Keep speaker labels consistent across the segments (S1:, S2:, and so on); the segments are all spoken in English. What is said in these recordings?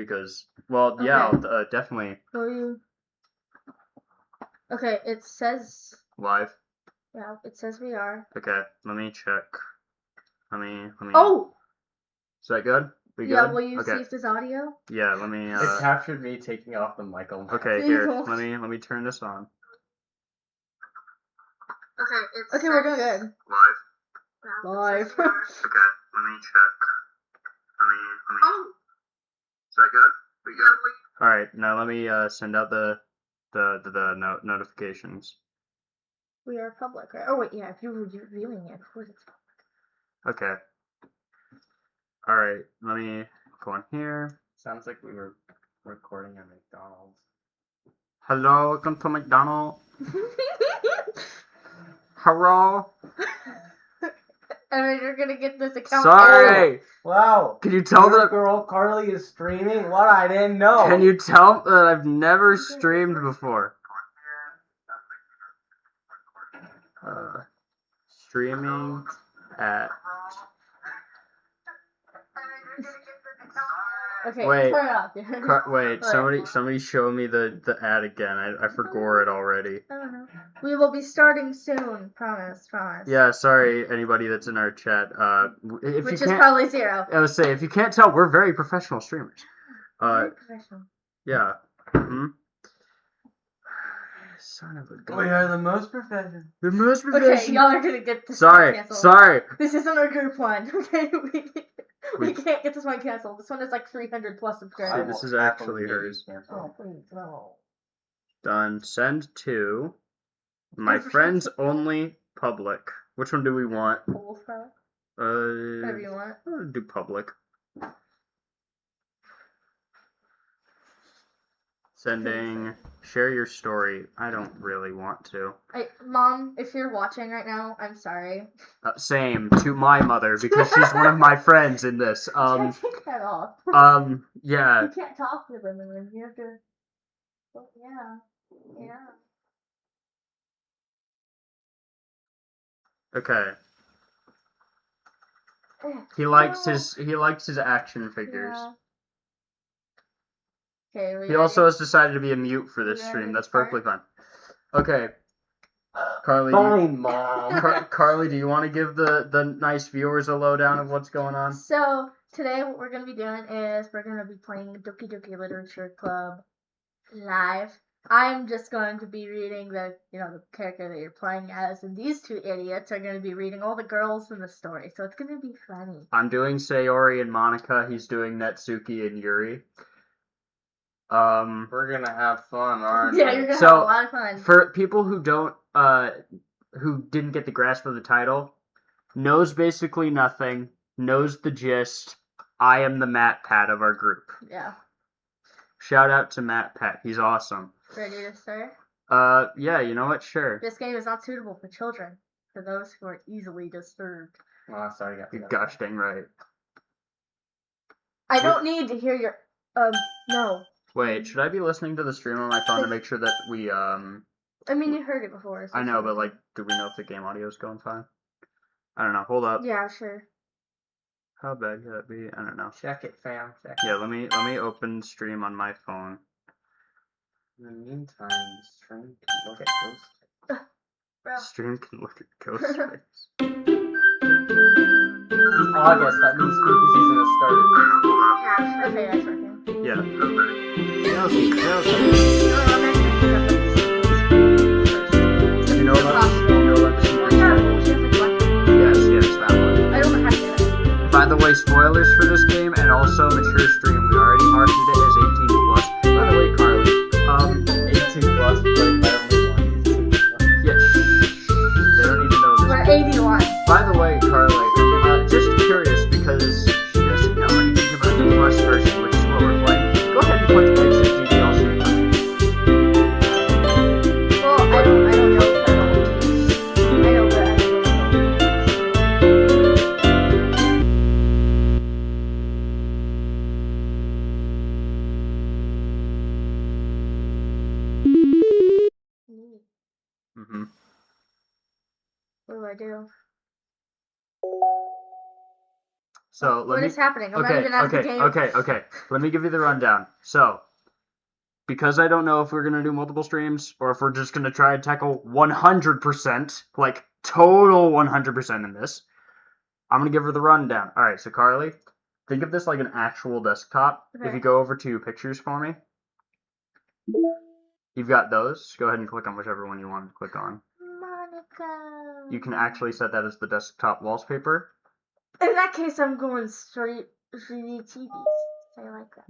S1: because, well, yeah, I'll, definitely
S2: Will you? Okay, it says.
S1: live.
S2: Yeah, it says we are.
S1: Okay, let me check. Let me.
S2: Oh!
S1: Is that good? We
S2: Yeah,
S1: good?
S2: will you
S1: Okay.
S2: see if there's audio?
S1: Yeah, let me.
S3: It captured me taking off the mic on my
S1: Okay, here. Let me turn this on.
S2: Okay, we're doing good.
S1: Live.
S2: Live.
S1: Okay, let me check. Let me. Oh. Is that good? We good? All right, now let me send out the notifications.
S2: We are public, right? Oh wait, yeah. If you're viewing it, of course it's public.
S1: Okay. All right, let me go on here.
S3: Sounds like we were recording at McDonald's.
S1: Hello, welcome to McDonald's. Hello.
S2: And then you're gonna get this account.
S1: Sorry.
S3: Wow.
S1: Can you tell
S3: Your
S1: that
S3: girl Carly is streaming? What? I didn't know.
S1: Can you tell that I've never streamed before? Streaming at.
S2: Okay,
S1: Wait.
S2: turn it off.
S1: Wait, somebody show me the ad again. I forgot it already.
S2: I don't know. We will be starting soon. Promise.
S1: Yeah, sorry, anybody that's in our chat.
S2: Which is probably 0.
S1: I would say, if you can't tell, we're very professional streamers.
S2: Very professional.
S1: Yeah. Mm-hmm. Son of a gun.
S3: We are the most professional.
S1: The most professional.
S2: Okay, y'all are gonna get this canceled.
S1: Sorry.
S2: This isn't our group one, okay? We can't get this one canceled. This one is like 300 plus subscribers.
S1: This is actually hers.
S3: Oh, please, no.
S1: Done. Send to my friends only public. Which one do we want?
S2: Whatever you want.
S1: Do public. Sending. Share your story. I don't really want to.
S2: Mom, if you're watching right now, I'm sorry.
S1: Same to my mother because she's one of my friends in this.
S2: Take that off.
S1: Yeah.
S2: You can't talk to them, and you have to. Oh, yeah.
S1: Okay. He likes his action figures.
S2: Yeah. Okay,
S1: he also has decided to be a mute for this stream. That's perfectly fine. Okay. Carly.
S3: Fine, Mom.
S1: Carly, do you want to give the nice viewers a lowdown of what's going on?
S2: So, today what we're going to be doing is we're going to be playing Doki Doki Literature Club live. I'm just going to be reading the character that you're playing as, and these two idiots are going to be reading all the girls in the story, so it's going to be funny.
S1: I'm doing Sayori and Monica. He's doing Netsuki and Yuri.
S3: We're gonna have fun, aren't we?
S2: Yeah, you're gonna have a lot of fun.
S1: For people who who didn't get the grasp of the title, knows basically nothing, knows the gist. I am the Matt Pat of our group.
S2: Yeah.
S1: Shout out to Matt Pat. He's awesome.
S2: Ready to start?
S1: Yeah, you know what? Sure.
S2: This game is not suitable for children, for those who are easily disturbed.
S3: Oh, sorry,
S1: You're gosh dang right.
S2: I don't need to hear your, no.
S1: Wait, should I be listening to the stream on my phone to make sure that we,
S2: I mean, you heard it before. So
S1: I know, but, like, do we know if the game audio is going fine? I don't know. Hold up.
S2: Yeah, sure.
S1: How bad could that be? I don't know.
S3: Check it, fam. Check it.
S1: Yeah, let me open stream on my phone.
S3: In the meantime, the stream can look at ghosts.
S1: Stream can look at ghost face.
S3: It's August, that means spooky season has started.
S2: Okay, that's working.
S1: Yeah. You know about the secret? Yes, that one.
S2: I don't know how to get it.
S1: By the way, spoilers for this game and also mature stream. We already marked it as 18 plus. By the way, Carly,
S3: 18 plus, played by only one.
S1: yeah, they don't even know this.
S2: We're 81.
S1: By the way, Carly, just curious because she doesn't know anything about the plus version, which is what we're playing. Go ahead and put the exit DDL stream on.
S2: Well, I don't know if I know, but I don't
S1: Mm-hmm.
S2: What do I do?
S1: So
S2: What is happening? I'm not
S1: Okay,
S2: even out of the
S1: okay,
S2: game.
S1: okay. Let me give you the rundown. So, because I don't know if we're gonna do multiple streams or if we're just gonna try and tackle 100%, like total 100% in this, I'm gonna give her the rundown. All right, so Carly, think of this like an actual desktop. If
S2: Okay.
S1: you go over to pictures for me, you've got those. Go ahead and click on whichever one you want to click on.
S2: Monica.
S1: You can actually set that as the desktop wallpaper.
S2: In that case, I'm going straight 3D TVs. I like that.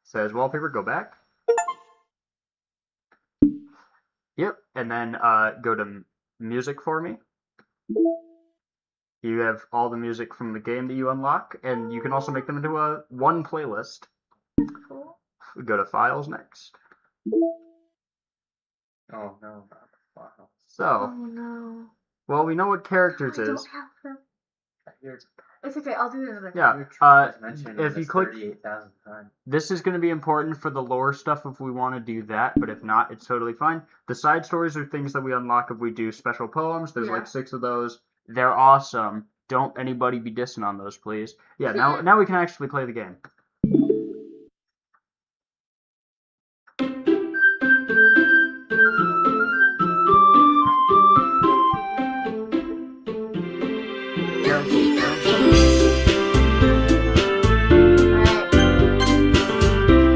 S1: Says wallpaper, go back. Yep, and then go to music for me. You have all the music from the game that you unlock, and you can also make them into one playlist.
S2: Cool.
S1: Go to files next.
S3: Oh no. Wow.
S2: Oh
S1: So,
S2: no.
S1: well, we know what characters
S2: I don't
S1: is.
S2: have them.
S3: Here's
S2: It's okay. I'll do it another.
S1: Yeah,
S3: your trick was mentioned
S1: if you
S3: this
S1: click-
S3: 38,000 times.
S1: This is going to be important for the lore stuff if we want to do that, but if not, it's totally fine. The side stories are things that we unlock if we do special poems. There's
S2: Yeah.
S1: like 6 of those. They're awesome. Don't anybody be dissing on those, please. Yeah, now we can actually play the game.
S2: Alright.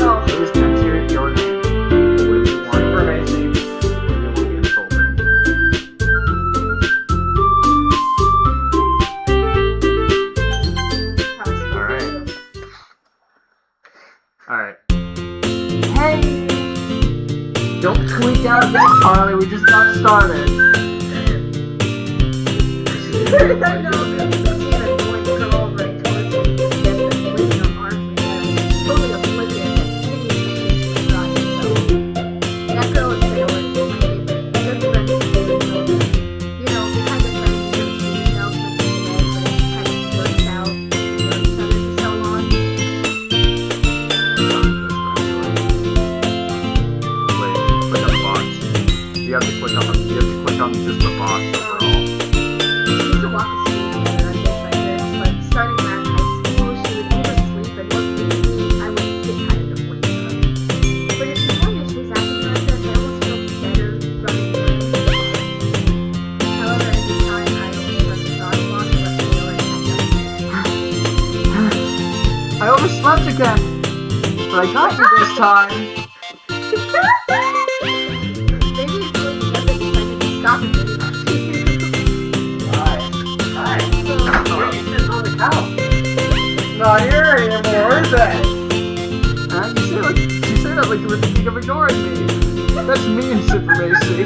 S2: Oh.
S1: Please enter your name. With one information, you will be insulted. Alright. Hey! Don't tweak out again, Carly. We just got started.
S2: I know. See that boy girl over towards me. Just a bleeding her arms. Totally oblivious that Kitty was trying so. That girl is failing. A good friend is failing. You know, the kind of friend who knows themselves with the head, but it kind of works out. You know each other for so long.
S1: Wait, click on the box. You have to click on just the box overall.
S2: She used to walk to school together on days like this, but starting around high school, she would oversleep and look me. I would get tired of waking up. But if she told me she was acting like this, I almost felt better running away. However, at the time, I only let the dog walk or feel like
S1: I overslept again, but I got you this time.
S2: Maybe it's really never decided to stop it.
S3: Hi. Where are you sitting on the couch? Not here anymore, is it?
S1: You say that like you were thinking of ignoring me. That's mean, Super Macy.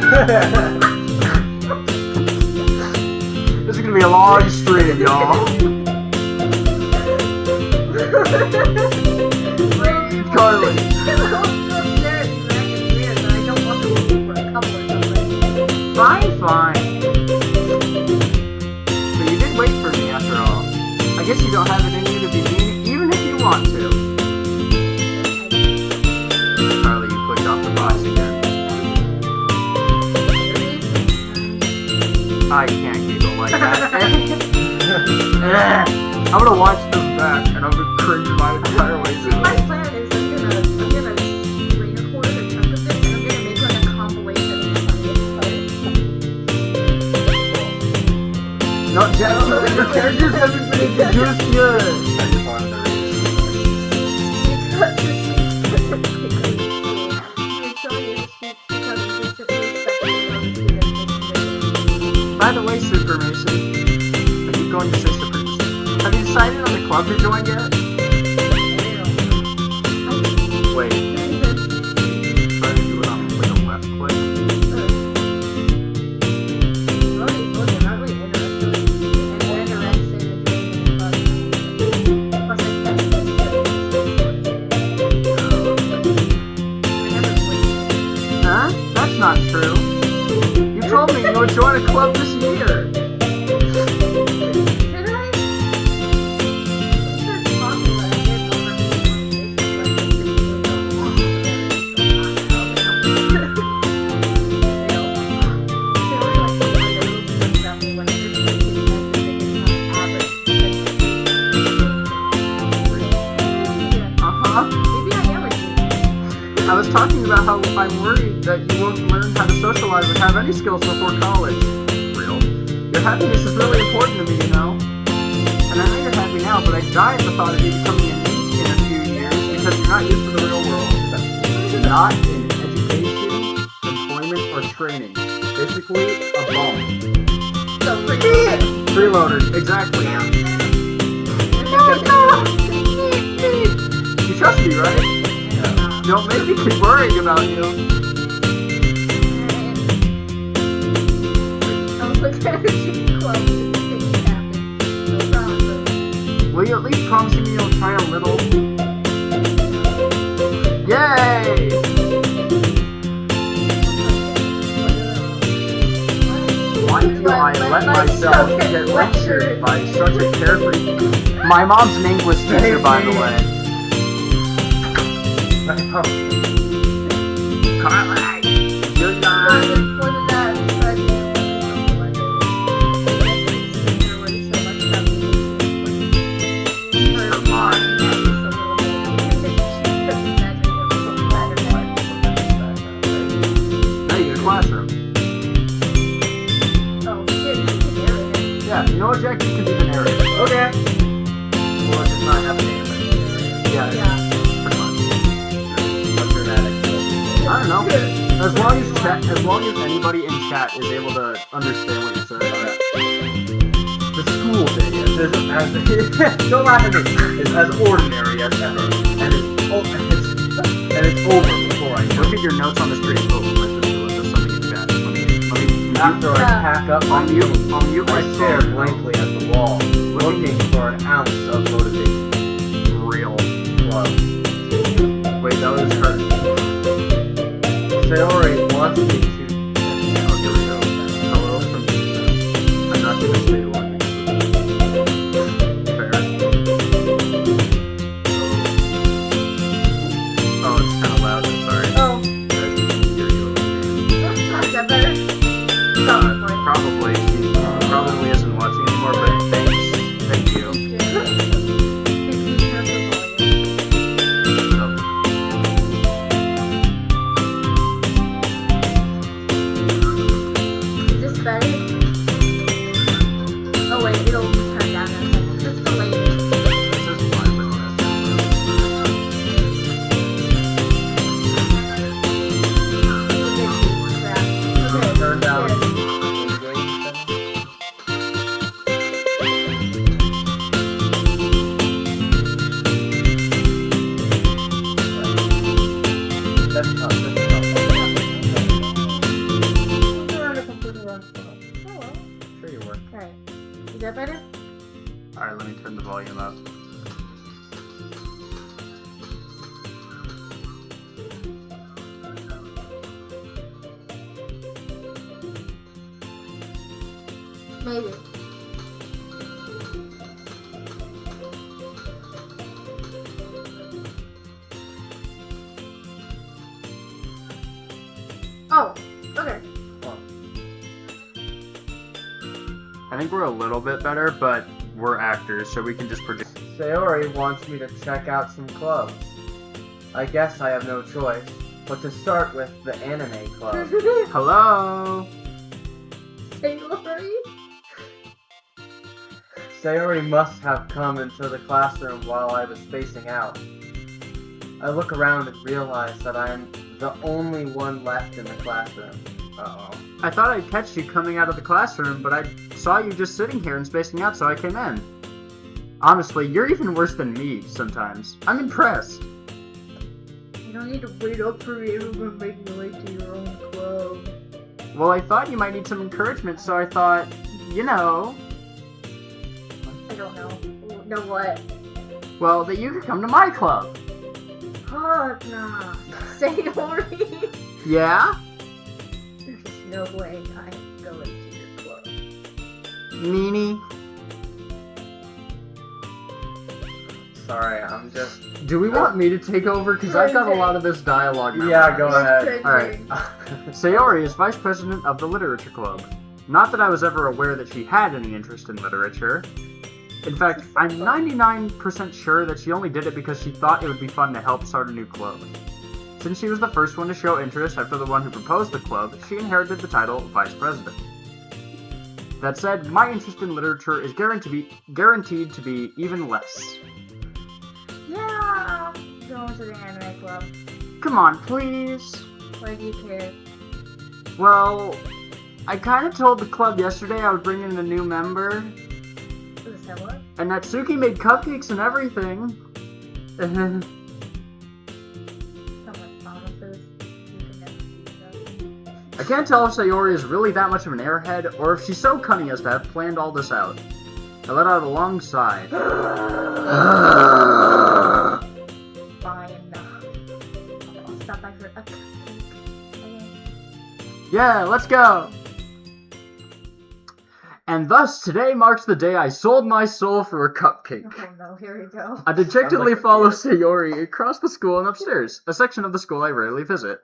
S1: This is gonna be a long stream, y'all. Carly. Fine. But you did wait for me after all. I guess you don't have it in you to be mean, even if you want to. Carly, you clicked off the box again. I can't giggle like that. I'm gonna watch this back and I'm gonna cringe my entire way through
S2: My
S1: it.
S2: plan is I'm gonna screen record a chunk of this and I'm gonna make like a compilation of the funniest parts.
S1: No, Jack, your characters haven't been introduced yet.
S3: I just wanted to read.
S2: Because this is specifically I'm showing you this speech because it's specifically expected.
S1: By the way, Super Mason, I keep going to say Super Mason. Have you decided on the club to join yet? Wait, try to do it on like a left click. Huh? That's not true. You told me you would join a club this year. Huh?
S2: Maybe I am a genius.
S1: I was talking about how I'm worried that you won't learn how to socialize or have any skills before college. Real. Your happiness is really important to me, you know? And I know you're happy now, but I die at the thought of you becoming an NEET in a few years because you're not used to the real world. Not in education, employment, or training. Basically, a bum.
S2: So pretty.
S1: Freeloader, exactly. You trust me, right? Don't make me keep worrying about you. Will you at least promise me you'll try a little? Yay! Why do I let myself get lectured by such a carefree? My mom's an English teacher, by the way. Carly! Good night! Come on. Hey, your classroom. Yeah, you know what, Jack? You can be the narrator.
S3: Okay. Well, it does not have a name.
S1: Yeah, pretty much.
S3: What's dramatic?
S1: I don't know. As long as anybody in chat is able to understand what you're saying.
S3: The school day is as don't laugh at me. It's as ordinary as ever, and it's over before I know.
S1: Look at your notes on the screen. Oh, listen, there's something in chat. Let me
S3: After I pack up my
S1: I'll mute
S3: I
S1: my
S3: stare
S1: phone.
S3: blankly at the wall, looking for an ounce of motivation.
S1: Real.
S3: Love.
S1: Wait, that was her.
S3: Sayori wants me to.
S1: Oh, here we go. Hello from Lisa. I'm not gonna say one. Fair. Oh, it's kind of loud. I'm sorry.
S2: Oh,
S1: I didn't hear you.
S2: is that better?
S1: Probably. She probably isn't watching anymore, but thanks. Thank you.
S2: Is this better? Oh wait, it'll turn down in a second. It's delayed.
S1: This is fine, but
S2: Okay,
S3: Turn down.
S2: here.
S3: That's tough.
S2: We're on a computer run slow. Oh well.
S3: Sure you were.
S2: Alright. Is that better?
S1: Alright, let me turn the volume up.
S2: Maybe. Oh, okay.
S1: I think we're a little bit better, but we're actors, so we can just project.
S3: Sayori wants me to check out some clubs. I guess I have no choice, but to start with the anime club.
S1: Hello!
S2: Sayori?
S3: Sayori must have come into the classroom while I was spacing out. I look around and realize that I am the only one left in the classroom. Uh-oh.
S1: I thought I'd catch you coming out of the classroom, but I saw you just sitting here and spacing out, so I came in. Honestly, you're even worse than me sometimes. I'm impressed.
S2: You don't need to wait up for everyone making your way to your own club.
S1: Well, I thought you might need some encouragement, so I thought, you know,
S2: I don't know. Know what?
S1: well, that you could come to my club.
S2: Fuck nah. Sayori?
S1: Yeah?
S2: There's no way I'm going to your club.
S1: Nini?
S3: Sorry, I'm just...
S1: Do we want me to take over? Because I've got a lot of this dialogue now.
S3: Yeah, go ahead.
S1: Alright. Sayori is vice president of the literature club. Not that I was ever aware that she had any interest in literature. In fact, I'm 99% sure that she only did it because she thought it would be fun to help start a new club. Since she was the first one to show interest after the one who proposed the club, she inherited the title Vice President. That said, my interest in literature is guaranteed to be even less.
S2: Yeah, going to the anime club.
S1: Come on, please.
S2: Why do you care?
S1: Well, I kind of told the club yesterday I would bring in a new member,
S2: Who said what?
S1: and Natsuki made cupcakes and everything.
S2: Someone promises. You can never keep them.
S1: I can't tell if Sayori is really that much of an airhead, or if she's so cunning as to have planned all this out. I let out a long sigh.
S2: Fine. I'll stop by for a cupcake.
S1: Yeah, let's go! And thus, today marks the day I sold my soul for a cupcake.
S2: Oh no, here we go.
S1: I dejectedly
S3: Sounds like a
S1: follow
S3: kid.
S1: Sayori across the school and upstairs, a section of the school I rarely visit.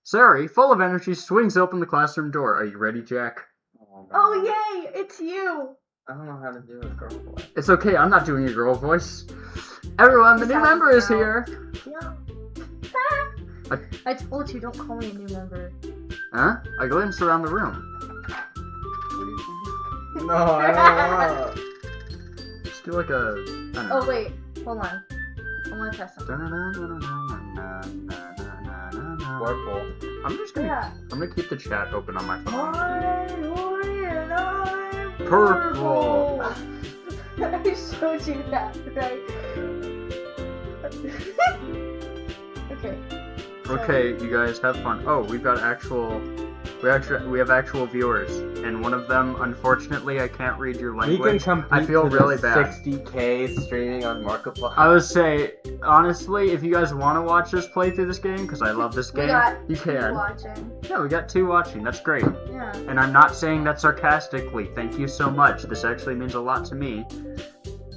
S1: Sayori, full of energy, swings open the classroom door. Are you ready, Jack?
S2: Oh yay, it's you!
S3: I don't know how to do a girl voice.
S1: It's okay, I'm not doing a girl voice. Everyone, the new member is here!
S2: Yeah.
S1: I-
S2: I told you, don't call me a new member.
S1: Huh? I glimpsed around the room.
S3: No, I don't want.
S1: Just do like a... I don't know.
S2: Oh wait, hold on. I want to test something.
S3: Purple.
S1: I'm just gonna...
S2: Yeah.
S1: I'm gonna keep the chat open on my phone.
S2: I'm
S1: Purple.
S2: I showed you that, right? Okay.
S1: Okay, you guys have fun. Oh, we've got actual... We have actual viewers, and one of them, unfortunately, I can't read your
S3: We can
S1: language.
S3: compete
S1: I feel
S3: to the
S1: really bad.
S3: 60K streaming on Markiplier.
S1: I would say, honestly, if you guys want to watch us play through this game, because I love this
S2: We
S1: game,
S2: got
S1: you can.
S2: watching.
S1: Yeah, we got 2 watching. That's great.
S2: Yeah.
S1: And I'm not saying that sarcastically. Thank you so much. This actually means a lot to me,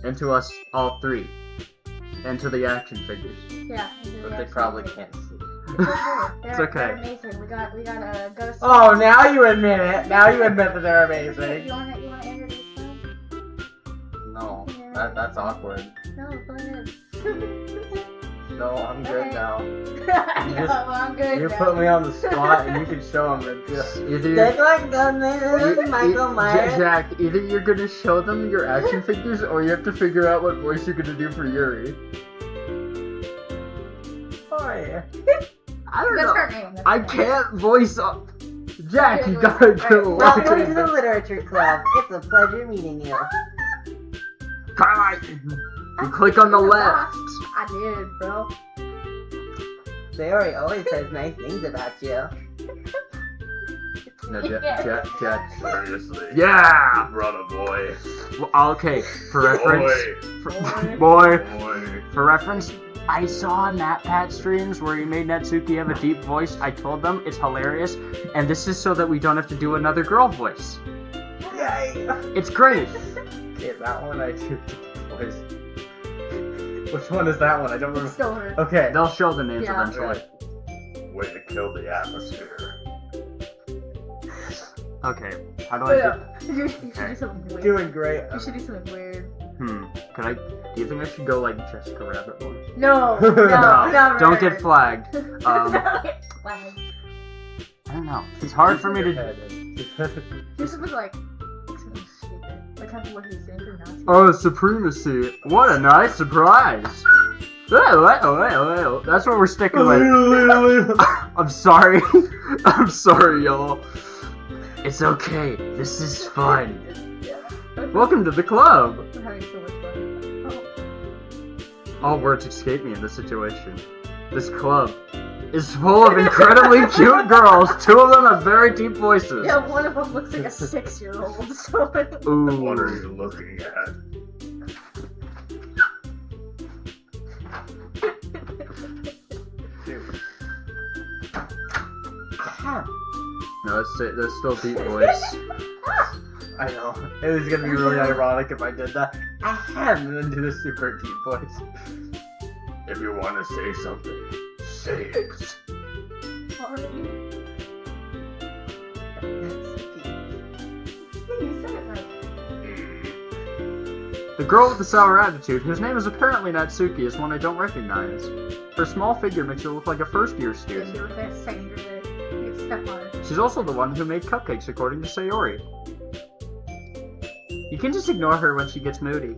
S1: and to us all 3, and to the action figures.
S2: Yeah.
S3: But they probably can't see.
S1: It's okay.
S2: They're amazing. We got a ghost.
S3: Oh, now you admit it. Now you admit that they're amazing.
S2: You wanna introduce them?
S3: No,
S2: Yeah.
S3: that's awkward.
S2: No, go ahead.
S3: No, I'm good now.
S2: No, I'm good.
S3: You
S2: now.
S3: put me on the spot and you can show them the just.
S1: Either
S3: like Michael
S1: Jack, either you're gonna show them your action figures, or you have to figure out what voice you're gonna do for Yuri.
S3: Boy.
S1: I don't
S2: That's
S1: know.
S2: her name. That's
S1: I
S2: her name.
S1: can't voice up. Jack, you gotta go
S2: Welcome
S1: watch
S2: to
S1: it.
S2: the
S3: Literature Club. It's a pleasure meeting you.
S1: Twilight. You click on the left.
S2: I did, bro.
S3: Sayori always says nice things about you.
S1: No,
S2: Yeah.
S1: Jack.
S4: Seriously.
S1: Yeah.
S4: Brother boy.
S1: Well, okay, for reference.
S2: Boy.
S4: Boy.
S1: For reference, I saw NatPat streams where he made Natsuki have a deep voice. I told them it's hilarious, and this is so that we don't have to do another girl voice.
S3: Yay!
S1: It's great.
S3: Okay, that one I do voice. Which one is that one? I don't
S2: It's
S3: remember.
S2: still her.
S3: Okay.
S1: They'll show the names
S2: Yeah.
S1: eventually.
S4: Way to kill the atmosphere.
S1: Okay, how do I
S2: You should do something weird.
S3: Doing great.
S2: You should do something weird.
S1: do? Could I? Do you think I should go like Jessica Rabbit voice?
S2: No,
S3: No,
S2: never.
S1: Don't get flagged.
S2: Don't get flagged.
S1: I don't know. It's hard for me to.
S2: Do something like something stupid. Like kind of what he's saying for Nazi.
S1: Oh, supremacy! What a nice surprise! That's what we're sticking with. I'm sorry. I'm sorry, y'all. It's okay. This is fun.
S2: Yeah.
S1: Welcome to the club.
S2: I'm having so much fun.
S1: All words escape me in this situation. This club is full of incredibly cute girls. 2 of them have very deep voices.
S2: Yeah, one of them looks like a 6-year-old. So
S1: Ooh.
S4: What are you looking at?
S1: No, that's still deep voice.
S3: I know. It was gonna be really ironic if I did that. And then do the super deep voice.
S4: If you want to say something, say it.
S2: Sorry. Yeah, you said it right.
S1: The girl with the sour attitude, whose name is apparently Natsuki, is one I don't recognize. Her small figure makes her look like a first-year
S2: She
S1: student.
S2: was that second grade. You step on her.
S1: She's also the one who made cupcakes, according to Sayori. You can just ignore her when she gets moody.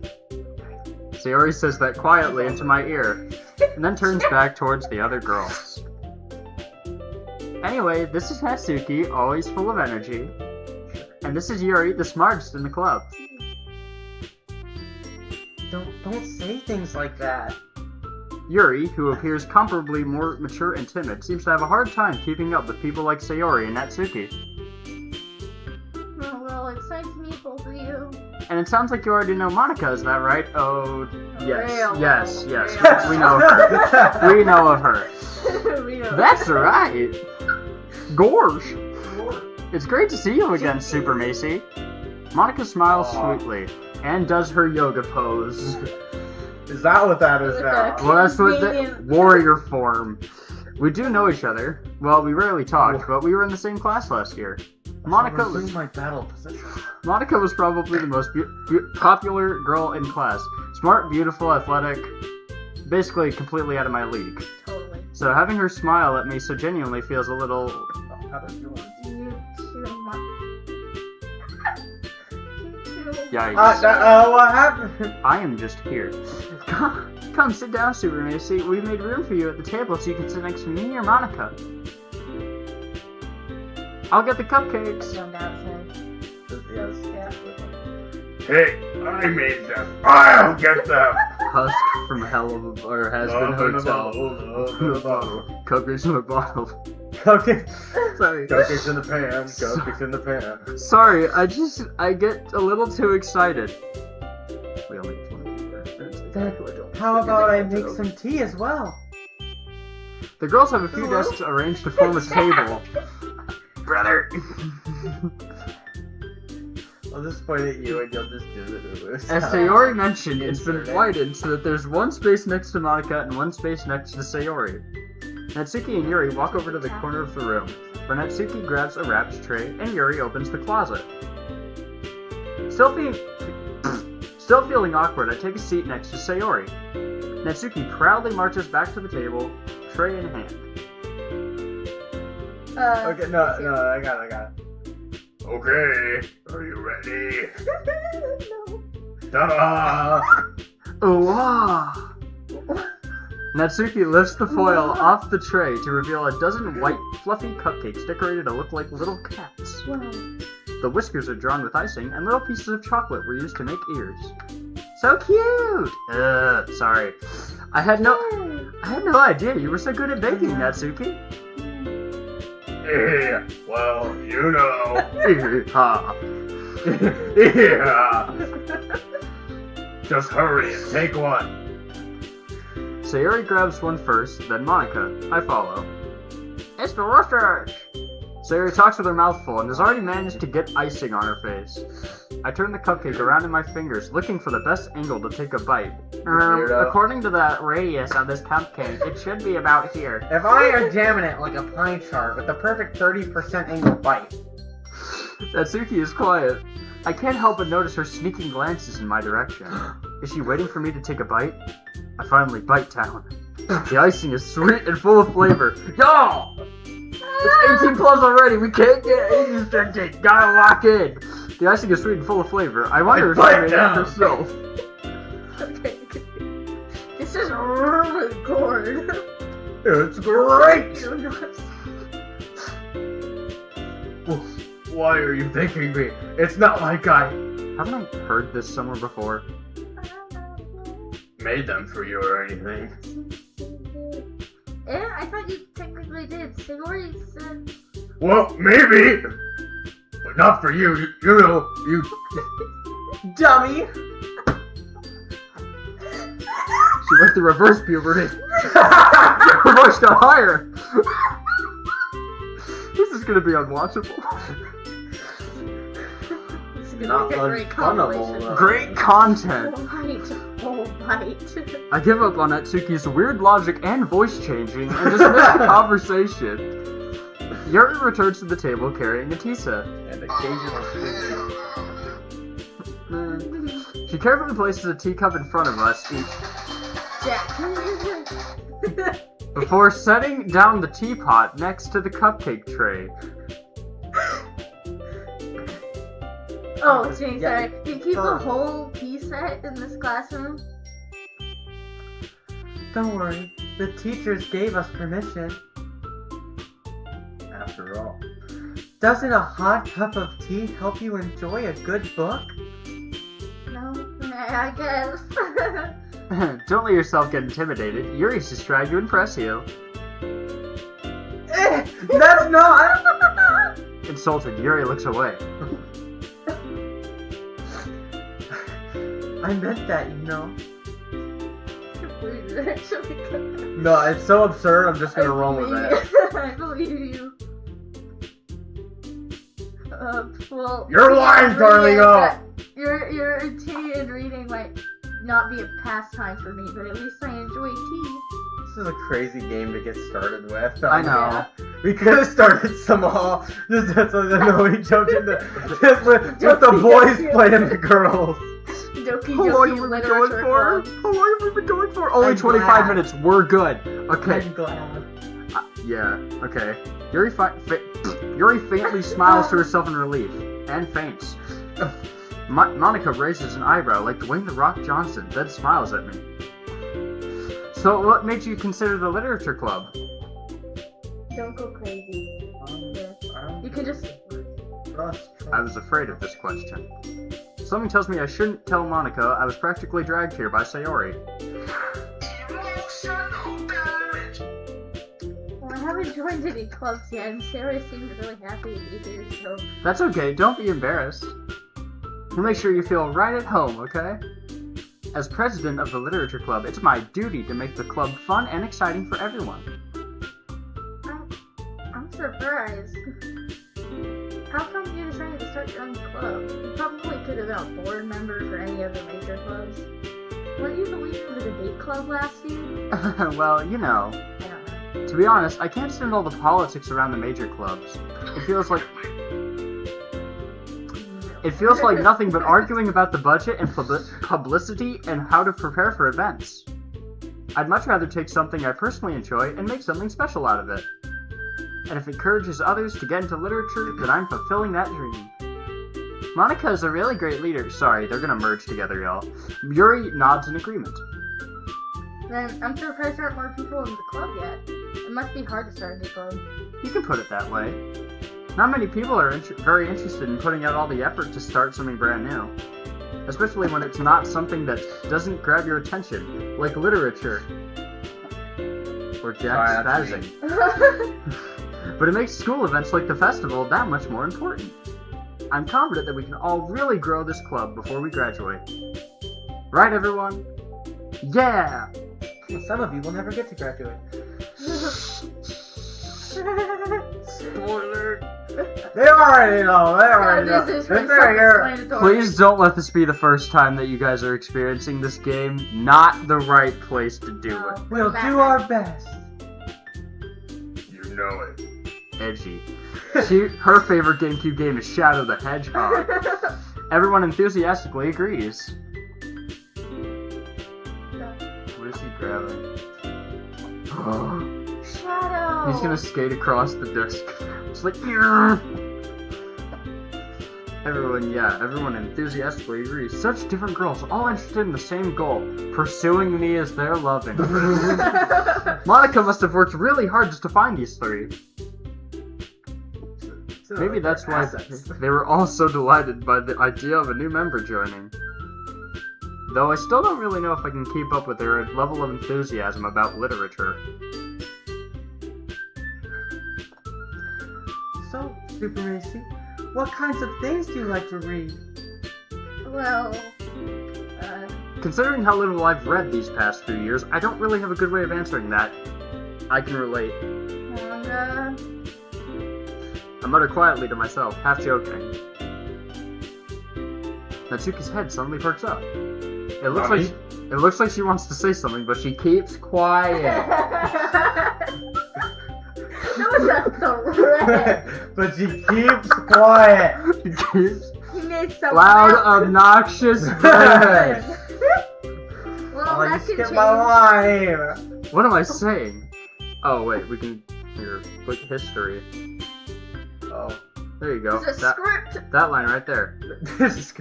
S1: Sayori says that quietly into my ear, and then turns back towards the other girls. Anyway, this is Natsuki, always full of energy. And this is Yuri, the smartest in the club.
S3: Don't say things like that.
S1: Yuri, who appears comparably more mature and timid, seems to have a hard time keeping up with people like Sayori and Natsuki.
S2: Oh, well, it's nice to meet both of you.
S1: And it sounds like you already know Monica, is that right? Oh, yes,
S2: Real.
S1: yes.
S2: Real.
S1: We know her. We know of her.
S2: We know.
S1: That's right. Gorge. It's great to see you again, Super Macy. Monica smiles
S3: Aw.
S1: sweetly and does her yoga pose.
S3: Is that what that is
S2: With
S3: now?
S2: the-
S1: Well, that's what the
S2: Canadian-
S1: warrior form. We do know each other. Well, we rarely talked, but we were in the same class last year. Monica
S3: Resume
S1: was
S3: my battle position.
S1: Monica was probably the most popular girl in class. Smart, beautiful, athletic, basically completely out of my league.
S2: Totally.
S1: So having her smile at me so genuinely feels a little...
S2: You too much.
S1: Yikes.
S3: What happened?
S1: I am just here. Come sit down, Super Macy. We made room for you at the table so you can sit next to me or Monica. I'll get the cupcakes.
S2: Zoned out, so. Yeah.
S4: Hey, I made them. I'll get them.
S1: Husk from Hell of a... or Has Been
S4: Love in a
S1: Hotel.
S4: bottle, love in a bottle.
S1: Cupcakes in a bottle.
S3: Cupcakes.
S1: Sorry.
S3: Cupcakes in the pan. Cupcakes in the pan.
S1: Sorry, I get a little too excited. We only get one of these.
S3: How about I make some tea as well?
S1: The girls have a few desks arranged to form a table. Brother!
S3: I'll just point at you and you'll just do it.
S1: As Sayori mentioned, it's been divided so that there's one space next to Monica and one space next to Sayori. Natsuki and Yuri walk over to the corner of the room, where Natsuki grabs a wrapped tray and Yuri opens the closet. Still feeling awkward, I take a seat next to Sayori. Natsuki proudly marches back to the table, tray in hand.
S3: Okay, no, I got it.
S4: Okay, are you ready?
S2: No.
S4: Ta-da!
S1: Oh, ah! Natsuki lifts the foil off the tray to reveal a dozen white, fluffy cupcakes decorated to look like little cats.
S2: Wow.
S1: The whiskers are drawn with icing, and little pieces of chocolate were used to make ears. So cute! Sorry. I had no idea you were so good at baking, Natsuki.
S4: Yeah, well, you know.
S1: Ha.
S4: Yeah. Just hurry and take one.
S1: Sayori grabs one first, then Monica. I follow. It's delicious! Sayori talks with her mouth full and has already managed to get icing on her face. I turn the cupcake around in my fingers, looking for the best angle to take a bite.
S3: Weirdo.
S1: According to the radius of this cupcake, it should be about here.
S3: If I examine it like a pie chart with the perfect 30% angle bite.
S1: Natsuki is quiet. I can't help but notice her sneaking glances in my direction. Is she waiting for me to take a bite? I finally bite down. The icing is sweet and full of flavor. Y'all! It's 18 plus already. We can't get age restricted. Gotta lock in. The icing is sweet and full of flavor. I wonder if she
S4: bite
S1: made it
S4: down.
S1: herself.
S2: Okay. This is really good.
S4: It's great.
S2: You're nuts.
S4: Why are you thanking me? It's not like I
S1: Haven't I heard this somewhere before?
S4: made them for you or anything.
S2: Yeah, I thought you technically did. Sayori said.
S4: Well, maybe, but not for you. You know, you.
S3: Dummy!
S1: She went through reverse puberty. Reversed to higher. This is gonna be unwatchable.
S2: This is gonna
S3: Not
S2: make a great
S3: unfunnable,
S2: compilation.
S3: though.
S1: Great content.
S2: Whole bite.
S1: I give up on Natsuki's weird logic and voice changing and dismiss the conversation. Yuri returns to the table carrying a tea set.
S3: And occasional spinning.
S1: She She carefully places a teacup in front of us each
S2: Jack.
S1: before setting down the teapot next to the cupcake tray.
S2: Oh, Jane,
S3: Yeah.
S2: sorry. You keep a whole tea set in this classroom?
S3: Don't worry, the teachers gave us permission.
S4: After all.
S3: Doesn't a hot cup of tea help you enjoy a good book?
S2: No, I guess.
S1: Don't let yourself get intimidated. Yuri's just trying to impress you.
S3: That's not.
S1: Insulted, Yuri looks away.
S3: I meant that, you know.
S2: We're actually gonna-
S3: No, it's so absurd. I'm just gonna roll with it.
S2: I believe you. Well,
S4: You're lying,
S2: reading,
S4: Carlito!
S2: Your tea and reading might not be a pastime for me, but at least I enjoy tea.
S3: This is a crazy game to get started with.
S1: I know.
S2: Yeah.
S3: We could have started small. Just so I know we jumped into just with the boys playing the girls.
S2: Doki
S1: How long
S2: Doki
S1: have we been
S2: Literature
S1: going for?
S2: Club.
S1: How long have we been going for? Only
S3: I'm
S1: 25
S3: glad.
S1: minutes. We're good. Okay.
S3: I'm glad.
S1: Yeah. Okay. Yuri faintly smiles to herself in relief and faints. Monica raises an eyebrow like Dwayne The Rock Johnson, then smiles at me. So, what made you consider the literature club?
S2: Don't go crazy. You can just.
S1: I was afraid of this question. Something tells me I shouldn't tell Monica I was practically dragged here by Sayori.
S2: Well, I haven't joined any clubs yet, and Sarah seemed really happy to be here, so.
S1: That's okay, don't be embarrassed. We'll make sure you feel right at home, okay? As president of the literature club, it's my duty to make the club fun and exciting for everyone.
S2: I'm surprised. How come you decided to start your own club? You probably could have been a board member for any of the major clubs. Weren't you the leader of the debate club last year?
S1: Well, you know.
S2: I don't know.
S1: To be honest, I can't stand all the politics around the major clubs. It feels like nothing but arguing about the budget and publicity and how to prepare for events. I'd much rather take something I personally enjoy and make something special out of it. And if it encourages others to get into literature, then I'm fulfilling that dream. Monica is a really great leader. Sorry, they're gonna merge together, y'all. Yuri nods in agreement.
S2: Then I'm surprised there aren't more people in the club yet. It must be hard to start a new club.
S1: You can put it that way. Not many people are very interested in putting out all the effort to start something brand new. Especially when it's not something that doesn't grab your attention, like literature. Or Jack
S4: Sorry,
S1: spazzing.
S4: that's
S1: But it makes school events like the festival that much more important. I'm confident that we can all really grow this club before we graduate. Right, everyone? Yeah!
S3: Some of you will never get to graduate.
S1: Spoiler!
S3: They already know. They already know.
S2: This is
S3: They're
S2: pretty
S3: here.
S2: self-explanatory.
S1: Please don't let this be the first time that you guys are experiencing this game. Not the right place to do it.
S3: We'll do our best.
S4: You know it.
S1: Edgy. Her favorite GameCube game is Shadow the Hedgehog. Everyone enthusiastically agrees. What is he grabbing?
S2: Shadow.
S1: He's gonna skate across the desk. It's like, "Nyeh." Everyone enthusiastically agrees. Such different girls, all interested in the same goal, pursuing me as their loving. Monica must have worked really hard just to find these three. Maybe that's why they were all so delighted by the idea of a new member joining. Though I still don't really know if I can keep up with their level of enthusiasm about literature.
S3: So, Super Macy, what kinds of things do you like to read?
S2: Well,
S1: Considering how little I've read these past few years, I don't really have a good way of answering that. I can relate.
S2: manga.
S1: I mutter quietly to myself, half joking. Natsuki's head suddenly perks up. It looks like she wants to say something, but she keeps quiet.
S2: That was a threat.
S3: But she keeps quiet.
S1: She keeps
S2: He made say so
S1: Loud,
S2: loud.
S1: obnoxious bird.
S2: Well,
S3: Oh, you
S2: that can
S3: skipped
S2: change.
S3: my line.
S1: What am I saying? Oh wait, we can here click history.
S3: Oh,
S1: There you go.
S2: It's a
S1: That,
S2: script.
S1: that line right there.
S3: this is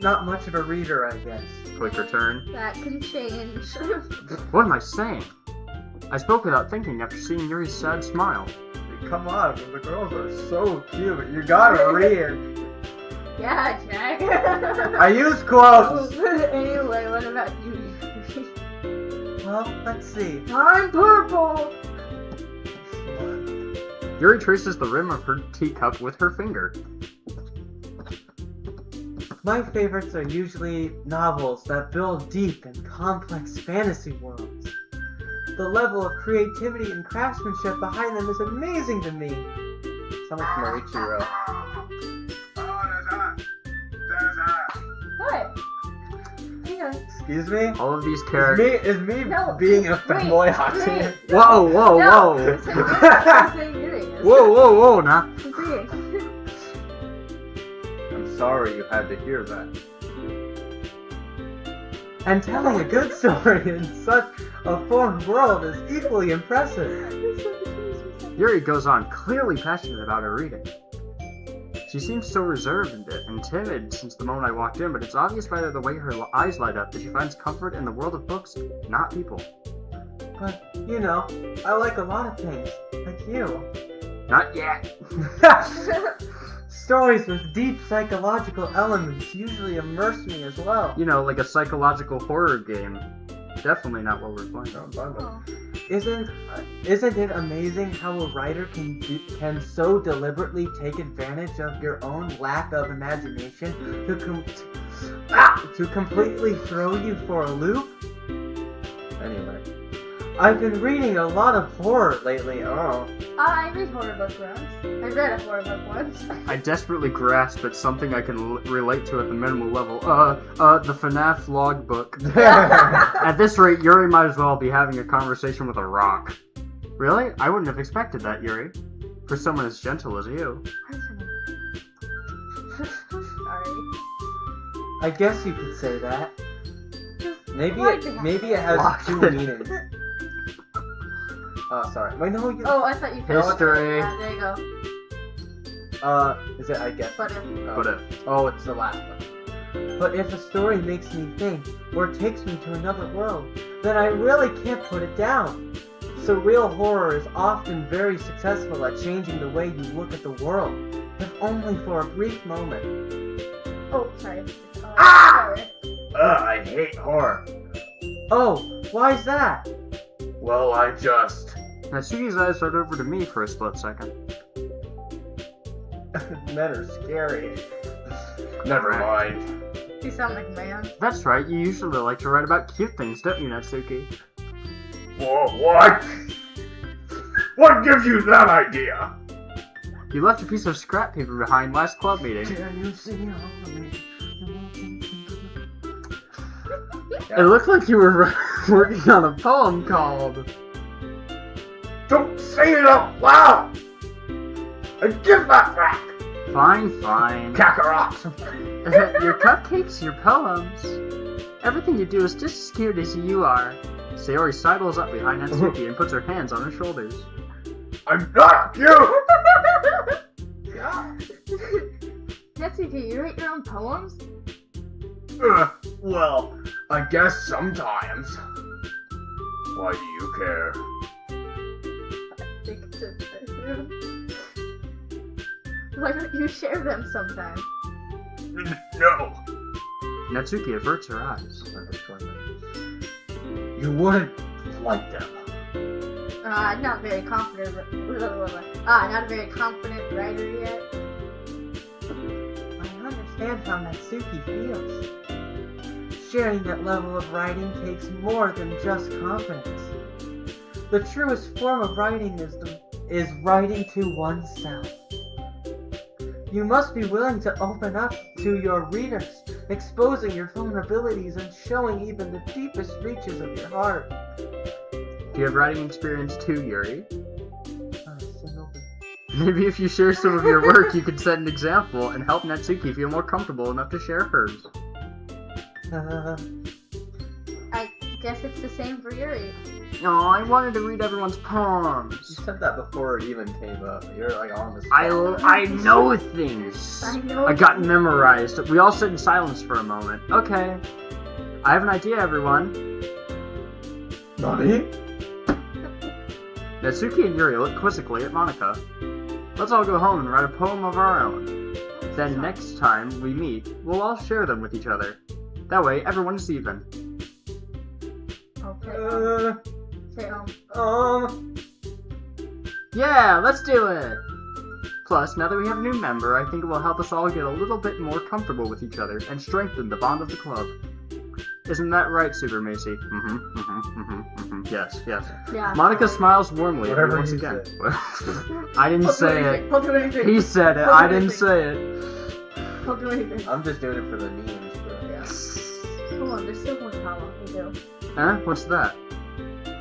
S3: not much of a reader, I guess.
S1: Click return.
S2: That can change.
S1: What am I saying? I spoke without thinking after seeing Yuri's sad smile.
S3: Come on, the girls are so cute. You gotta read.
S2: Yeah, Jack.
S3: I use quotes.
S2: Anyway, what about you?
S3: Well, let's see.
S2: I'm purple.
S1: Yuri traces the rim of her teacup with her finger.
S3: My favorites are usually novels that build deep and complex fantasy worlds. The level of creativity and craftsmanship behind them is amazing to me. Sound like Marichiro.
S2: What? Hang on.
S3: Excuse me?
S1: All of these characters.
S3: Is me
S2: No,
S3: being a
S2: wait,
S3: fanboy hot
S2: wait.
S3: take?
S1: Whoa, whoa,
S2: No,
S1: whoa.
S2: it's I'm saying Yuri is.
S1: Whoa, whoa, whoa, now.
S2: I'm saying.
S3: I'm sorry you had to hear that. And telling a good story in such a foreign world is equally impressive.
S1: Yuri goes on, clearly passionate about her reading. She seems so reserved and timid since the moment I walked in, but it's obvious by the way her eyes light up that she finds comfort in the world of books, not people.
S3: But, you know, I like a lot of things, like you.
S1: Not yet.
S3: Stories with deep psychological elements usually immerse me as well.
S1: You know, like a psychological horror game. Definitely not what we're playing.
S2: Oh.
S3: Isn't it amazing how a writer can so deliberately take advantage of your own lack of imagination to completely throw you for a loop? Anyway, I've been reading a lot of horror lately. Oh,
S2: I read horror books once. I read a horror book once.
S1: I desperately grasp at something I can relate to at the minimal level. The FNAF logbook. At this rate, Yuri might as well be having a conversation with a rock. Really? I wouldn't have expected that, Yuri. For someone as gentle as you.
S2: Sorry.
S3: I guess you could say that. Maybe
S2: Why'd you have
S3: maybe
S2: to-
S3: it has
S1: Why?
S3: two meanings. Oh, sorry. Wait, no, you.
S2: Oh, I thought you finished
S1: History.
S2: it. Yeah, there you go.
S3: Is it? I guess.
S2: But
S1: But
S3: Oh, it's the last one. But if a story makes me think, or takes me to another world, then I really can't put it down. Surreal horror is often very successful at changing the way you look at the world, if only for a brief moment.
S2: oh, sorry. Sorry.
S4: I hate horror.
S3: Oh, why's that?
S4: Well, I just...
S1: Natsuki's eyes started over to me for a split second.
S3: Men are scary.
S4: Never mind.
S2: You sound like a man.
S1: That's right, you usually like to write about cute things, don't you, Natsuki?
S4: Whoa, what? What gives you that idea?
S1: You left a piece of scrap paper behind last club meeting.
S3: Can you see all of me?
S1: It looked like you were working on a poem called...
S4: Don't say it out loud! And give that back!
S1: Fine, fine.
S4: Kakarot!
S1: Your cupcakes, your poems. Everything you do is just as cute as you are. Sayori sidles up behind Natsuki and puts her hands on her shoulders.
S4: I'm not cute!
S2: Natsuki, you write your own poems?
S4: Well, I guess sometimes. Why do you care?
S2: I think it's interesting. Why don't you share them sometime?
S4: No.
S1: Natsuki averts her eyes.
S3: You wouldn't like them.
S2: Not very confident. Not a very confident writer yet.
S3: I understand how Natsuki feels. Sharing that level of writing takes more than just confidence. The truest form of writing is writing to oneself. You must be willing to open up to your readers, exposing your vulnerabilities and showing even the deepest reaches of your heart.
S1: Do you have writing experience too, Yuri? Maybe if you share some of your work, you could set an example and help Natsuki feel more comfortable enough to share hers.
S2: I guess it's the same for Yuri.
S1: Oh, I wanted to read everyone's poems.
S5: You said that before it even came up. You're like on the spot.
S1: I know things.
S2: I know.
S1: I got memorized. We all sit in silence for a moment. Okay. I have an idea, everyone.
S5: Nani?
S1: Natsuki and Yuri look quizzically at Monica. Let's all go home and write a poem of our own. Then next time we meet, we'll all share them with each other. That way, everyone's even.
S2: Okay. Say
S1: Yeah, let's do it! Plus, now that we have a new member, I think it will help us all get a little bit more comfortable with each other and strengthen the bond of the club. Isn't that right, Super Macy? Yes, yes.
S2: Yeah.
S1: Monica smiles warmly at me
S5: Whatever
S1: once
S5: you
S1: again.
S5: say.
S1: I didn't
S2: Don't do
S1: say
S2: anything.
S1: it.
S2: Don't do anything.
S1: He said it.
S2: Don't do
S1: I didn't
S2: anything.
S1: say it.
S2: Don't do anything.
S5: I'm just doing it for the memes, bro.
S2: Yeah. Hold on, there's still one problem to do.
S1: Huh? What's that?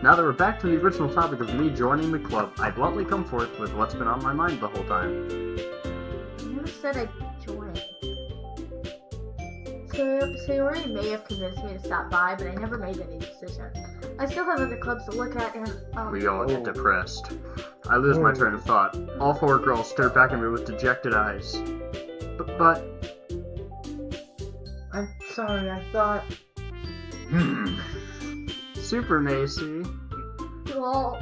S1: Now that we're back to the original topic of me joining the club, I bluntly come forth with what's been on my mind the whole time.
S2: You never said I'd join. Sayori may have convinced me to stop by, but I never made any decision. I still have other clubs to look at, and
S1: We all get depressed. I lose my train of thought. All four girls stare back at me with dejected eyes. But
S3: I'm sorry, I thought...
S1: Super Macy,
S2: well,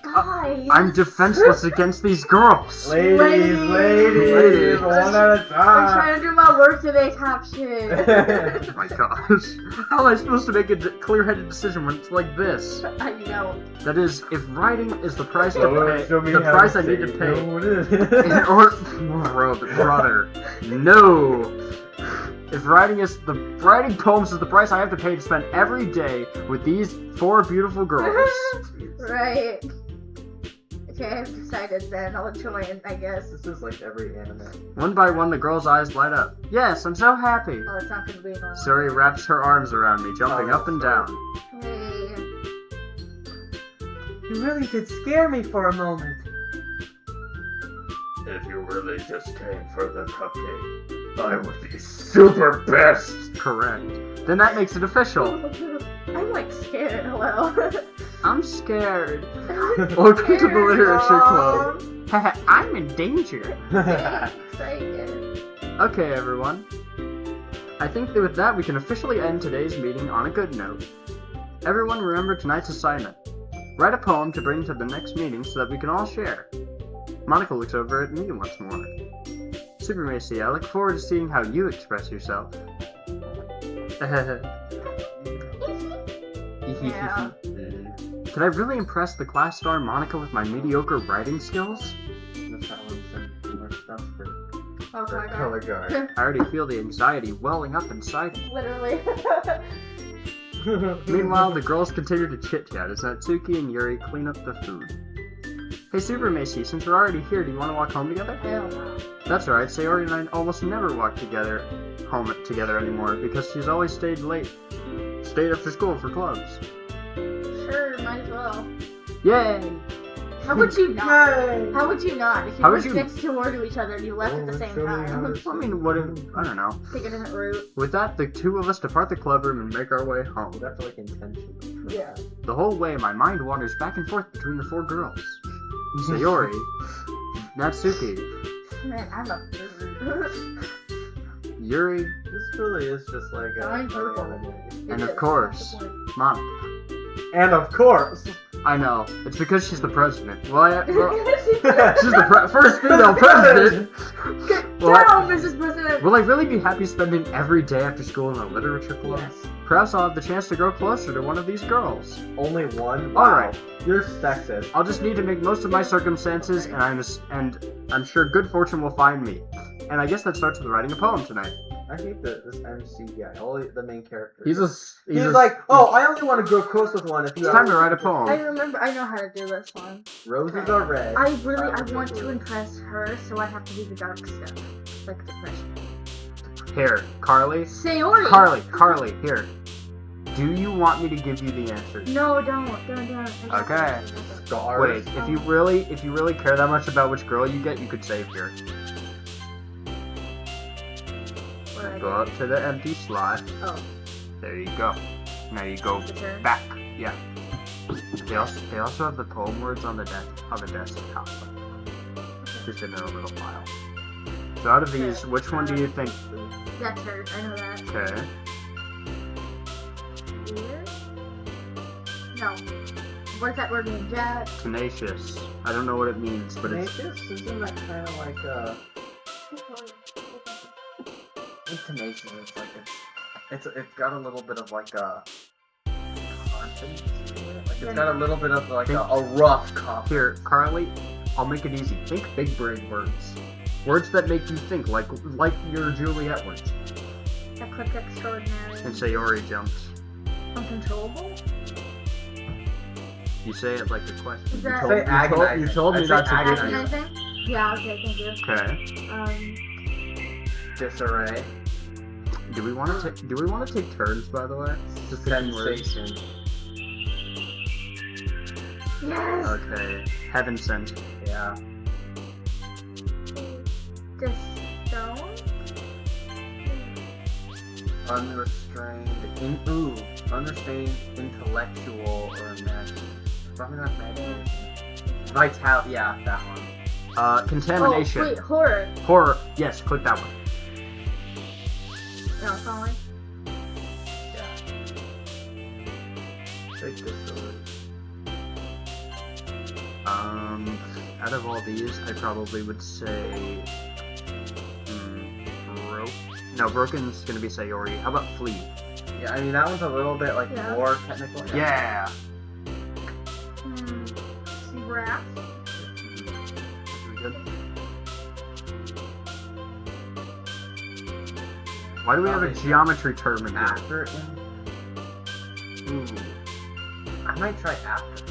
S2: guys.
S1: I'm defenseless against these girls.
S5: Ladies,
S1: Ladies.
S5: one at a
S2: I'm
S5: time.
S2: trying to do my work today, caption.
S1: Oh my gosh. How am I supposed to make a clear-headed decision when it's like this?
S2: I know.
S1: That is, if writing is the price to
S5: So,
S1: pay,
S5: show me
S1: the
S5: how
S1: price I
S5: to
S1: need to
S5: say
S1: pay,
S5: no to
S1: in order, brother, no. If writing poems is the price I have to pay to spend every day with these four beautiful girls.
S2: Right. Okay, I've decided then. I'll join, I guess.
S5: This is like every anime.
S1: One by one, the girls' eyes light up. Yes, I'm so happy.
S2: Oh, it's not gonna be another.
S1: Suri wraps her arms around me, jumping up and down.
S2: Hey.
S3: You really did scare me for a moment.
S4: If you really just came for the cupcake, I would be super best.
S1: Correct. Then that makes it official.
S2: I'm like scared, hello.
S1: I'm scared. Welcome to the Literature Club. I'm in danger.
S2: Excited.
S1: Okay, everyone. I think that with that, we can officially end today's meeting on a good note. Everyone remember tonight's assignment. Write a poem to bring to the next meeting so that we can all share. Monica looks over at me once more. Super Macy, I look forward to seeing how you express yourself.
S2: Yeah.
S1: Can I really impress the class star Monica with my mediocre writing skills?
S5: The challenge and more stuff for
S2: Oh my god.
S5: color guard.
S1: I already feel the anxiety welling up inside me.
S2: Literally.
S1: Meanwhile, the girls continue to chit-chat as Natsuki and Yuri clean up the food. Hey Super Macy, since we're already here, do you want to walk home together?
S2: Hell no.
S1: That's right, Sayori and I almost never walk home together anymore because she's always stayed after school for clubs.
S2: Sure, might as well.
S1: Yay!
S2: How would you not?
S3: Yay!
S2: How would you not? If you
S1: How
S2: lived
S1: would you-
S2: next door to each other and you left at the same
S5: show me how
S2: time.
S5: to-
S1: I mean, what if, I don't know.
S2: Take a different route.
S1: With that, the two of us depart the club room and make our way home.
S5: You have to like intention.
S2: Yeah.
S1: The whole way, my mind wanders back and forth between the four girls. Sayori, Natsuki,
S2: Man, I'm a
S1: Yuri,
S5: This really is just like a
S2: I'm purple.
S5: anime.
S1: And of course, Monica.
S5: And of course.
S1: I know, it's because she's the president. Well, she's
S2: She's
S1: the first female president. Well,
S2: Down, Mrs. President!
S1: will I really be happy spending every day after school in a literature club?
S2: Yes.
S1: Perhaps I'll have the chance to grow closer to one of these girls.
S5: Only one?
S1: Alright.
S5: You're sexist.
S1: I'll just need to make most of my circumstances, and I'm sure good fortune will find me. And I guess that starts with writing a poem tonight.
S5: I hate this MC guy. Only the main character.
S1: He's
S5: like, oh, I only want to grow close with one if you
S1: It's time
S5: are-
S1: to write a
S2: I
S1: poem.
S2: remember, I know how to do this one.
S5: Roses are red.
S2: I want
S5: flowers are
S2: to
S5: blue.
S2: impress her, so I have to do the dark stuff. Like depression.
S1: Here, Carly.
S2: Sayori!
S1: Carly, here. Do you want me to give you the answers?
S2: No, don't.
S1: Okay.
S5: Stars.
S1: Wait, if you really care that much about which girl you get, you could save here. Go up to the empty slot.
S2: Oh,
S1: There you go. Now you go
S2: the turn.
S1: back. Yeah. They also have the poem words on the desktop. Just in their own little file. So out of these, which one do you think?
S2: That's her. I know that.
S1: Okay.
S2: Here? No. What's that word mean? Jack?
S1: Tenacious. I don't know what it means, but it's
S5: Tenacious, isn't that kind of like tenacious? It's like it's got a little bit of like a confidence to it. Like it's got a little bit of like a rough confidence.
S1: here, Carly. I'll make it easy. Think big brain words. Words that make you think, like your Juliet words.
S2: A quick extraordinary.
S1: And Sayori jumps.
S2: Uncontrollable?
S1: You say it like a question.
S2: Is that-
S5: Say agonizing.
S1: You told me
S5: I'd say
S1: not to give you.
S2: Agonizing? Yeah, okay, thank you.
S1: Okay.
S5: Disarray.
S1: Do we want to take turns, by the way? Just picking words.
S5: Sensation.
S2: Yes!
S1: Okay. Heaven sent.
S5: Yeah.
S2: The stone?
S5: Unrestrained. Unrestrained intellectual or imagination. Probably not imagination. Vital. Yeah, that one.
S1: Contamination.
S2: Oh, wait, horror.
S1: Horror. Yes, click that one.
S2: No, falling.
S5: Yeah. Take this away.
S1: Out of all these, I probably would say, Broken's gonna be Sayori. How about Flea?
S5: Yeah, I mean that one's a little bit like
S2: Yeah.
S5: more technical.
S1: Yeah.
S2: Wrath.
S1: That's really good. Why do we have a geometry term in here?
S5: After. Ooh. I might try after.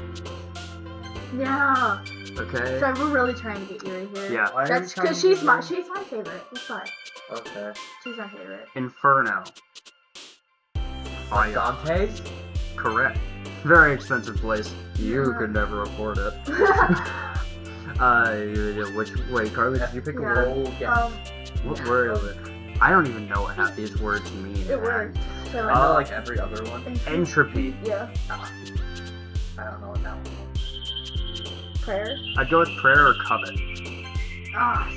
S2: Yeah.
S1: Okay.
S2: So we're really trying to get Yuri here.
S1: Yeah.
S5: Why are
S2: That's
S5: you
S2: because
S5: trying
S2: she's
S5: to
S2: my
S5: do-
S2: favorite. That's fine.
S5: Okay.
S2: She's my favorite.
S1: Inferno. Fire.
S5: Dante's?
S1: Correct. Very expensive place. You could never afford it. Wait, Carly, did you pick
S2: Yeah.
S1: a word?
S5: Roll again.
S1: What word is it? I don't even know what half these words mean.
S2: It worked. So,
S5: I know like every other one.
S1: Entropy.
S2: Yeah.
S5: I don't know what that one was.
S2: Prayer.
S1: I'd go with prayer or covet.
S2: Ah.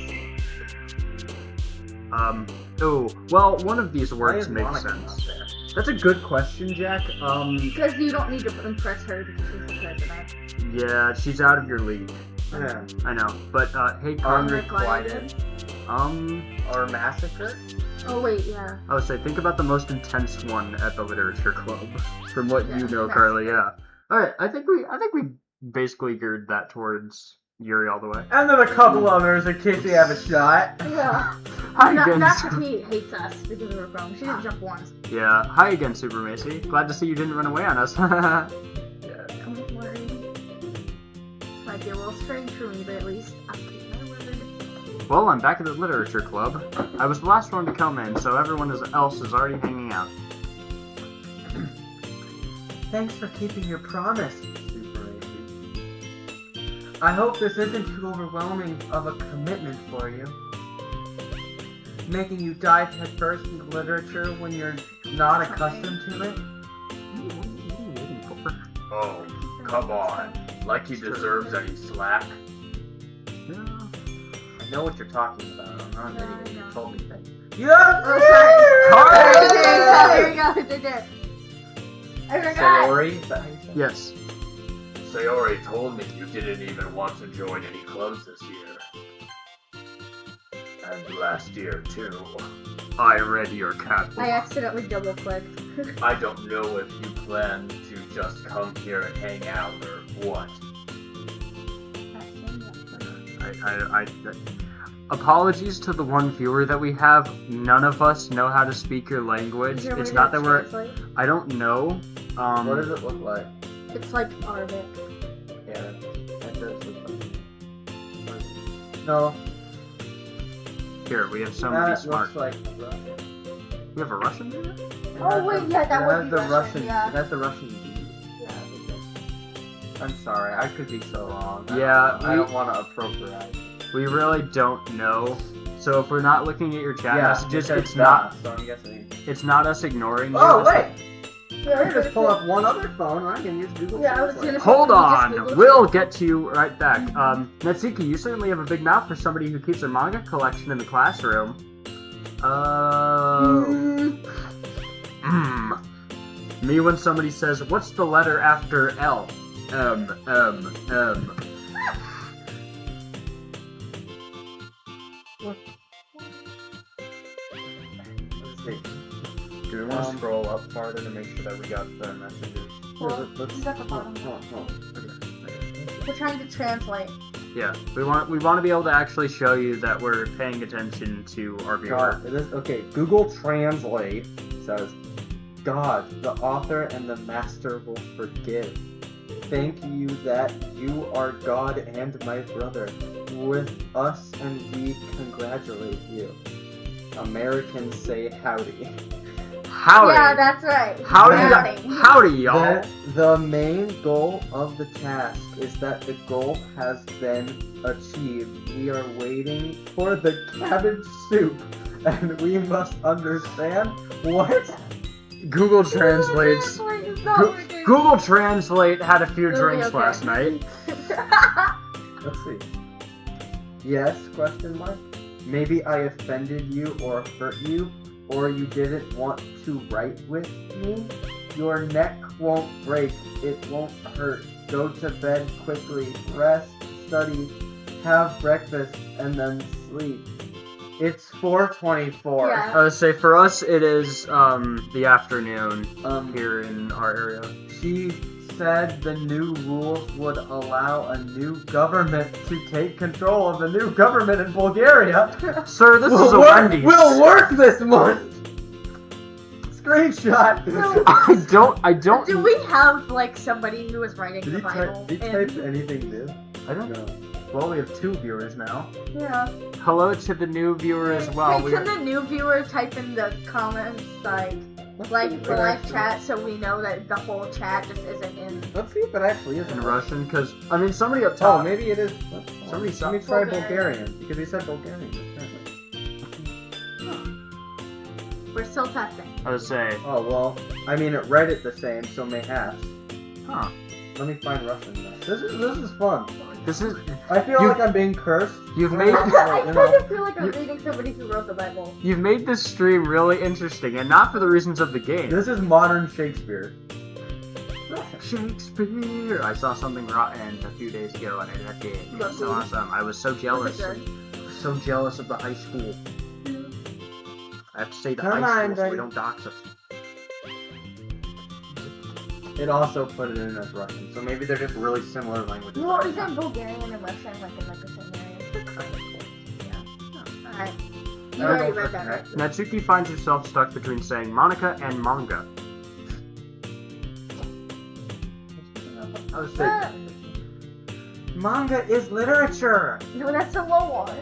S1: Well, one of these
S5: Why
S1: words
S5: is
S1: makes
S5: Monica
S1: sense.
S5: not there?
S1: That's a good question, Jack.
S2: Because you don't need to impress her because she's the president.
S1: Yeah, she's out of your league.
S5: Yeah.
S1: I know. But, hey, Carly,
S5: Unrequited. Or massacre?
S2: Oh wait, yeah.
S1: I would say, think about the most intense one at the literature club. From what you
S2: Yeah,
S1: know,
S2: okay.
S1: Carly, yeah. Alright, I think we basically geared that towards Yuri all the way.
S5: And then a couple others in case we have a shot.
S2: Yeah.
S1: Hi
S2: Not
S1: again.
S2: because he hates us because we're wrong. She didn't jump once.
S1: Yeah, hi again, Super Macy. Glad to see you didn't run away on us.
S5: Yeah.
S2: Don't worry. This might be a little strange for me, but at least I'll keep my word.
S1: Well, I'm back at the literature club. I was the last one to come in, so everyone else is already hanging out.
S3: Thanks for keeping your promise.
S5: Super easy.
S3: I hope this isn't too overwhelming of a commitment for you. Making you dive headfirst into literature when you're not accustomed to it.
S4: Oh, come on. Like he deserves any slack.
S5: I know what you're talking about. I'm not an
S2: Yeah,
S5: idiot.
S2: I know.
S5: You told me things.
S3: Yes!
S2: Oh, sorry. There we go. I forgot.
S5: Sayori? Is that how you say it?
S1: Yes.
S4: Sayori told me you didn't even want to join any clubs this year. And last year, too.
S1: I read your cat.
S2: I accidentally double clicked.
S4: I don't know if you plan to just come here and hang out or what.
S1: Apologies to the one viewer that we have. None of us know how to speak your language. It's not that we're. I don't know.
S5: What does it look like?
S2: It's like Arabic.
S5: Yeah, that does look like. No,
S1: Here, we have somebody
S5: that
S1: smart.
S5: looks like Russian.
S1: We have a Russian viewer?
S2: Oh wait, yeah, that would be
S5: the
S2: Russian.
S5: It
S2: Yeah.
S5: has the Russian D.
S2: Yeah.
S5: I'm sorry, I could be so wrong.
S1: Yeah,
S5: I don't want to appropriate.
S1: We really don't know. So if we're not looking at your chat messages,
S5: says
S1: it's not
S5: So I'm guessing.
S1: it's not us ignoring you.
S5: Oh
S1: It's-
S5: wait! I can just pull up one other phone and I can use Google
S2: Yeah, I was
S5: Translate.
S2: gonna-
S1: Hold
S2: Can we just
S1: on,
S2: Google
S1: we'll get to you right back. Natsuki, you certainly have a big mouth for somebody who keeps a manga collection in the classroom. Me when somebody says, "What's the letter after L?" M.
S5: Let's see. Do we want to scroll up farther to make sure that we got the messages?
S2: Well,
S5: let's.
S2: is that the bottom? We're trying to translate.
S1: Yeah, we want to be able to actually show you that we're paying attention to our viewer.
S5: Okay, Google Translate says, God, the author and the master will forgive. Thank you that you are God and my brother. With us and we congratulate you. Americans say howdy.
S1: Howdy.
S2: Yeah, that's right.
S1: Howdy, y'all.
S5: The main goal of the task is that the goal has been achieved. We are waiting for the cabbage soup, and we must understand what?
S1: Google translates. Google Translate had a few
S2: It'll be
S1: drinks
S2: okay.
S1: last night.
S5: Let's see. Yes, question mark. Maybe I offended you or hurt you, or you didn't want to write with me. Your neck won't break, it won't hurt. Go to bed quickly, rest, study, have breakfast, and then sleep. It's 4:24.
S2: Yeah.
S1: I would say for us it is the afternoon
S5: Um,
S1: here in our area.
S5: She said the new rules would allow a new government to take control of the new government in Bulgaria.
S1: Sir, this is a Wendy's.
S5: We'll work this month. Screenshot.
S1: I don't.
S2: Do we have like somebody who is writing
S5: Did
S2: the
S5: he
S2: Bible?
S5: type anything new?
S1: I don't know. Well, we have 2 viewers now.
S2: Yeah.
S1: Hello to the new viewer as well.
S2: Hey, can the new viewer type in the comments like the live chat so we know that the whole chat just isn't in?
S5: Let's see if it actually is
S1: in Russian, because I mean somebody up
S5: Oh,
S1: top.
S5: maybe it is.
S1: Somebody
S5: Let me try
S2: Bulgarian.
S5: Bulgarian because he said Bulgarian. Apparently.
S2: We're still testing.
S1: I would say,
S5: Oh well, I mean it read it the same, so mayhaps.
S1: huh?
S5: Let me find Russian now. This is fun.
S1: This is
S5: I feel
S1: You-
S5: like I'm being cursed.
S1: you've made
S2: I
S5: You
S2: kind
S5: know.
S2: of feel like I'm
S1: You-
S2: reading somebody who wrote the Bible.
S1: you've made this stream really interesting, and not for the reasons of the game.
S5: This is modern Shakespeare.
S1: Shakespeare. I saw something rotten a few days ago, and I loved it. It was so awesome. I was so jealous.
S2: Was it
S1: So jealous of the high school. I have to say the
S5: Come
S1: high
S5: on,
S1: school so we
S5: buddy.
S1: don't dox us.
S5: It also put it in as Russian, so maybe they're just really similar languages.
S2: Well, isn't Bulgarian and Russian like in like the same area? Alright. You
S5: I
S2: already
S5: don't know
S2: read that, right?
S1: Natsuki finds herself stuck between saying Monica and manga.
S5: I would say manga is literature.
S2: No, that's a low one.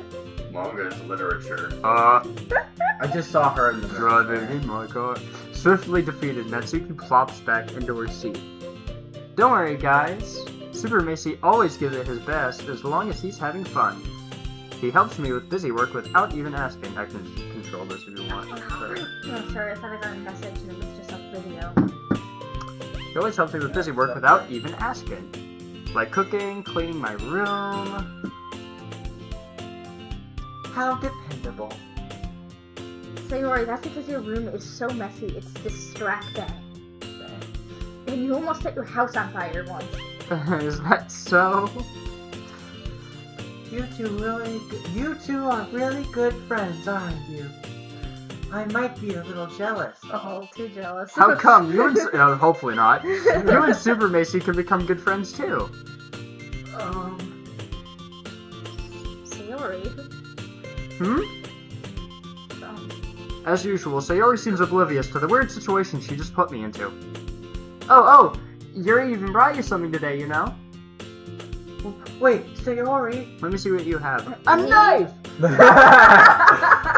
S4: Manga is literature.
S5: I just saw her in the
S1: Driving in my car. Swiftly defeated, Natsuki plops back into her seat. Don't worry, guys. Super Macy always gives it his best as long as he's having fun. He helps me with busy work without even asking. I can control this if you want. Sorry.
S2: No, sorry, I thought I got a message and it was just a video.
S1: He always helps me with busy work without even asking. Like cooking, cleaning my room.
S5: How dependable.
S2: Sayori, that's because your room is so messy, it's distracting. And you almost set your house on fire once.
S1: Is that so?
S3: You two are really good friends, aren't you? I might be a little jealous.
S2: Oh, too jealous.
S1: How come you and hopefully not. You and Super Macy can become good friends too.
S2: Sayori.
S1: Hmm? As usual, Sayori seems oblivious to the weird situation she just put me into. Oh, Yuri even brought you something today, you know?
S3: Wait, Sayori.
S1: Let me see what you have.
S2: A knife!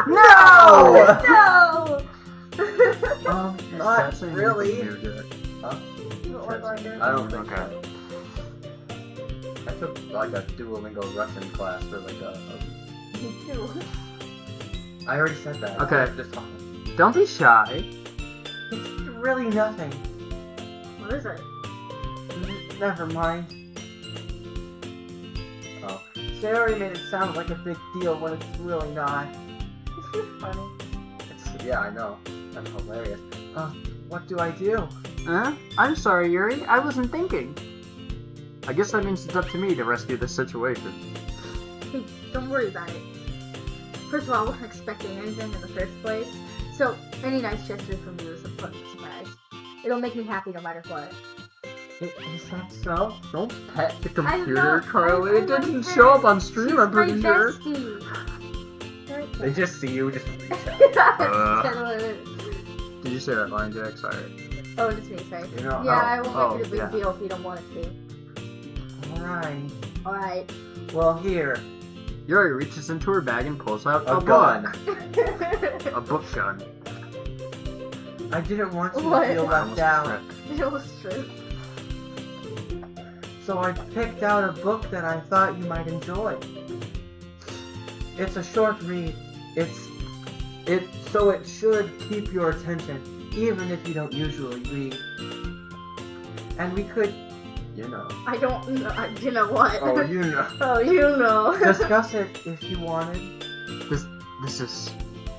S1: No!
S2: No!
S5: Not
S1: That's saying
S5: really.
S1: you can do it.
S5: I don't think
S1: Okay.
S5: so. I took like a Duolingo Russian class for like a
S2: Me too.
S5: I already said that.
S1: Okay.
S5: Just talking.
S1: Don't be shy.
S3: It's really nothing.
S2: What is it?
S3: Never mind.
S5: Oh.
S3: They already made it sound like a big deal when it's really not.
S2: This is funny.
S5: Yeah, I know. That's hilarious.
S3: What do I do?
S1: Huh? I'm sorry, Yuri. I wasn't thinking. I guess that means it's up to me to rescue this situation.
S2: Hey, don't worry about it. First of all, I wasn't expecting anything in the first place, so any nice gesture from you is a pleasant surprise. It'll make me happy no matter what.
S3: Is that so?
S1: Don't pet the
S2: I'm
S1: computer,
S2: not-
S1: Carly.
S2: I'm
S1: It
S2: my
S1: didn't
S2: friend.
S1: show up on stream,
S2: She's
S1: I'm pretty
S2: my
S1: sure.
S2: bestie. Right
S5: They
S2: there.
S5: just see you just reach out.
S2: That's kinda what it is.
S1: Did you say that line, Jack? Sorry.
S2: Oh, it's me, sorry.
S5: You know,
S2: Yeah, I won't
S1: oh,
S2: make it a big
S1: yeah.
S2: deal if you don't want it
S3: Alright.
S2: to. Alright.
S3: Well, here.
S1: Yuri reaches into her bag and pulls out
S5: a
S1: book.
S5: gun.
S1: A book gun.
S3: I didn't want you
S2: What?
S3: to feel left out,
S2: Illustrate.
S3: so I picked out a book that I thought you might enjoy. It's a short read. So it should keep your attention, even if you don't usually read. And we could
S5: You know.
S2: I don't know. You know what?
S5: Oh, you know.
S2: Oh, you know.
S3: discuss it if you wanted.
S1: This is...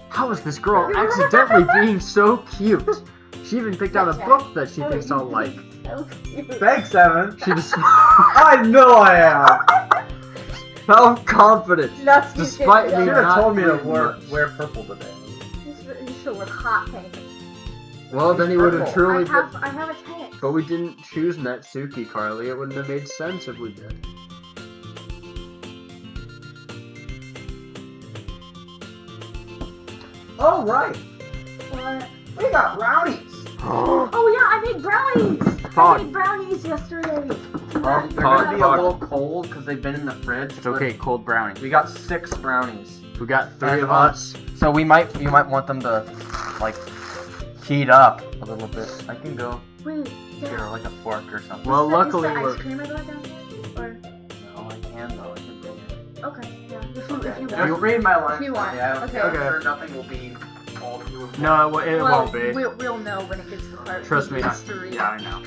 S1: How is this girl accidentally being so cute? She even picked out a book that she thinks I'll like.
S2: So cute.
S5: Thanks, Evan.
S1: She just...
S5: I know I am.
S1: How confident.
S2: Nuts, you
S1: Despite
S2: should
S1: me
S5: You
S2: go.
S5: should have
S1: not
S5: told me to
S1: reading much.
S5: wear purple today.
S2: You should wear hot pink.
S1: Well, then he would have
S5: Purple.
S1: truly...
S2: I have a tank.
S1: But we didn't choose Natsuki, Carly. It wouldn't have made sense if we did.
S5: Oh, right.
S2: What?
S5: We got brownies.
S2: Oh yeah, I made brownies. I
S1: Fog.
S2: made brownies yesterday.
S5: They're
S1: Fog,
S5: gonna be a
S1: fog.
S5: little cold because they've been in the fridge.
S1: It's okay, cold brownie.
S5: We got 6 brownies.
S1: We got 3
S5: And
S1: of us.
S5: So you might want them to like heat up a little bit. I can go
S2: Wait,
S5: here
S2: yeah.
S5: like a fork or something.
S1: Well,
S2: Is
S1: luckily
S2: the
S1: we're...
S2: ice cream I got down there? Or
S5: No, I can though. I can bring it.
S2: okay, yeah. If you
S5: Just
S2: want.
S5: read my lines.
S2: If you want.
S5: Yeah,
S2: Okay.
S5: I'm sure nothing will be all you.
S1: No, it
S2: Well,
S1: won't be.
S2: We'll know when it gets to the part.
S1: Trust
S2: he
S1: me.
S2: has to read.
S1: Yeah, I know.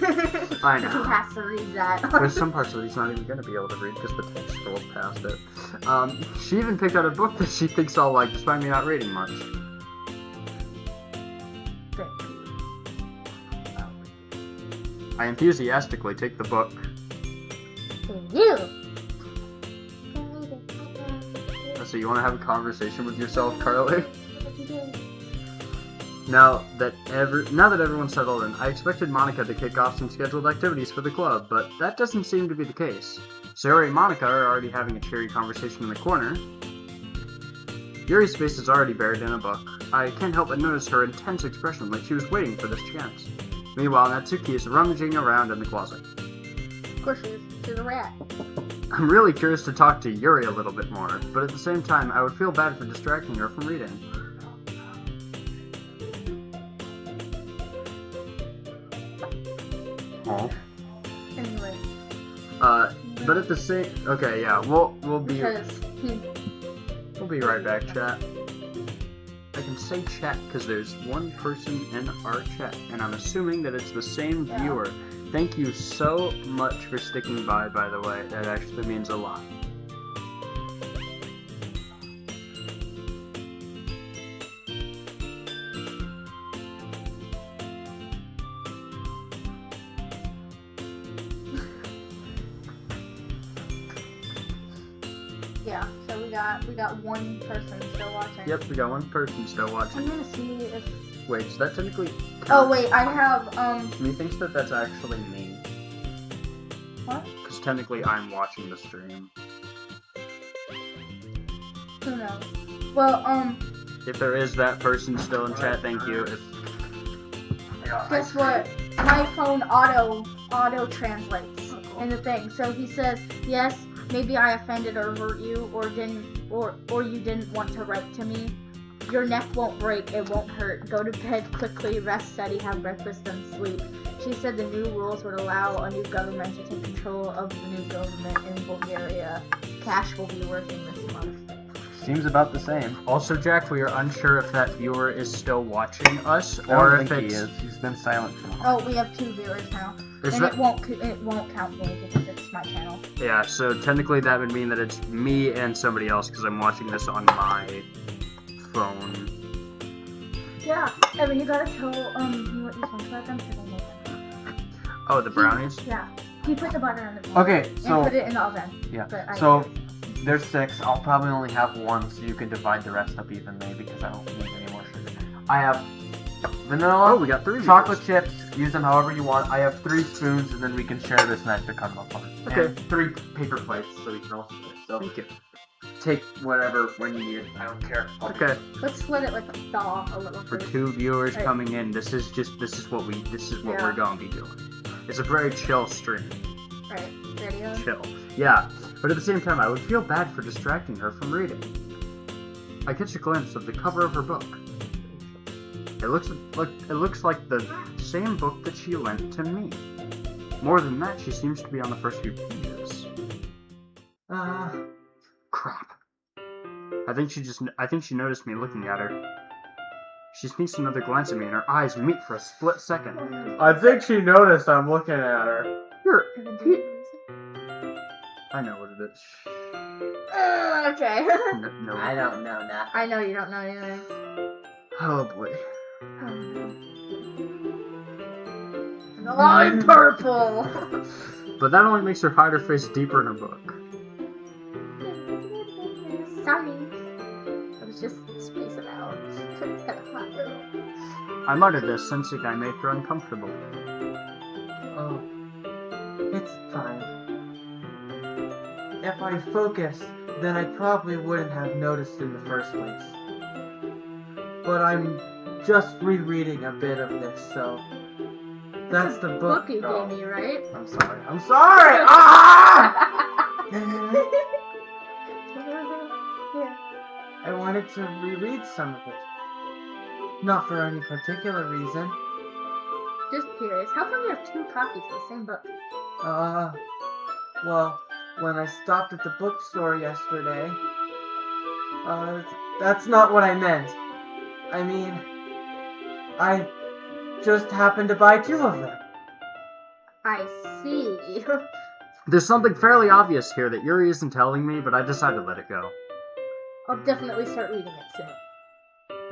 S1: I
S2: He
S1: know.
S2: has to read that.
S1: There's some parts that he's not even going to be able to read because the text scrolls past it. She even picked out a book that she thinks I'll like, despite me not reading much.
S2: Thank you.
S1: I enthusiastically take the book.
S2: Thank you.
S1: So you want to have a conversation with yourself, Carly? Now that everyone's settled in, I expected Monica to kick off some scheduled activities for the club, but that doesn't seem to be the case. Sayori and Monica are already having a cheery conversation in the corner. Yuri's face is already buried in a book. I can't help but notice her intense expression, like she was waiting for this chance. Meanwhile, Natsuki is rummaging around in the closet.
S2: Of course, she's a rat.
S1: I'm really curious to talk to Yuri a little bit more, but at the same time, I would feel bad for distracting her from reading. Oh.
S2: Anyway,
S1: But at the same... Okay, yeah, we'll be
S2: because
S1: right back, chat. I can say chat because there's one person in our chat, and I'm assuming that it's the same
S2: Yeah.
S1: viewer. Thank you so much for sticking by the way. That actually means a lot.
S2: yeah, so we got one person still watching.
S1: Yep, we got one person still
S2: I'm
S1: watching.
S2: gonna see if.
S1: Wait, is that technically...
S2: Oh wait, I have
S1: Methinks that that's actually me.
S2: What?
S1: Because technically I'm watching the stream.
S2: Who knows? Well
S1: If there is that person still in chat, thank you. If...
S2: guess what? My phone auto translates in the thing. So he says, yes, maybe I offended or hurt you, or you didn't want to write to me. Your neck won't break, it won't hurt. Go to bed quickly, rest, study, have breakfast, and sleep. She said the new rules would allow a new government to take control of the new government in Bulgaria. Cash will be working this month.
S5: Seems about the same.
S1: Also, Jack, we are unsure if that viewer is still watching us
S5: I
S1: or
S5: don't
S1: if
S5: think he
S1: it's.
S5: is. He's been silent for a while.
S2: Oh, we have 2 viewers now.
S1: Is
S2: And
S1: that-
S2: it won't count me because it's my channel.
S1: Yeah, so technically that would mean that it's me and somebody else because I'm watching this on my phone.
S2: Yeah, Evan, you gotta tell me what you think about them because I made them.
S1: Oh, the brownies?
S2: Yeah. He put the butter on the
S5: Okay,
S2: and
S5: so
S2: put it in the oven.
S5: yeah,
S2: But I
S5: so there's 6. I'll probably only have 1, so you can divide the rest up evenly because I don't need any more sugar. I have vanilla,
S1: Oh, we got 3
S5: chocolate chips. Use them however you want. I have 3 spoons, and then we can share this knife to cut them apart.
S1: Okay.
S5: And 3 paper plates, so we can also share. So
S1: Thank you.
S5: take whatever when you need it. I don't care.
S1: Okay,
S2: let's split it with the thaw a little
S1: for
S2: first.
S1: 2 viewers
S2: Right.
S1: coming in, this is what
S2: Yeah.
S1: we're going to be doing. It's a very chill stream.
S2: Right. Ready?
S1: Chill. Yeah, but at the same time, I would feel bad for distracting her from reading. I catch a glimpse of the cover of her book. It looks like the same book that she lent to me. More than that, she seems to be on the first few pages. Crap. I think she noticed me looking at her. She sneaks another glance at me, and her eyes meet for a split second.
S5: I think she noticed I'm looking at her.
S1: You're.
S2: Evan, do you use
S1: I know what it is.
S2: it? Okay.
S1: No.
S5: I don't know now.
S2: I know you don't know anything.
S1: Oh boy.
S2: Oh, no. I'm purple.
S1: But that only makes her hide her face deeper in her book.
S2: Sorry. I was just spacing out.
S1: I muttered this, sensing I made her uncomfortable.
S3: Oh, it's fine. If I focused, then I probably wouldn't have noticed in the first place. But I'm just rereading a bit of this, so that's the book.
S2: Book you gave me, right?
S5: I'm sorry. I'm sorry. Ah!
S2: Yeah.
S3: I wanted to reread some of it. Not for any particular reason.
S2: Just curious, how come you have 2 copies of the same book?
S3: Well, when I stopped at the bookstore yesterday, that's not what I meant. I mean, I just happened to buy 2 of them.
S2: I see.
S1: There's something fairly obvious here that Yuri isn't telling me, but I decided to let it go.
S2: I'll definitely start reading it soon.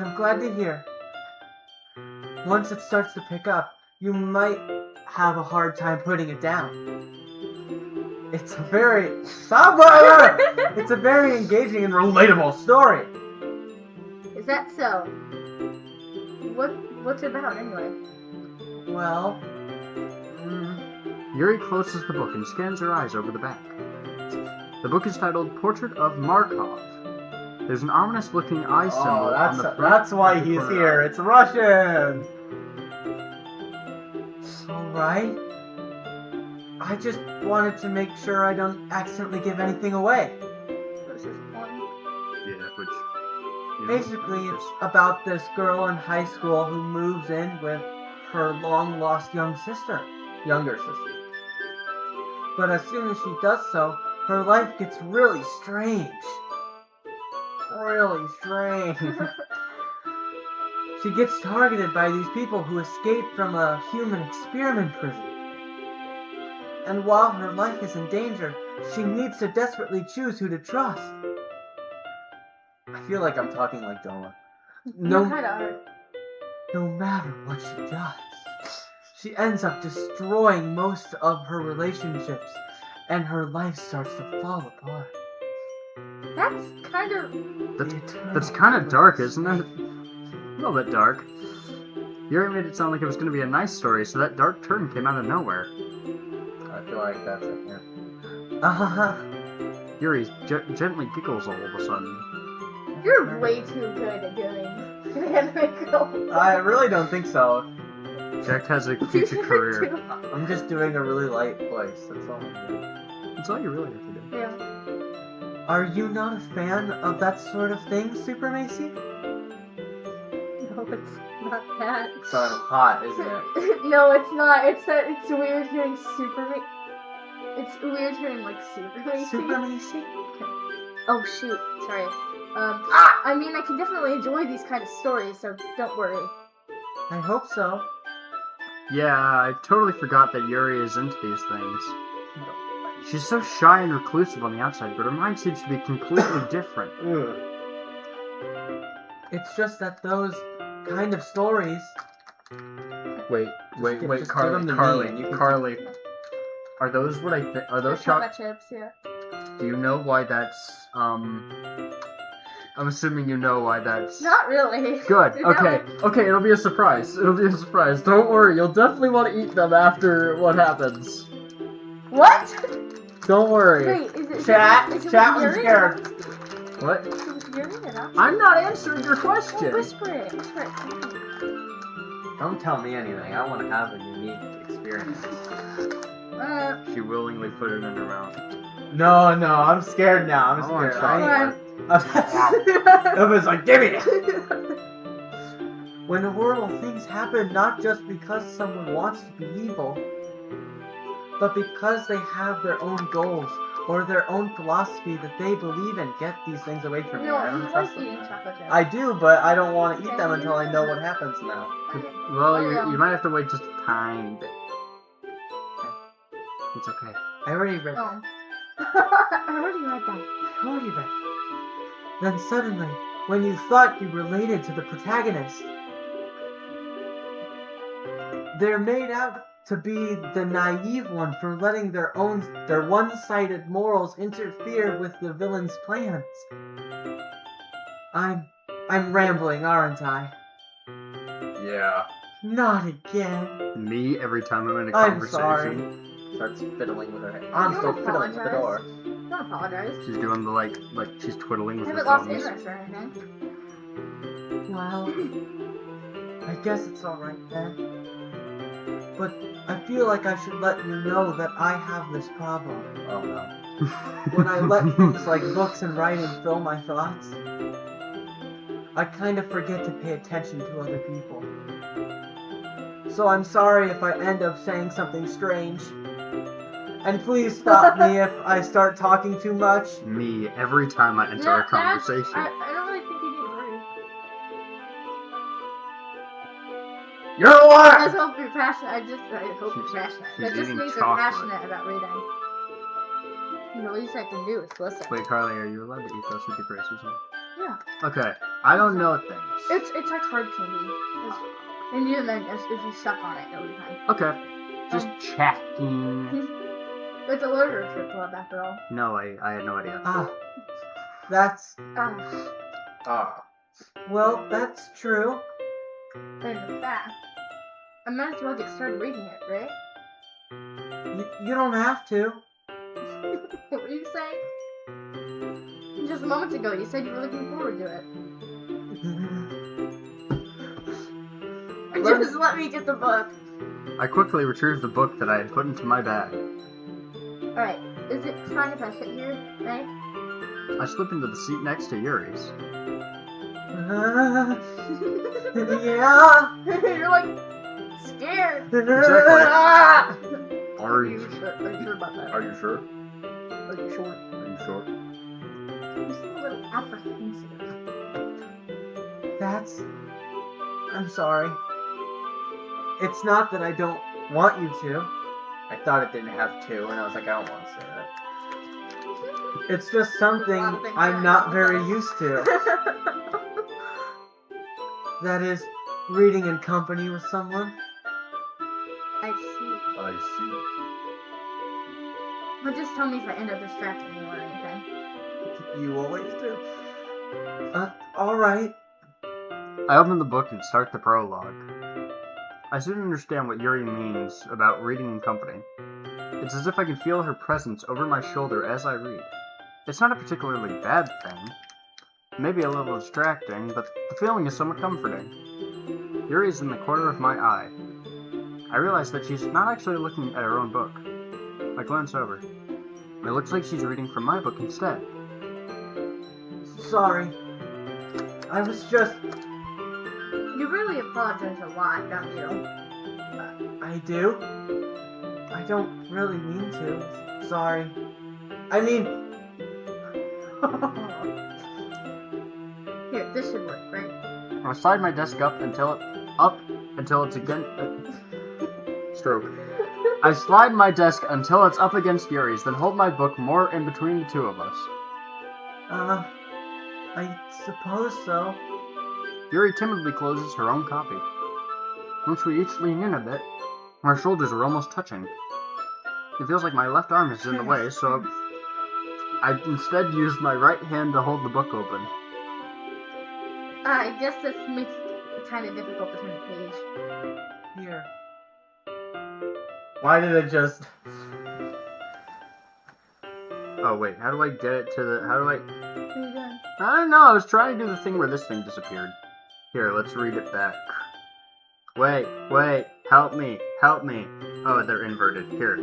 S3: I'm glad to hear. Once it starts to pick up, you might have a hard time putting it down. It's a very it's a very engaging and relatable story.
S2: Is that so? What's it about anyway?
S3: Well,
S1: Yuri closes the book and scans her eyes over the back. The book is titled Portrait of Markov. There's an ominous-looking eye symbol on the front
S5: that's why
S1: of the
S5: he's
S1: corner.
S5: here. It's Russian.
S3: alright. I just wanted to make sure I don't accidentally give anything away.
S2: This is one.
S1: Yeah, which... you know,
S3: Basically, it's about this girl in high school who moves in with her long-lost younger sister. But as soon as she does so, her life gets really strange. Really strange. She gets targeted by these people who escaped from a human experiment prison. And while her life is in danger, she needs to desperately choose who to trust.
S5: I feel like I'm talking like Doma.
S3: No,
S2: You kind of are.
S3: no matter what she does, she ends up destroying most of her relationships, and her life starts to fall apart.
S2: That's kind of.
S1: That's kind of dark, isn't it? A little bit dark. Yuri made it sound like it was going to be a nice story, so that dark turn came out of nowhere.
S5: I feel like that's it. Yeah.
S1: Yuri gently giggles all of a sudden.
S2: You're way too good at doing anime girl.
S5: I really don't think so.
S1: Jack has a future career.
S5: I'm just doing a really light place. That's all I'm doing.
S1: That's all you really have to do.
S2: Yeah.
S3: Are you not a fan of that sort of thing, Super Macy?
S2: It's not that.
S5: It's not hot, isn't it?
S2: No, it's not. It's that it's weird hearing It's weird hearing like super Macy.
S3: Super Macy?
S2: Oh shoot, sorry. I mean, I can definitely enjoy these kind of stories, so don't worry.
S3: I hope so.
S1: Yeah, I totally forgot that Yuri is into these things. She's so shy and reclusive on the outside, but her mind seems to be completely different.
S5: Ugh.
S3: It's just that those kind of stories.
S1: Wait,
S3: Just give them to me and you can-
S1: Carly. Are those what are those
S2: chocolate
S1: chocolate?
S2: chips? Yeah.
S1: Do you know why that's I'm assuming you know why that's
S2: Not really.
S1: good.
S2: No.
S1: Okay, it'll be a surprise. It'll be a surprise. Don't worry, you'll definitely want to eat them after what happens.
S2: What?
S1: Don't worry.
S2: Wait, is it?
S3: Chat,
S2: is it
S3: chat
S2: with
S3: was
S2: Yuri?
S3: scared.
S1: What?
S2: Is it with Yuri or not?
S1: I'm not answering your
S2: Oh,
S1: question.
S2: whisper it. Whisper it.
S5: Don't tell me anything. I want to have a unique experience.
S1: She willingly put it in her mouth.
S5: No, I'm scared now. I'm
S1: I want
S5: scared.
S1: chocolate.
S5: It was like, give me it.
S3: When horrible things happen, not just because someone wants to be evil, but because they have their own goals or their own philosophy that they believe in, get these things away from me.
S2: No,
S3: I don't
S2: you like
S3: trust
S2: eating
S3: them.
S2: chocolate chips.
S3: I do, but I don't want to eat them until I know what happens now.
S1: Well,
S2: Oh, yeah.
S1: you might have to wait just a tiny bit. It's okay.
S3: I already read that.
S2: Oh. I already read that.
S3: I already read that. Then suddenly, when you thought you related to the protagonist, they're made out to be the naive one for letting their one-sided morals interfere with the villain's plans. I'm rambling, aren't I?
S1: Yeah.
S3: Not again.
S1: Me every time I'm in a
S3: I'm
S1: conversation.
S3: sorry.
S5: Starts fiddling with her head. I'm
S2: You
S5: still
S2: don't
S5: fiddling with the door.
S2: Don't apologize.
S1: She's doing the like she's twiddling
S2: I
S1: with her
S2: haven't lost
S1: thumbs.
S2: interest or anything.
S3: Well, I guess it's alright then. But I feel like I should let you know that I have this problem.
S5: Oh no.
S3: When I let things like books and writing fill my thoughts, I kind of forget to pay attention to other people. So I'm sorry if I end up saying something strange. And please stop me if I start talking too much.
S1: Me every time I enter a conversation.
S2: I don't really think you need to worry.
S4: You're
S2: I
S4: what?
S2: just hope you're passionate. I hope you're passionate.
S1: she's
S2: That just
S1: eating
S2: means you're
S1: chocolate.
S2: passionate about reading. The least I can do is listen.
S1: Wait, Carly, are you allowed to eat those with your braces on?
S2: Yeah.
S1: Okay, I don't know things.
S2: It's like hard candy. And you then if you suck on it, it'll be fine.
S1: Okay, just checking.
S2: It's a literature club after all.
S1: No, I had no idea.
S3: That's,
S5: Ah.
S3: well, that's true.
S2: And in fact, I might as well get started reading it, right?
S3: You don't have to.
S2: What were you saying? Just moments ago, you said you were looking forward to it. Just let me get the book.
S1: I quickly retrieved the book that I had put into my bag.
S2: Alright, is it fine if I sit here, right?
S1: I slip into the seat next to Yuri's.
S3: Yeah.
S2: You're like scared.
S1: Exactly.
S2: Ah!
S1: Are
S2: Are
S1: you?
S2: you sure about that?
S5: Are you sure?
S2: Are you sure?
S5: Are you sure?
S2: You seem a little apprehensive.
S3: I'm sorry. It's not that I don't want you to.
S5: I thought it didn't have two, and I was like, I don't want to say that.
S3: It's just something
S2: A lot of things
S3: I'm
S2: going
S3: not
S2: on.
S3: very used to. That is, reading in company with someone.
S2: I see.
S5: I see.
S2: But just tell me if I end up distracting you or anything.
S3: You always do. Alright.
S1: I open the book and start the prologue. I soon understand what Yuri means about reading in company. It's as if I can feel her presence over my shoulder as I read. It's not a particularly bad thing. Maybe a little distracting, but the feeling is somewhat comforting. Yuri is in the corner of my eye. I realize that she's not actually looking at her own book. I glance over. It looks like she's reading from my book instead.
S3: Sorry. I was just
S2: You really apologize a lot, don't you?
S3: I do? I don't really mean to. Sorry. I mean...
S2: Here, this should work, right?
S1: I slide my desk up until it's again. Stroke. I slide my desk until it's up against Yuri's, then hold my book more in between the two of us.
S3: I suppose so.
S1: Yuri timidly closes her own copy. Once we each lean in a bit, our shoulders are almost touching. It feels like my left arm is in the way, so I instead use my right hand to hold the book open.
S2: I guess this makes it kind of difficult to turn the page.
S3: Here.
S5: Why did it just...
S1: Oh wait, how do I get it to the... How do I...
S2: What are you doing?
S1: I don't know, I was trying to do the thing where this thing disappeared. Here, let's read it back. Wait, help me. Oh, they're inverted. Here.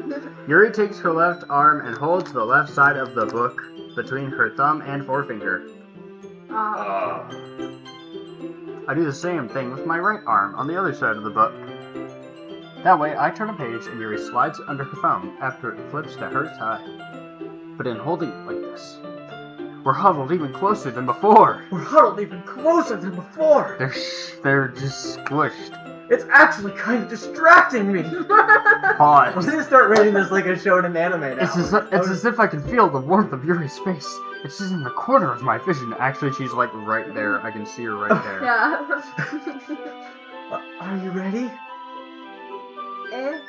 S1: Yuri takes her left arm and holds the left side of the book between her thumb and forefinger.
S2: Oh.
S1: I do the same thing with my right arm on the other side of the book. That way, I turn a page and Yuri slides it under her thumb after it flips to her side. But in holding it like this, we're huddled even closer than before.
S3: We're huddled even closer than before.
S1: They're just squished.
S3: It's actually kind of distracting me. I'm
S1: Pause.
S3: gonna start rating this like a shonen anime now.
S1: It's as if I can feel the warmth of Yuri's face. It's just in the corner of my vision. Actually, she's like right there. I can see her right there.
S2: Yeah.
S3: Are you ready
S2: Eh?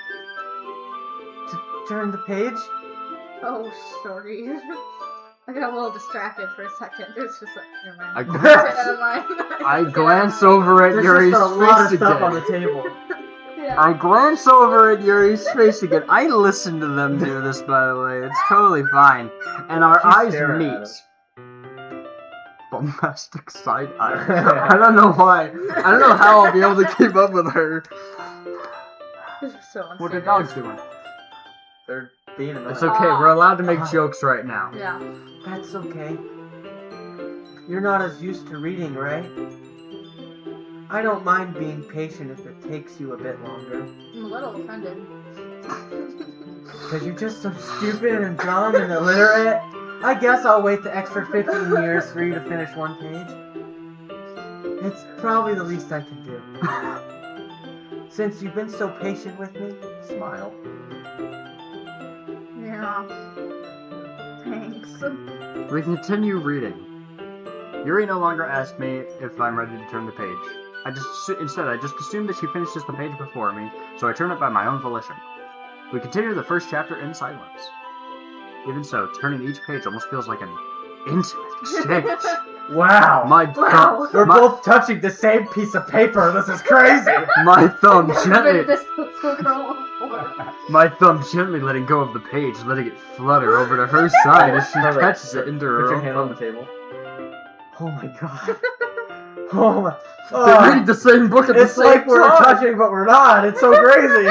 S3: to turn the page?
S2: Oh, sorry. I got a little distracted for a second. It's just like, never mind.
S1: I-
S2: Never mind.
S1: I glance over at
S3: There's
S1: Yuri's
S3: just a lot of
S1: face
S3: stuff on the
S1: again.
S3: table.
S2: Yeah.
S1: I glance over at Yuri's face again. I listen to them do this, by the way. It's totally fine. And our
S5: She's
S1: eyes
S5: staring at
S1: meet.
S5: us.
S1: Bombastic side eye. I don't know why. I don't know how I'll be able to keep up with her.
S2: This is so
S1: What are
S2: unsafe.
S1: dogs doing?
S5: They're being annoying.
S1: It's okay. We're allowed to make jokes right now.
S2: Yeah.
S3: That's okay. You're not as used to reading, right? I don't mind being patient if it takes you a bit longer.
S2: I'm a little offended.
S3: Because you're just so stupid and dumb and illiterate. I guess I'll wait the extra 15 years for you to finish one page. It's probably the least I can do. Since you've been so patient with me,
S5: Smile.
S2: Yeah. Thanks.
S1: We continue reading. Yuri no longer asks me if I'm ready to turn the page. I just assume that she finishes the page before me, so I turn it by my own volition. We continue the first chapter in silence. Even so, turning each page almost feels like an intimate exchange.
S5: Wow.
S2: Wow.
S5: We're both touching the same piece of paper. This is crazy.
S1: My thumb
S2: But
S1: gently,
S2: this looks so cool.
S1: my thumb gently letting go of the page, letting it flutter over to her side as she
S5: Perfect.
S1: catches it into her
S5: Put your
S1: own
S5: hand on the
S1: thumb.
S5: table.
S3: oh my god. Oh my.
S1: They read the same book at the
S3: It's
S1: same
S3: like we're
S1: time.
S3: touching, but we're not. It's so crazy.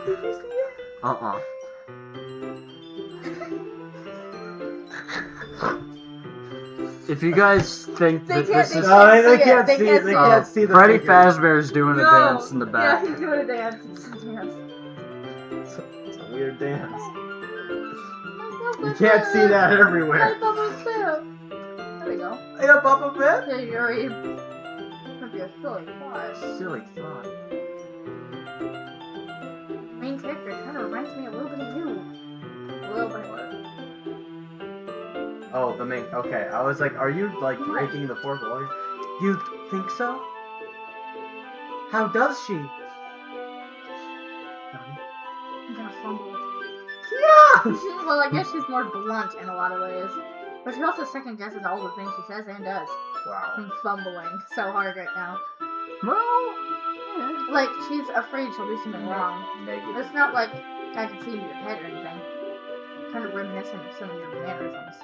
S2: Did you see it?
S1: If you guys think
S2: They
S1: that
S2: can't-
S1: this
S2: they
S1: is
S2: can't
S3: they
S2: see it.
S3: can't
S2: They
S3: see
S2: can't
S3: it. They
S2: see
S3: can't
S2: it.
S3: see the
S1: Freddy
S3: figure.
S1: Fazbear's doing a dance in the
S2: Yeah,
S1: back.
S2: he's doing a dance. It's a dance.
S5: It's a weird dance.
S2: You
S5: You can't see that everywhere.
S2: There we go.
S3: Hey, up, up a bit.
S2: There you are. Might be a silly thought.
S3: Silly thought.
S2: Main character kind of reminds me a little bit of you. A little bit.
S5: Oh, the main. Okay, I was like, are you like breaking the fourth wall?
S3: You think so? How does she?
S2: I'm gonna fumble.
S3: Yeah!
S2: Well, I guess she's more blunt in a lot of ways. But she also second guesses all the things she says and does.
S5: Wow.
S2: I'm fumbling so hard right now.
S1: Well,
S2: Like, she's afraid she'll do something wrong.
S5: Negative.
S2: It's not like I can see in your head or anything. Kind of reminiscent of some of your mannerisms.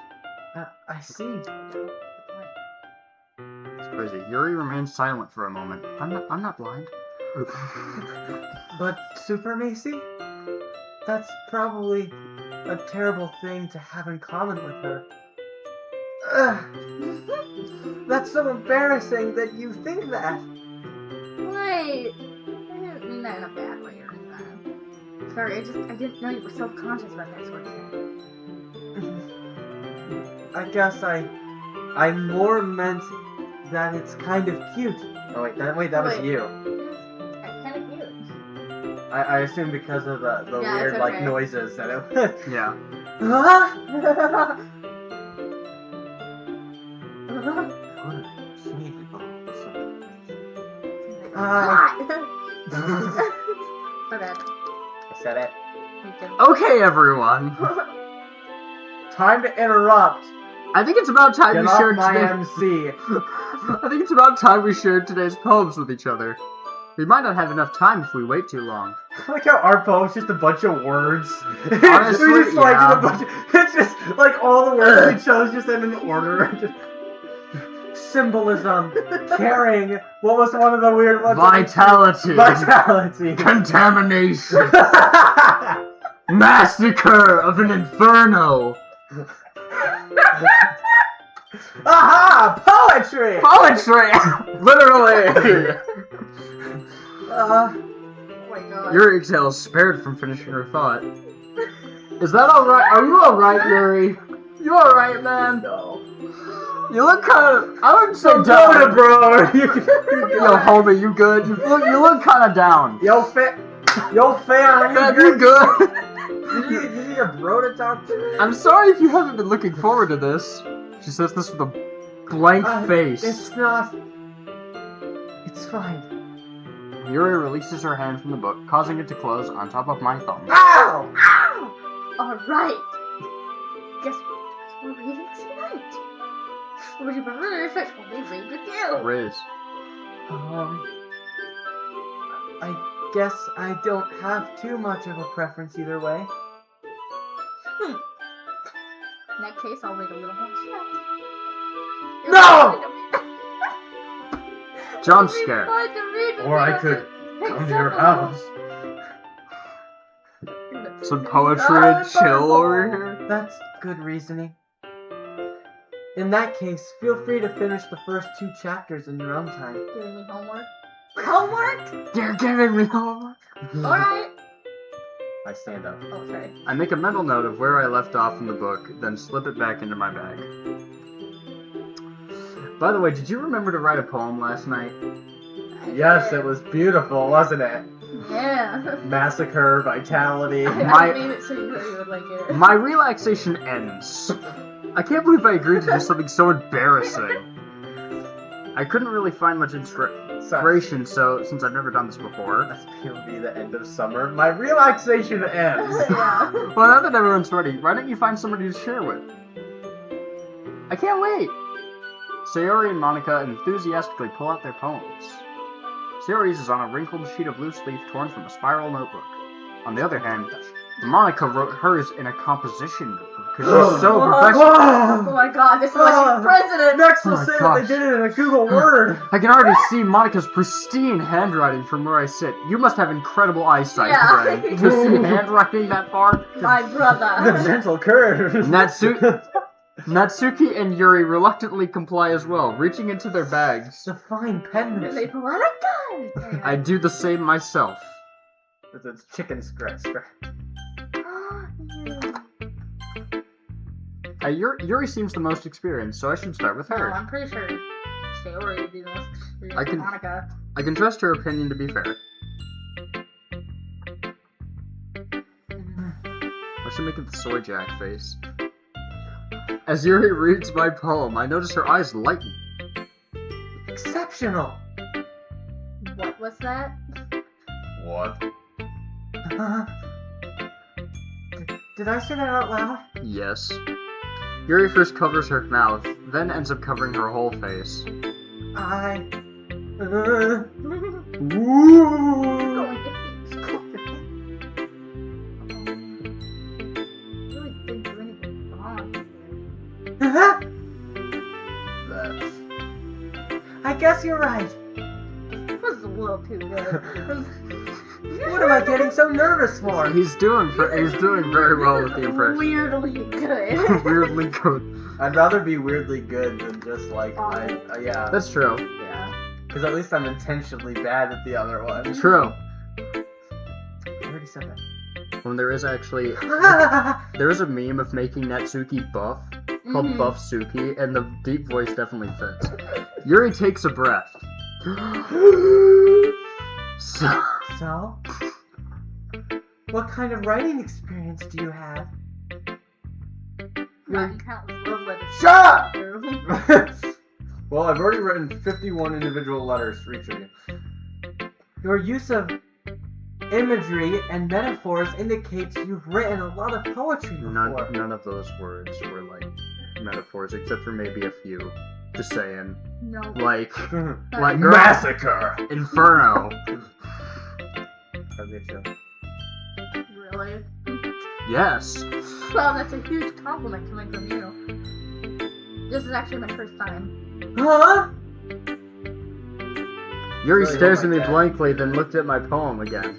S3: I see.
S1: it's crazy. Yuri remains silent for a moment. I'm not blind.
S3: But Super Macy? That's probably a terrible thing to have in common with her. Ugh, that's so embarrassing that you think that.
S2: Wait, I didn't mean that in a bad way or anything. Sorry, I didn't know you were self-conscious about that sort of thing.
S3: I guess I more meant that it's kind of cute. Oh wait, that was
S2: Wait.
S3: you.
S2: That's kind of cute.
S3: I assume because of the
S2: Yeah,
S3: weird
S2: it's
S3: like
S2: okay.
S3: noises that it.
S1: Yeah.
S3: Huh?
S2: Okay.
S3: I said it.
S2: You can-
S1: Okay, everyone.
S3: Time to interrupt.
S1: I think it's about time
S3: Get
S1: we
S3: off
S1: shared
S3: my
S1: today.
S3: MC.
S1: I think it's about time we shared today's poems with each other. We might not have enough time if we wait too long.
S3: I like how our poem's just a bunch of words.
S1: Honestly,
S3: we just like
S1: yeah.
S3: a bunch of, it's just like all the words we chose just in an order. Symbolism, caring. What was one of the weird ones?
S1: Vitality.
S3: Vitality.
S1: Contamination. Massacre of an inferno.
S3: Aha! Poetry!
S1: Poetry! Literally!
S2: Oh my god.
S1: Your exhale is spared from finishing her thought. Is that alright? Are you alright, Yuri? You alright, man?
S3: No.
S1: You look kind of. I wouldn't say
S3: So
S1: down.
S3: good, bro.
S1: Yo, homie, you good? You look kind of down.
S3: Yo, fam,
S1: Man, you good?
S3: You need a bro to talk to?
S1: I'm sorry if you haven't been looking forward to this. She says this with a blank face.
S3: It's not. It's fine.
S1: Yuri releases her hand from the book, causing it to close on top of my thumb.
S3: Ow!
S2: Ow! Alright. Guess what we're reading tonight? Would you prefer if I only read with you?
S1: Riz.
S3: I guess I don't have too much of a preference either way.
S2: In that case, I'll wait a little more.
S3: No!
S1: Jump scare.
S3: Or I could come to your house.
S1: Some poetry and chill over here.
S3: That's good reasoning. In that case, feel free to finish the first 2 chapters in your own time.
S2: Giving me homework. Homework?
S1: They're giving me homework.
S2: Alright.
S3: I stand up.
S2: Oh, sorry.
S1: I make a mental note of where I left off in the book, then slip it back into my bag. By the way, did you remember to write a poem last night?
S3: Yes, it was beautiful, wasn't it?
S2: Yeah.
S3: Massacre, vitality.
S1: My-
S2: I made it so you know you would like it.
S1: My relaxation ends. I can't believe I agreed to do something so embarrassing. I couldn't really find much inspiration, so since I've never done this before.
S3: It'll be the end of summer. My relaxation ends.
S2: Yeah.
S1: Well, now that everyone's ready, why don't you find somebody to share with? I can't wait! Sayori and Monica enthusiastically pull out their poems. Sayori's is on a wrinkled sheet of loose leaf torn from a spiral notebook. On the other hand, Monica wrote hers in a composition notebook because she's so professional.
S2: Oh my god, this is why she's president!
S3: Next will
S1: Oh my
S3: say that
S1: gosh.
S3: they did it in a Google Word.
S1: I can already see Monica's pristine handwriting from where I sit. You must have incredible eyesight,
S2: Yeah.
S1: Gray, to see handwriting that far.
S2: My
S3: The
S2: brother.
S3: gentle curve.
S1: Natsuki and Yuri reluctantly comply as well, reaching into their bags.
S3: The fine
S2: And they
S3: penmanship.
S2: pull out a gun!
S1: I do the same myself.
S3: It's a chicken scratch.
S1: Yuri seems the most experienced, so I should start with
S2: No,
S1: her.
S2: I'm pretty sure Sayori would be the most experienced.
S1: I can-
S2: Monica.
S1: I can trust her opinion to be fair. I should make it the soy jack face. As Yuri reads my poem, I notice her eyes lighten.
S3: Exceptional.
S2: What was that?
S1: What?
S3: Did I say that out loud?
S1: Yes. Yuri first covers her mouth, then ends up covering her whole face.
S3: I.
S2: Oh,
S3: Ooh.
S2: my goodness. Really didn't do anything wrong.
S1: That's...
S3: I guess you're right.
S2: It was a little too good.
S3: What am I getting so nervous for?
S1: He's doing very well with the impression.
S2: Weirdly good.
S1: Weirdly good.
S5: I'd rather be weirdly good than just like yeah.
S1: That's true.
S2: Yeah.
S5: Because at least I'm intentionally bad at the other one.
S1: True.
S3: I already said
S1: When there is actually
S3: that.
S1: there is a meme of making Natsuki buff called
S2: Mhm.
S1: Buff Suki, and the deep voice definitely fits. Yuri takes a breath. So,
S3: So, what kind of writing experience do you have?
S2: Mine counts love letters.
S5: Shut up! Well, I've already written 51 individual letters for each of you.
S3: Your use of imagery and metaphors indicates you've written a lot of poetry before.
S1: none of those words were like metaphors, except for maybe a few. Just saying.
S2: No.
S1: Like girl,
S4: Massacre!
S1: Inferno.
S5: I'll get you.
S2: Really?
S1: Yes.
S2: Well, that's a huge compliment coming from you. This is actually my first time.
S3: Huh?
S1: Yuri
S5: Really,
S1: stares
S5: oh
S1: at
S5: my
S1: me
S5: God.
S1: blankly, then looked at my poem again.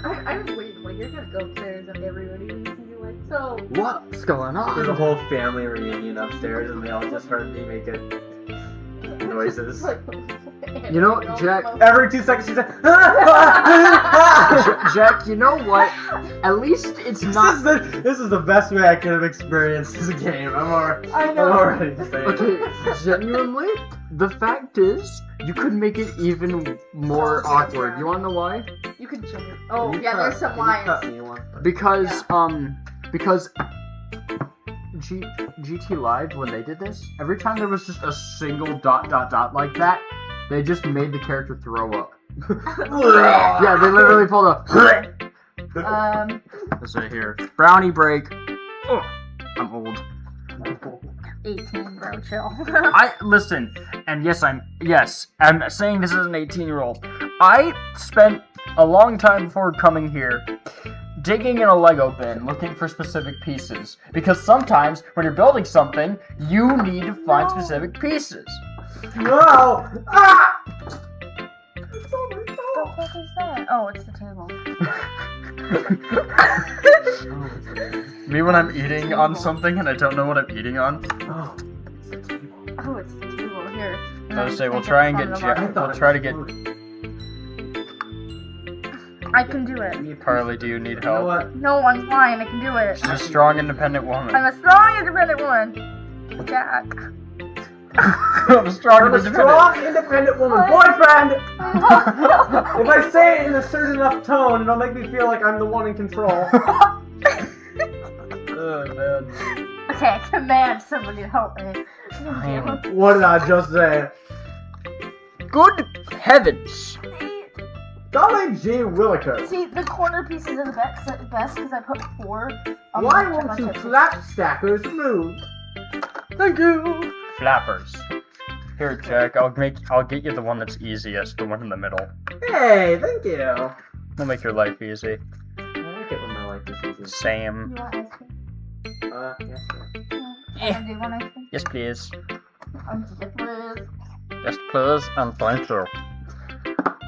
S2: I was waiting, like, you're gonna go upstairs and everybody is gonna be like, so.
S1: What's going
S5: There's a
S1: on?
S5: whole family reunion upstairs, and they all just heard me making noises.
S2: Like,
S1: You know, Jack-
S5: Every 2 seconds, she said,
S1: Jack, you know what? At least it's not.
S5: This is the best way I could have experienced this game. I'm
S2: I know.
S5: already saying
S1: Okay, genuinely, the fact is, you could make it even more awkward. You wanna know why?
S2: You can check it. Oh, yeah, there's some lines.
S1: Because GT Live, when they did this, every time there was just a single ... like that, they just made the character throw up. Yeah, they literally pulled a Let's say here. Brownie break. Oh, I'm old.
S2: 18, bro, chill.
S1: Listen, and yes, I'm saying this as an 18-year-old. I spent a long time before coming here digging in a Lego bin looking for specific pieces. Because sometimes when you're building something, you need to find specific pieces.
S5: No! Ah!
S2: What is that? Oh, it's the table.
S1: Me when I'm eating on something and I don't know what I'm eating on.
S5: Oh,
S2: Oh, it's the table. Here.
S1: I was say we'll try and get we'll try to get
S2: I can do it.
S1: Carly. Do you need
S5: You know
S1: help?
S5: what?
S2: No, I'm fine. I can do it.
S1: She's a strong, independent woman.
S2: I'm a strong, independent woman. Jack.
S1: I'm a strong,
S5: I'm a strong, independent woman. Boyfriend! If I say it in a certain enough tone, it'll make me feel like I'm the one in control. Oh, man.
S2: Okay, I command somebody to help me.
S5: What did I just say?
S1: Good heavens!
S5: Golly gee willikers.
S2: See, the corner pieces are the best because I put 4.
S5: Why won't you flap stackers move?
S1: Thank you. Flappers. Here, Jack. I'll get you the one that's easiest, the one in the middle.
S5: Hey, thank you.
S1: We'll make your life easy.
S5: I like it when my life is easy.
S1: Same.
S2: You want ice cream?
S5: Yes, sir.
S2: Yeah. Do you want ice cream?
S1: Yes, please.
S2: Please.
S1: Yes, please, and thank you.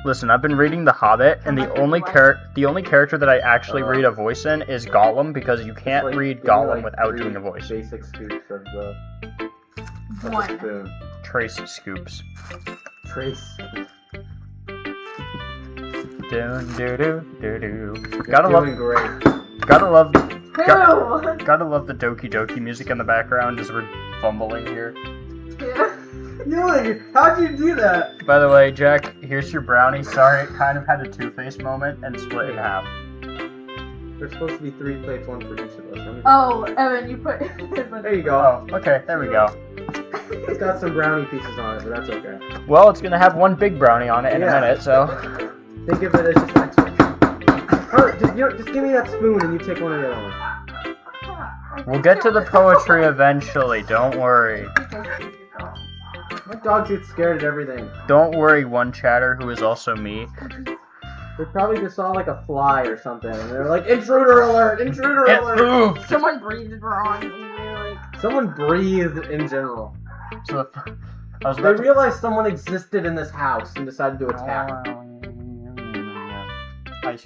S1: Listen, I've been reading The Hobbit, and the only character that I actually read a voice in is Gollum, because you can't
S5: Like,
S1: read
S5: give me,
S1: Gollum
S5: like,
S1: without
S5: 3
S1: doing a voice.
S5: Basic scoops of the
S2: One.
S5: spoon.
S1: Trace scoops.
S5: Trace.
S1: Do do do do do.
S5: You're
S1: Gotta
S5: doing great.
S1: love
S2: Who?
S1: gotta love the Doki Doki music in the background as we're fumbling here.
S5: Yuli, how'd you do that?
S1: By the way, Jack, here's your brownie. Sorry, it kind of had a Two-Face moment and split in half.
S5: There's supposed to be 3 plates, one for each of us.
S2: Oh, Evan, you put.
S5: There you go.
S1: Oh, okay, there we go.
S5: It's got some brownie pieces on it, but that's okay.
S1: Well, it's gonna have one big brownie on it in a
S5: Yeah.
S1: minute, so.
S5: Think of it as just extra. Alright, just give me that spoon and you take one of the other ones.
S1: We'll get to the poetry eventually, don't worry.
S5: My dog gets scared at everything.
S1: Don't worry, one chatter who is also me.
S5: They probably just saw like a fly or something, and they're like, intruder alert, intruder
S1: It
S5: alert.
S1: moved!
S2: Someone breathed wrong. And they're like,
S5: Someone breathed in general.
S1: So I was
S5: They
S1: about to...
S5: realized someone existed in this house and decided to attack.
S1: ice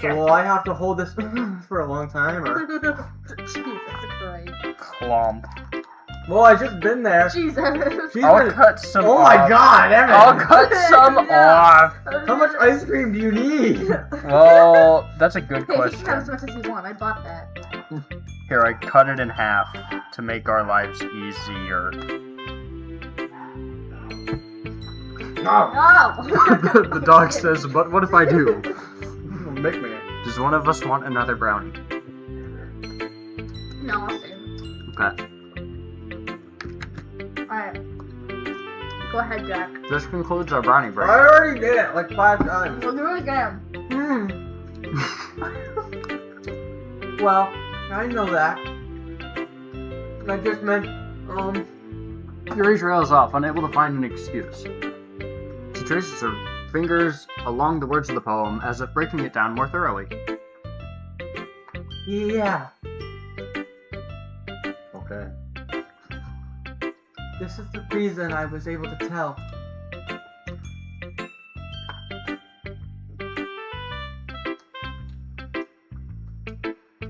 S5: So will I have to hold this for a long time, or?
S2: Jesus Christ.
S1: clump.
S5: Well, I just been there.
S2: Jesus.
S5: She's
S1: I'll
S5: been...
S1: cut some
S5: Oh
S1: off.
S5: my god, Evan!
S1: I'll cut some
S2: Yeah.
S1: off.
S5: How much ice cream do you need?
S1: Well, that's a good
S2: Hey, you can have as
S1: question.
S2: much as you want. I bought that.
S1: Here, I cut it in half to make our lives easier.
S4: No.
S2: No!
S1: The dog says, but what if I do?
S5: Make me.
S1: Does one of us want another brownie?
S2: No, I'll stay.
S1: Okay.
S2: Alright. Go ahead, Jack.
S1: This concludes our brownie
S5: I
S1: break.
S5: already did it like 5 times.
S2: We'll do it again.
S3: Well, I know that. I just meant,
S1: Yuri trails off, unable to find an excuse. She traces her fingers along the words of the poem as if breaking it down more thoroughly.
S3: yeah,
S5: Okay.
S3: this is the reason I was able to tell.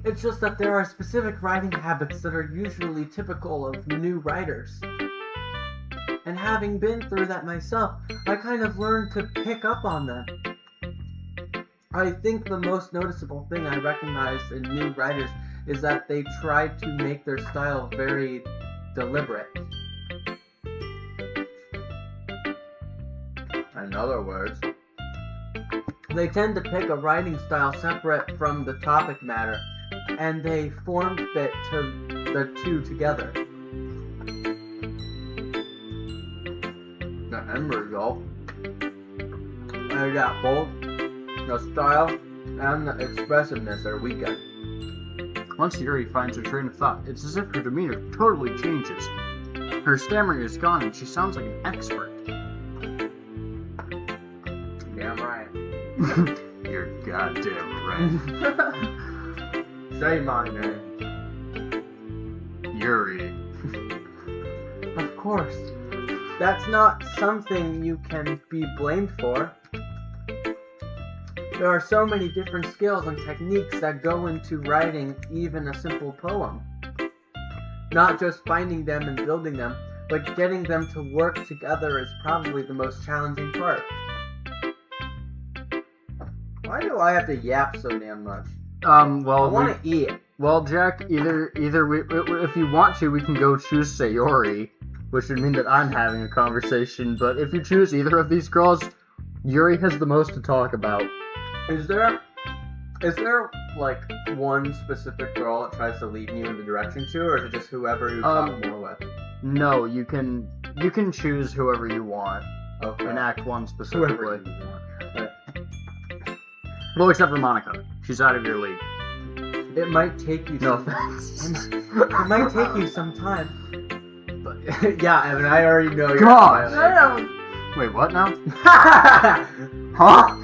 S3: It's just that there are specific writing habits that are usually typical of new writers. And having been through that myself, I kind of learned to pick up on them. I think the most noticeable thing I recognize in new writers is that they try to make their style very deliberate.
S5: In other words,
S3: They tend to pick a writing style separate from the topic matter, and they form fit to the two together.
S5: the end result, I got both the style and the expressiveness are weakened.
S1: Once Yuri finds her train of thought, it's as if her demeanor totally changes. Her stammering is gone and she sounds like an expert.
S5: Damn right.
S1: You're goddamn right.
S5: Say my name.
S1: Yuri.
S3: Of course, that's not something you can be blamed for. There are so many different skills and techniques that go into writing even a simple poem. Not just finding them and building them, but getting them to work together is probably the most challenging part.
S5: Why do I have to yap so damn much?
S3: I
S1: Well,
S3: want to eat.
S1: well, Jack, either we, if you want to, we can go choose Sayori, which would mean that I'm having a conversation, but if you choose either of these girls, Yuri has the most to talk about.
S5: Is there like one specific girl that tries to lead you in the direction to, or is it just whoever you talk more with?
S1: No, you can choose whoever you want
S5: Okay.
S1: in Act 1
S5: Whoever
S1: specifically.
S5: you want. Okay.
S1: Well, except for Monica. She's out of your league.
S3: It might take you
S1: No
S3: some
S1: offense.
S3: It might take you some time.
S5: But, yeah, Evan, I already know you're
S1: God!
S5: smiling.
S1: Wait, what now? Huh?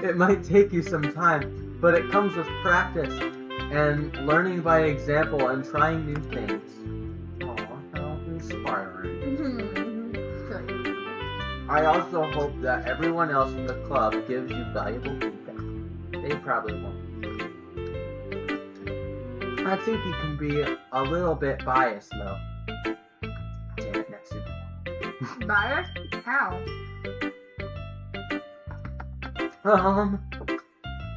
S3: It might take you some time, but it comes with practice and learning by example and trying new things.
S5: Aw, how inspiring.
S2: Mhm.
S5: I also hope that everyone else in the club gives you valuable feedback. They probably won't.
S3: I think you can be a little bit biased though.
S5: Damn it, Natsu.
S2: Bias? How?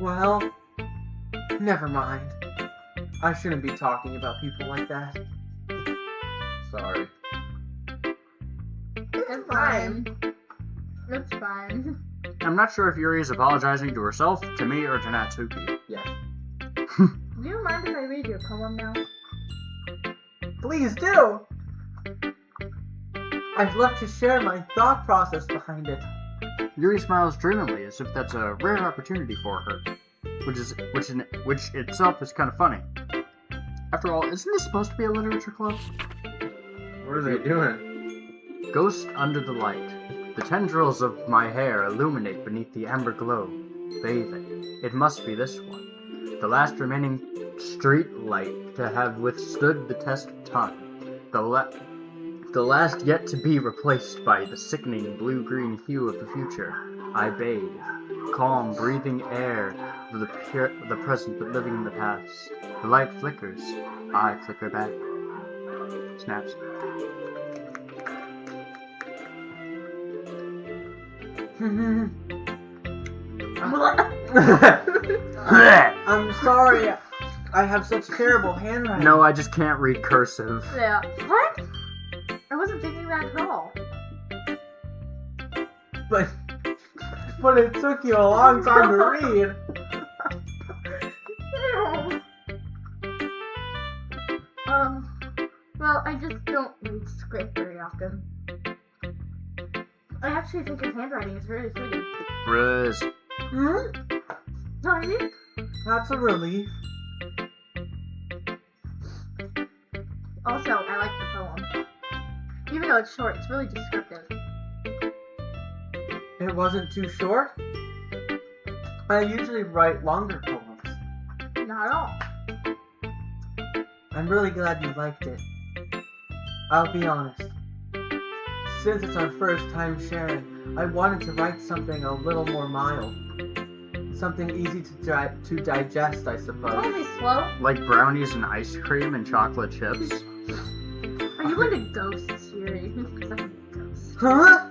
S3: Well, never mind. I shouldn't be talking about people like that.
S5: Sorry.
S2: It's fine. It's fine.
S1: I'm not sure if Yuri is apologizing to herself, to me, or to Natsuki.
S5: Yes.
S2: Do you mind if I read your poem now?
S3: Please do! I'd love to share my thought process behind it.
S1: Yuri smiles dreamily, as if that's a rare opportunity for her, which itself is kind of funny. After all, isn't this supposed to be a literature club?
S5: What are they doing?
S1: Ghost under the light. The tendrils of my hair illuminate beneath the amber glow, bathing. It must be this one. The last remaining street light to have withstood the test of time. The last yet to be replaced by the sickening blue-green hue of the future. I bathe. Calm, breathing air of the present but living in the past. The light flickers. I flicker back. Snaps.
S3: I'm sorry. I have such terrible handwriting.
S1: No, I just can't read cursive.
S2: Yeah. What? I wasn't thinking that at all.
S3: But it took you a long time to read.
S2: Well, I just don't read script very often. I actually think his handwriting is really pretty.
S1: Riz.
S2: Sorry?
S3: That's a relief.
S2: Also, I like the poem. Even though it's short, it's really descriptive.
S3: It wasn't too short. I usually write longer poems.
S2: Not at all.
S3: I'm really glad you liked it. I'll be honest. Since it's our first time sharing, I wanted to write something a little more mild. Something easy to digest, I
S2: Tell
S3: suppose.
S2: me slow.
S1: Like brownies and ice cream and chocolate chips.
S2: Are you into ghosts, Yuri? Because I'm into ghosts.
S3: Huh?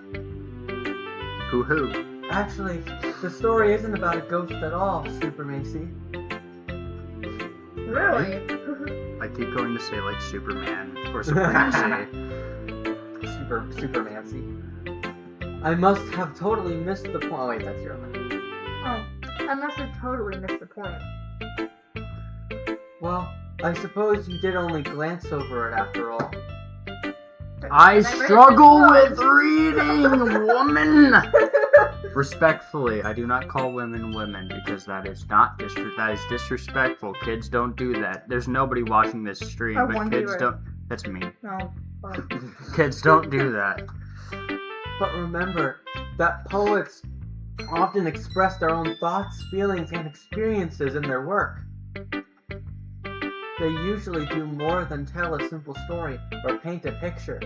S1: Hoo-hoo.
S3: Actually, the story isn't about a ghost at all, Super Macy.
S2: Really?
S1: I keep going to say like Superman or Superman.
S3: Supermancy. I must have totally missed the point. Oh wait, that's your line.
S2: Oh, I must have totally missed the point.
S3: Well, I suppose you did only glance over it after all.
S1: I
S2: And read it
S1: struggle
S2: twice.
S1: with reading, woman. Respectfully, I do not call women women because that is not that is disrespectful. Kids don't do that. There's nobody watching this stream,
S2: Oh,
S1: but
S2: one
S1: kids
S2: viewer.
S1: don't. That's me.
S2: No. Well,
S1: Kids don't do that.
S3: But remember that poets often express their own thoughts, feelings, and experiences in their work. They usually do more than tell a simple story or paint a picture.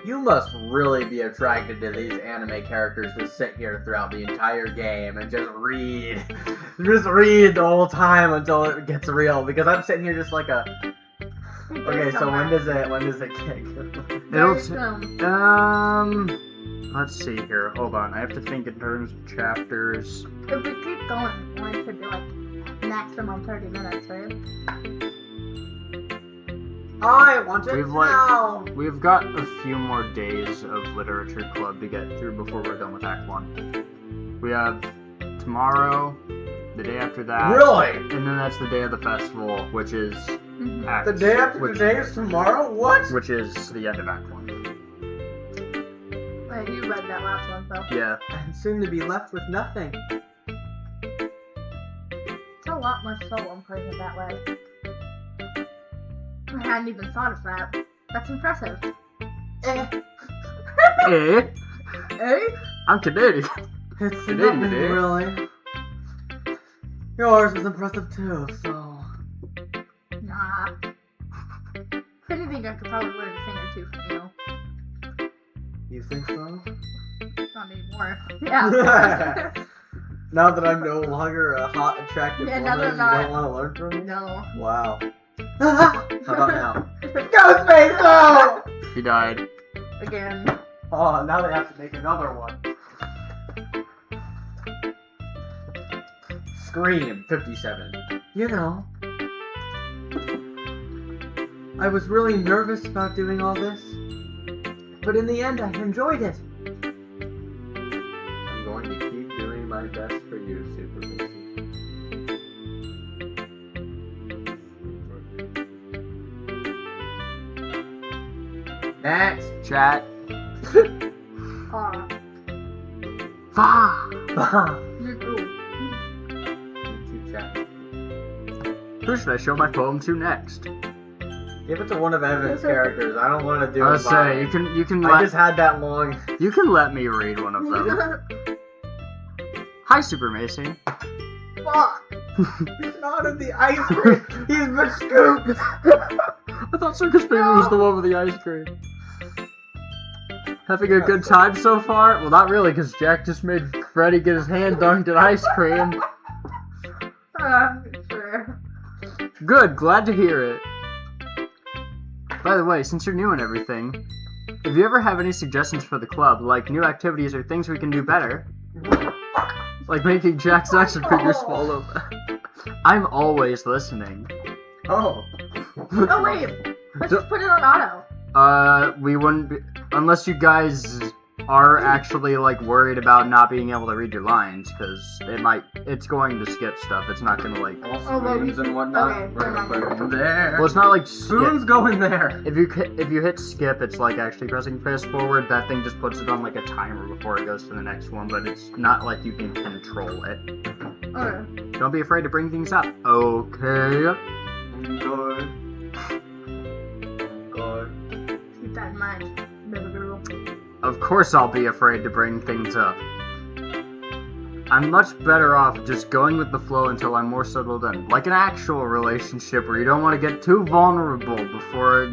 S5: You must really be attracted to these anime characters to sit here throughout the entire game and just read. Just read the whole time until it gets real. Because I'm sitting here just like a... Okay, so when does it kick?
S1: It'll
S2: Very soon.
S1: let's see here. Hold on. I have to think in terms of chapters.
S2: If we keep going, it should be like maximum 30 minutes, right?
S3: I want it
S1: We've like-
S3: now!
S1: We've got a few more days of literature club to get through before we're done with Act 1. We have tomorrow, the day after that,
S5: Really?
S1: and then that's the day of the festival, which is Act
S5: The day after
S1: which,
S5: today is tomorrow? What?
S1: which is the end of Act 1.
S2: Wait, you read that last one, though.
S1: Yeah.
S3: And soon to be left with nothing.
S2: It's a lot more soul when putting it that way. I hadn't even thought of that. That's impressive.
S3: Eh.
S1: Eh?
S2: Eh?
S1: I'm Canadian.
S3: It's
S1: Canadian,
S3: nothing,
S1: eh?
S3: really. Yours is impressive too, so...
S2: Nah. If anything, I could probably learn a thing or two from you.
S3: You think so?
S2: Not anymore. Yeah.
S5: Now that I'm no longer a hot, attractive
S2: Yeah, now
S5: woman,
S2: that I'm
S5: you don't want to learn from me?
S2: No.
S5: Wow. How about now?
S3: Ghostface, no!
S1: He died.
S2: Again.
S3: Oh, now they have to make another one.
S5: Scream 57.
S3: You know. I was really nervous about doing all this. But in the end, I enjoyed it.
S5: I'm going to keep doing my best for you, Super Missy. Next.
S1: Chat.
S2: Aw.
S1: Fa.
S2: You're cool.
S5: YouTube chat.
S1: Who should I show my poem to next?
S5: Give it to one of Evan's characters. I don't want to do
S1: I
S5: it.
S1: was say you can
S5: I
S1: let
S5: just had that long.
S1: you can let me read one of them. Hi, Super Macy.
S2: Fuck.
S5: Not in the ice cream. He's been scooped.
S1: I thought Circus Baby was the one with the ice cream. Having a good time so far? Well, not really, because Jack just made Freddy get his hand dunked in ice cream.
S2: Sure.
S1: Good, glad to hear it. By the way, since you're new and everything, if you ever have any suggestions for the club, like new activities or things we can do better, like making Jack's action figures follow, I'm always listening.
S5: Oh.
S2: Oh wait, let's just put it on auto.
S1: We wouldn't be, unless you guys are actually like worried about not being able to read your lines, because it's going to skip stuff. It's not gonna like.
S5: All
S2: Oh, well,
S5: spoons and whatnot.
S2: okay,
S5: We're gonna
S2: never
S5: put it in there.
S1: Well, it's not like skip.
S5: Spoons go in there.
S1: If you hit skip, it's like actually pressing fast forward. That thing just puts it on like a timer before it goes to the next one, but it's not like you can control it.
S2: Okay.
S1: Don't be afraid to bring things up. Okay.
S5: Good. Good.
S2: Keep that in mind, little girl.
S1: Of course I'll be afraid to bring things up. I'm much better off just going with the flow until I'm more settled in. Like an actual relationship where you don't want to get too vulnerable before...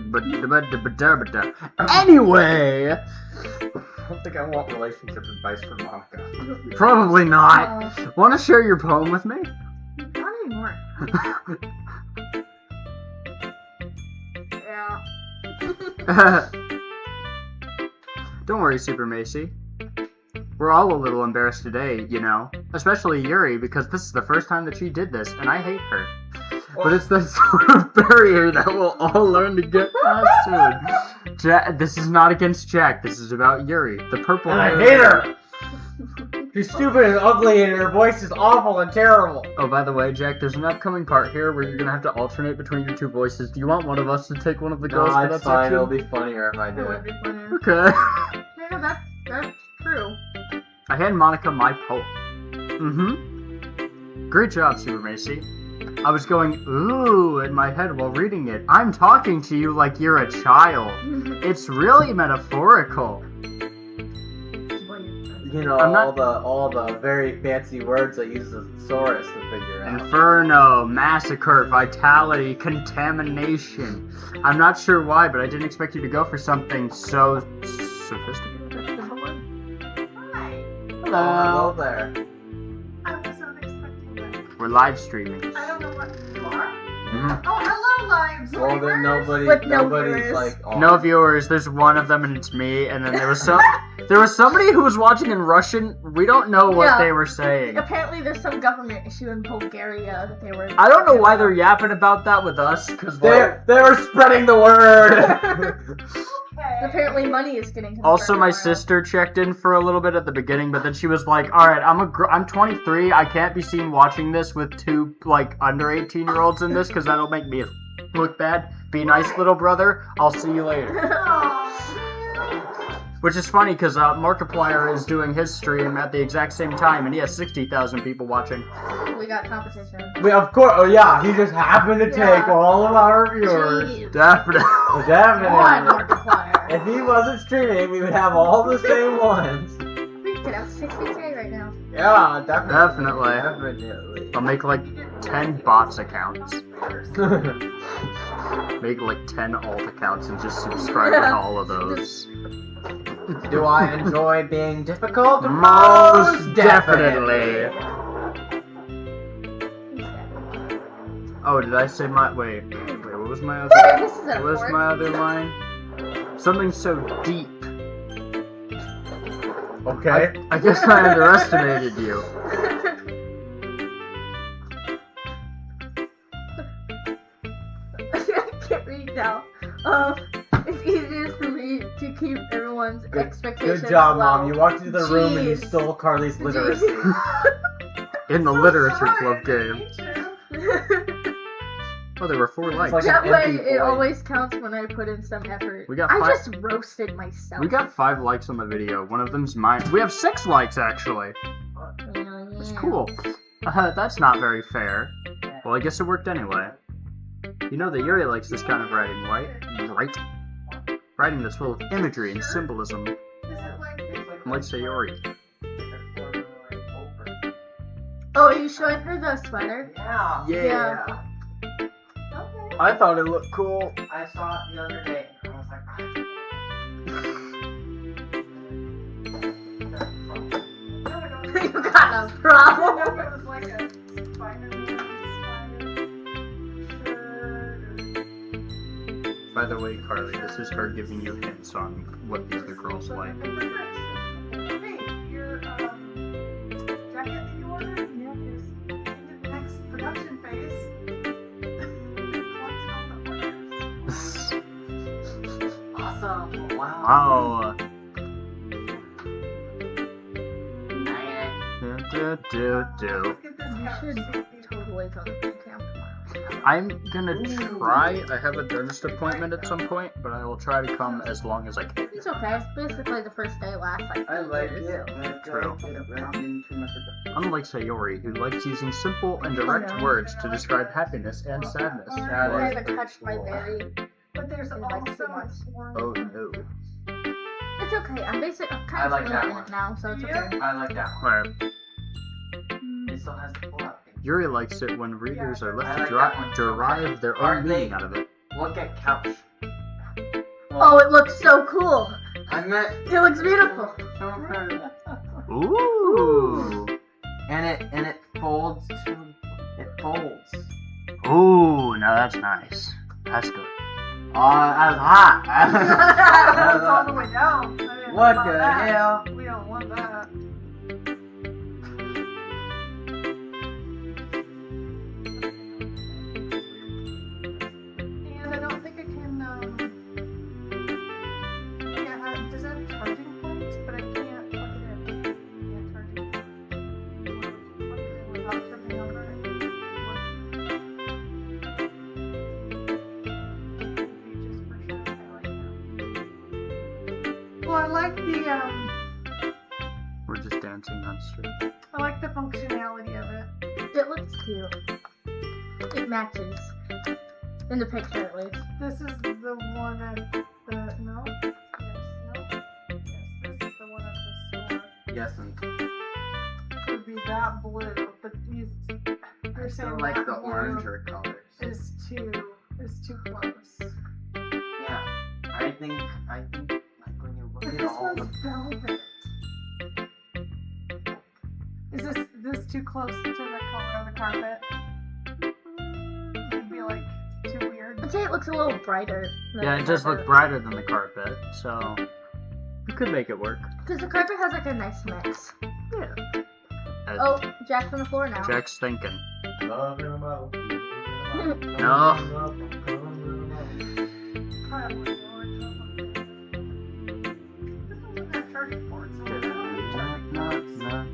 S1: Anyway!
S5: I don't think I want relationship advice from Monica.
S1: Probably not. Want to share your poem with me?
S2: Not anymore. Yeah.
S1: Don't worry, Super Macy. We're all a little embarrassed today, you know. Especially Yuri, because this is the first time that she did this, and I hate her. But it's that sort of barrier that we'll all learn to get past soon. This is not against Jack, this is about Yuri, the purple
S5: And I
S1: hair.
S5: hate her! She's stupid and ugly and her voice is awful and terrible.
S1: Oh, by the way, Jack, there's an upcoming part here where you're gonna have to alternate between your two voices. Do you want one of us to take one of the girls for that
S5: it's fine.
S1: section?
S5: It'll be funnier if I do
S2: That
S5: it.
S2: would be funny.
S1: Okay.
S2: Yeah, that's true.
S1: I hand Monica my poem. Great job, Super Macy. I was going, ooh, in my head while reading it. I'm talking to you like you're a child. It's really metaphorical.
S5: You know,
S1: I'm not-
S5: all the very fancy words that use the thesaurus to figure out.
S1: Inferno, massacre, vitality, contamination. I'm not sure why, but I didn't expect you to go for something so sophisticated.
S2: Hi.
S5: Hello there.
S2: I was not expecting that.
S1: We're live streaming.
S2: I don't know what you are.
S1: Mhm.
S2: Oh, hello, live
S5: Well, then
S2: With no
S5: nobody's
S2: viewers.
S5: like on.
S1: No viewers, there's one of them and it's me, and then there was somebody who was watching in Russian. We don't know what
S2: Yeah.
S1: they were saying.
S2: Apparently, there's some government issue in Bulgaria that they were.
S1: I don't know why they're yapping about that with us, because
S5: they were spreading the word.
S2: Apparently, money is getting.
S1: also my
S2: confirmed tomorrow.
S1: sister checked in for a little bit at the beginning, but then she was like, "All right, I'm 23. I can't be seen watching this with two like under 18-year-olds in this, because that'll make me look bad. Be nice, little brother. I'll see you later." Which is funny because Markiplier is doing his stream at the exact same time, and he has 60,000 people watching.
S2: We got competition.
S5: Of course. Oh yeah, he just happened to
S2: Yeah.
S5: take all of our viewers.
S2: Jeez.
S1: Definitely.
S2: Come on,
S5: Definitely.
S2: Markiplier.
S5: If he wasn't streaming, we would have all the same ones.
S2: We could have 60K right now.
S5: Yeah,
S1: Definitely.
S5: Definitely.
S1: I'll make like 10 bots accounts. Make like 10 alt accounts and just subscribe to all of those.
S5: Do I enjoy being difficult?
S1: Most definitely. Oh, did I say my wait? What was my other?
S2: This is
S1: What
S2: a
S1: was
S2: fork.
S1: my other line? Something so deep.
S5: Okay.
S1: I guess I underestimated you.
S2: I can't read now. It's easiest for me to keep everyone's expectations
S5: Good job,
S2: low.
S5: Mom. You walked into the room and you
S2: Jeez.
S5: stole Carly's literacy.
S1: In the literature club game. Oh, there were 4 likes.
S5: like
S2: That
S5: an
S2: way,
S5: empty
S2: it
S5: void.
S2: always counts when I put in some effort.
S1: We got
S2: I
S1: 5
S2: just roasted myself.
S1: We got 5 likes on the video. One of them's mine. We have 6 likes actually. It's cool. That's not very fair. Well, I guess it worked anyway. You know that Yuri likes this kind of writing, right? Right? Writing that's full of imagery and symbolism. Like Sayori.
S2: Oh, are you showing her the sweater?
S5: Yeah.
S2: Yeah. Okay.
S1: I thought it looked cool.
S5: I saw it the other day. I was like,
S2: Bob's problem.
S6: It was like a Spider-Man shirt.
S1: By the way, Carly, this is her giving you hints on what the other girls like.
S6: Hey, your jacket that you ordered is into the next production phase. Collecting all the orders.
S3: Awesome. Wow.
S1: Wow. Do.
S6: Look at this
S2: You
S6: couch.
S2: should totally go to the camp tomorrow.
S1: I'm gonna try. I have a dentist appointment at some point, but I will try to come as long as I can.
S2: It's okay. It's basically the first day lasts like
S5: I
S2: 2
S5: like
S2: years.
S5: it. But
S1: True.
S5: too much of
S1: Unlike Sayori, who likes using simple and direct
S2: no.
S1: words to describe happiness and sadness.
S2: I
S5: That is
S2: haven't touched my
S5: cool.
S2: berry.
S6: But there's
S2: In like 2
S6: also
S2: months.
S1: Oh no.
S2: It's okay. I'm
S3: I
S2: kind
S3: like
S2: of
S3: that
S2: feeling
S3: one.
S2: it now, so it's
S6: Yeah.
S2: okay.
S3: I like that one.
S1: Alright.
S3: It still has the pull-out thing.
S1: Yuri likes it when readers are
S3: I
S1: left
S3: like
S1: to
S3: that one.
S1: derive their
S3: Are
S1: own
S3: they-
S1: meaning out of it.
S3: Look at couch.
S2: Oh, it looks so cool.
S3: I meant.
S2: It looks beautiful.
S1: Ooh.
S3: And it folds to. It folds.
S1: Ooh, now that's nice. That's good.
S3: Oh, that's hot.
S6: That's all the way down. I mean,
S3: What
S6: about
S3: the
S6: that.
S3: hell?
S6: We don't want that. And I don't think I can, yeah, does that have charging points? But I can't plug it in. Can't charge it. Plug it in without tripping over it. Pages for sure. I like that. Well, I like the,
S1: We're just dancing on street.
S6: I like the functionality of it.
S2: It looks cute. It matches. In the picture, at least.
S6: This is the one at the no. Yes, no. Yes, this is the one at the store.
S3: Yes, and
S6: It would be that blue, but these. You're saying
S3: like
S6: that
S3: the
S6: blue
S3: oranger colors.
S6: is too close.
S3: Yeah, I think like when you look
S6: But
S3: at
S6: this
S3: all
S6: one's
S3: the
S6: velvet. Is this too close to the color of the carpet? It'd be like too weird.
S2: I'd say it looks a little brighter. Than
S1: Yeah,
S2: the
S1: it does look
S2: carpet.
S1: brighter than the carpet, so you could make it work.
S2: Because the carpet has like a nice mix.
S1: Yeah.
S2: Oh, Jack's on the floor now.
S1: Jack's thinking.
S5: Love him
S1: No.
S6: Probably orange. This one's got charging ports. So I don't know.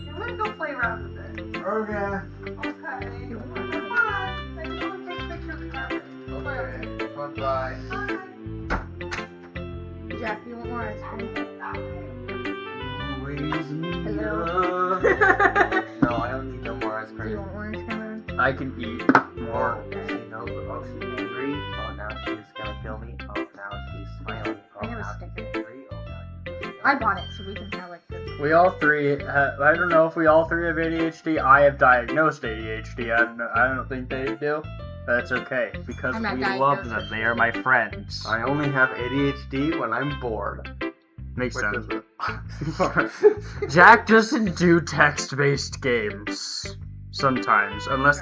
S6: I'm gonna go play around with it.
S5: Okay.
S6: Okay. Come on. I just want to take a picture of the carpet.
S5: Okay. Bye.
S6: Bye.
S2: Jack, you want more ice cream?
S5: Raise me
S2: Hello.
S5: up.
S2: Do
S3: No, I don't need no more ice
S2: you
S3: cream.
S2: want orange cream?
S1: I can eat more.
S3: Oh, she knows. Oh, she's angry. Oh, now she's gonna kill me. Oh, now she's smiling. Oh,
S2: I have a
S3: now she's
S2: sticker.
S3: angry. Oh, God.
S2: I bought it so we can have like this.
S1: We all three. I don't know if we all three have ADHD. I have diagnosed ADHD. I don't think they do. But that's okay because
S2: I'm not
S1: we love
S2: diagnosed.
S1: them. They are my friends.
S5: I only have ADHD when I'm bored.
S1: Makes
S5: Which
S1: sense.
S5: is
S1: Jack doesn't do text-based games sometimes, unless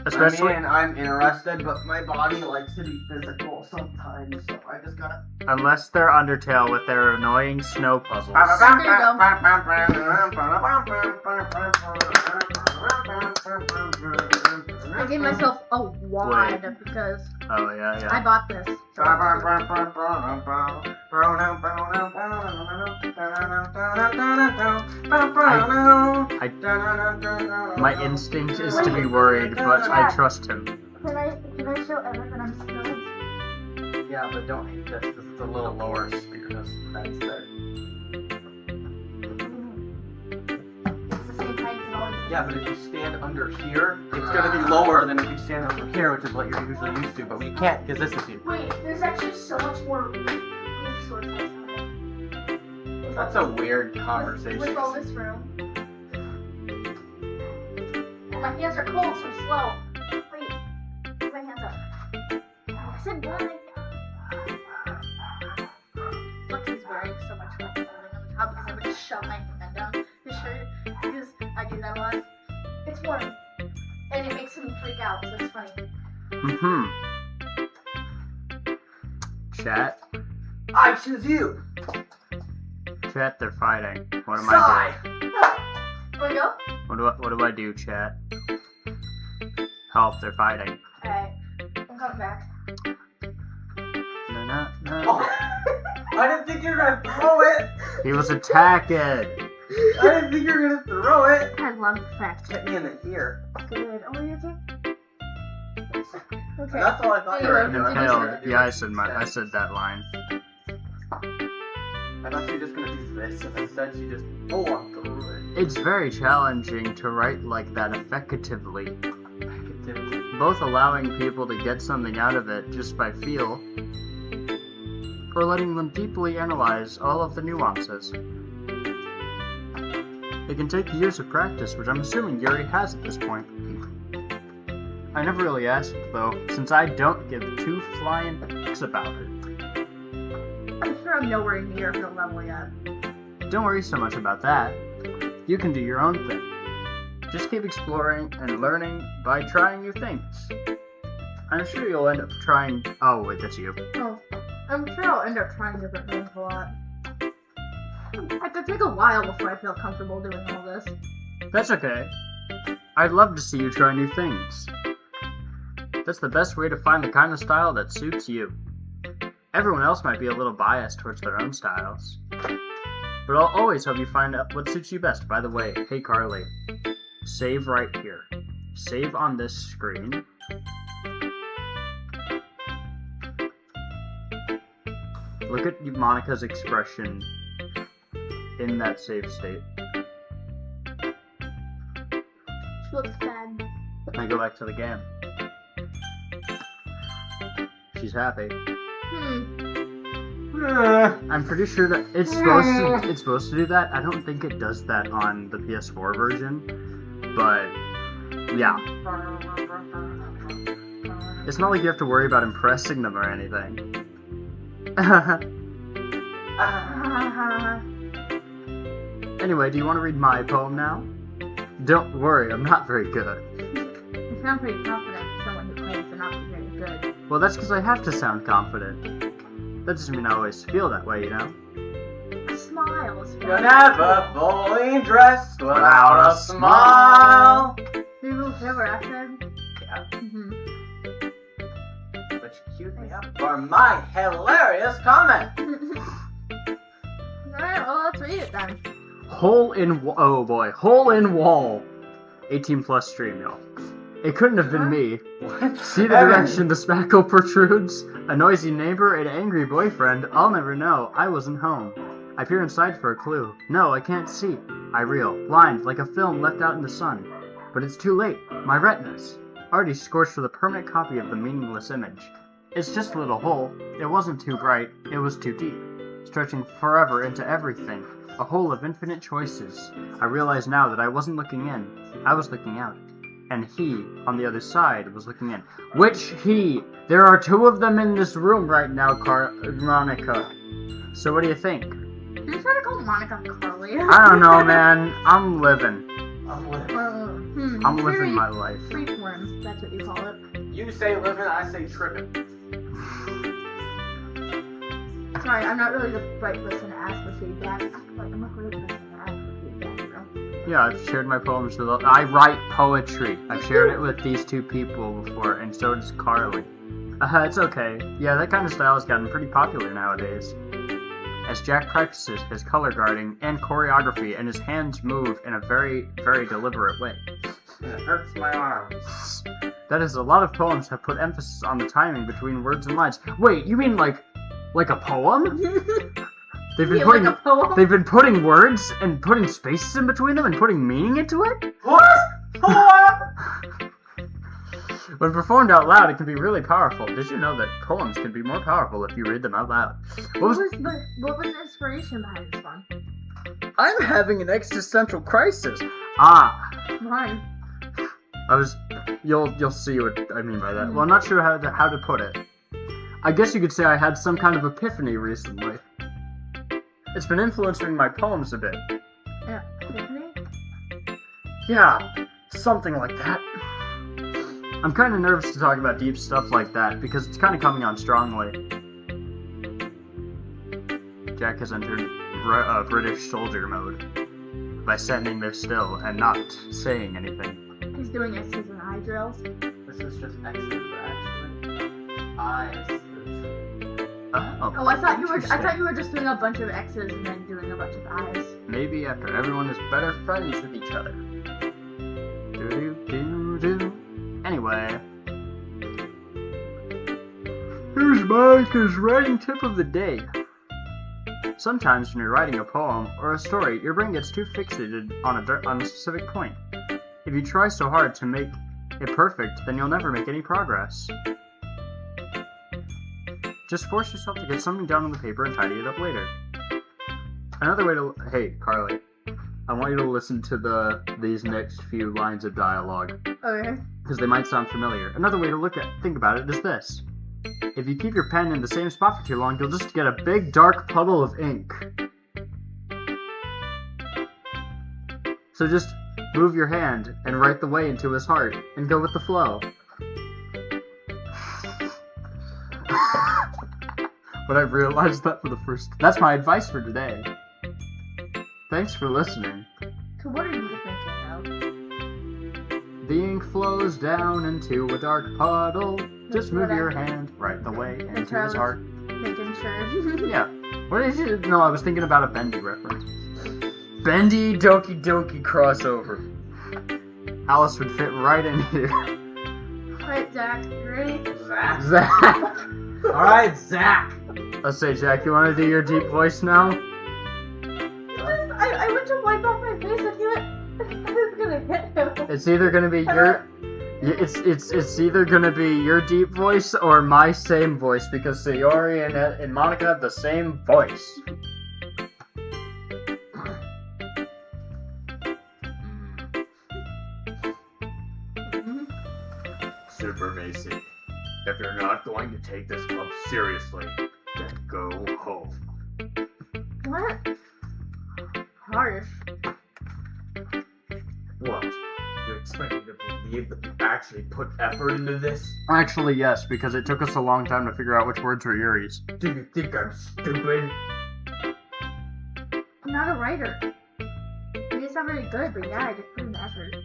S1: especially
S5: I'm interested, but my body likes to be physical sometimes, so I just gotta.
S1: unless they're Undertale with their annoying snow puzzles.
S2: I gave myself a wad because
S1: Oh yeah,
S2: I
S1: yeah.
S2: bought this.
S1: My instinct is to be worried, but I trust him.
S2: Can I show Evan that I'm spilled?
S5: Yeah, but don't hit this. This is a little lower spear. That's there.
S2: It's the same height as all.
S5: Yeah, but if you stand under here, it's gonna be lower than if you stand over here, which is what you're usually used to. But we can't because this is here.
S2: Wait, there's actually so much more resources on it.
S5: That's a weird conversation.
S2: With all this room. My hands are cold, so I'm slow. Wait, put my hands up. I said bye. Lexi's wearing so much like clothing on the shove my hand down his shirt because I do that a lot. It's warm. And it makes him freak out, so it's funny.
S1: Mm-hmm. Chat.
S5: I choose you.
S1: Chat, they're fighting. What am
S5: Sigh.
S1: I
S2: Wanna go?
S1: doing? What do I do, chat? Help, they're fighting.
S2: Alright. I'm coming back.
S1: No.
S5: Oh. I didn't think you were gonna throw it.
S1: He was attacking.
S5: I didn't think you were gonna throw it.
S2: I love the fact.
S5: Hit me in the ear.
S2: Good. Oh, you okay? Okay.
S5: That's all I thought you were
S2: Anyway,
S5: gonna do.
S1: Hell,
S2: did you
S1: yeah, I said that line.
S5: I thought you were just gonna do this, and instead she just threw it.
S1: It's very challenging to write like that effectively. Both allowing people to get something out of it just by feel, or letting them deeply analyze all of the nuances. It can take years of practice, which I'm assuming Yuri has at this point. I never really asked, though, since I don't give two flying fucks about it.
S2: I'm sure I'm nowhere near the level yet.
S1: Don't worry so much about that. You can do your own thing. Just keep exploring and learning by trying new things. I'm sure you'll end up trying... Oh, wait, that's you.
S2: Oh, I'm sure I'll end up trying different things a lot. It could take a while before I feel comfortable doing all this.
S1: That's okay. I'd love to see you try new things. That's the best way to find the kind of style that suits you. Everyone else might be a little biased towards their own styles. But I'll always help you find out what suits you best. By the way, hey Carly, save right here. Save on this screen. Look at Monica's expression in that save state.
S2: She looks bad.
S1: I go back to the game. She's happy. I'm pretty sure that it's supposed to do that. I don't think it does that on the PS4 version, but yeah. It's not like you have to worry about impressing them or anything. Anyway, do you want to read my poem now? Don't worry, I'm not very good.
S2: You sound pretty confident for someone who claims to not be very good.
S1: Well, that's because I have to sound confident. That doesn't mean I always feel that way, you know?
S2: A smile is
S5: You're never fully dressed without a smile.
S2: Maybe we'll never accent.
S5: Yeah.
S2: Mm-hmm.
S5: Which queued me up for my hilarious comment.
S2: Alright, well, let's read it then.
S1: Hole in wall. 18 plus stream, y'all. It couldn't have been me.
S5: What?
S1: See the direction the spackle protrudes? A noisy neighbor, an angry boyfriend. I'll never know. I wasn't home. I peer inside for a clue. No, I can't see. I reel, blind, like a film left out in the sun. But it's too late. My retinas already scorched with a permanent copy of the meaningless image. It's just a little hole. It wasn't too bright. It was too deep, stretching forever into everything. A hole of infinite choices. I realize now that I wasn't looking in. I was looking out. And he, on the other side, was looking in. Which he? There are two of them in this room right now, Monica. So what do you think?
S2: Did you try to call Monica Carly?
S1: I don't know, man. I'm living. I'm living
S2: Very
S1: my life.
S2: Freeform, that's what you call it.
S5: You say living, I say tripping.
S2: Sorry, I'm not really the right person to ask for feedback. I'm not the right person to ask for feedback, you know?
S1: Yeah, I've shared my poems with... I write poetry. I've shared it with these two people before, and so does Carly. It's okay. Yeah, that kind of style has gotten pretty popular nowadays. As Jack practices his color guarding and choreography, and his hands move in a very, very deliberate way.
S5: It hurts my arms.
S1: That is, a lot of poems have put emphasis on the timing between words and lines. Wait, you mean like a poem? They've been putting
S2: like a poem?
S1: they've been putting words and putting spaces in between them and putting meaning into it?
S5: What? What?
S1: When performed out loud, it can be really powerful. Did you know that poems can be more powerful if you read them out loud?
S2: What was the inspiration behind this one?
S1: I'm having an existential crisis. Ah,
S2: Why?
S1: You'll see what I mean by that. Well, I'm not sure how to put it. I guess you could say I had some kind of epiphany recently. It's been influencing my poems a bit.
S2: Yeah. Tiffany?
S1: Yeah, something like that. I'm kind of nervous to talk about deep stuff like that because it's kind of coming on strongly. Jack has entered British soldier mode by standing there still and not saying anything.
S2: He's doing X's and I drills.
S3: This is just X's, actually. Eyes.
S2: Oh, I thought you
S1: interesting.
S2: were just doing a bunch of X's and then doing a bunch of I's.
S1: Maybe after everyone is better friends with each other. Do. Anyway. Here's Micah's writing tip of the day. Sometimes when you're writing a poem or a story, your brain gets too fixated on a specific point. If you try so hard to make it perfect, then you'll never make any progress. Just force yourself to get something down on the paper and tidy it up later. Another way to... Hey, Carly. I want you to listen to these next few lines of dialogue,
S2: Okay.
S1: because they might sound familiar. Another way to think about it is this. If you keep your pen in the same spot for too long, you'll just get a big dark puddle of ink. So just move your hand and write the way into his heart, and go with the flow. But I've realized that for the first... That's my advice for today. Thanks for listening.
S2: So what are you thinking of?
S1: The ink flows down into a dark puddle. Just move your hand right the way into his heart.
S2: Making sure.
S1: Yeah. What is it? No, I was thinking about a Bendy reference. Bendy Doki Doki crossover. Alice would fit right in here.
S2: Alright, Zach, you ready?
S3: Zach.
S1: Zach.
S3: Alright, Zach.
S1: Let's say, Jack, you want to do your deep voice now?
S2: I went to wipe off my face and he went. I was gonna hit him.
S1: It's either gonna be your... It's either gonna be your deep voice or my same voice, because Sayori and Monica have the same voice.
S4: Super basic. If you're not going to take this club seriously, then go home.
S2: What? Harsh.
S4: What? You expect me to believe that you actually put effort into this?
S1: Actually, yes, because it took us a long time to figure out which words were Yuri's.
S4: Do you think I'm stupid?
S2: I'm not a writer. Maybe it's not very good, but yeah, I just put in the effort.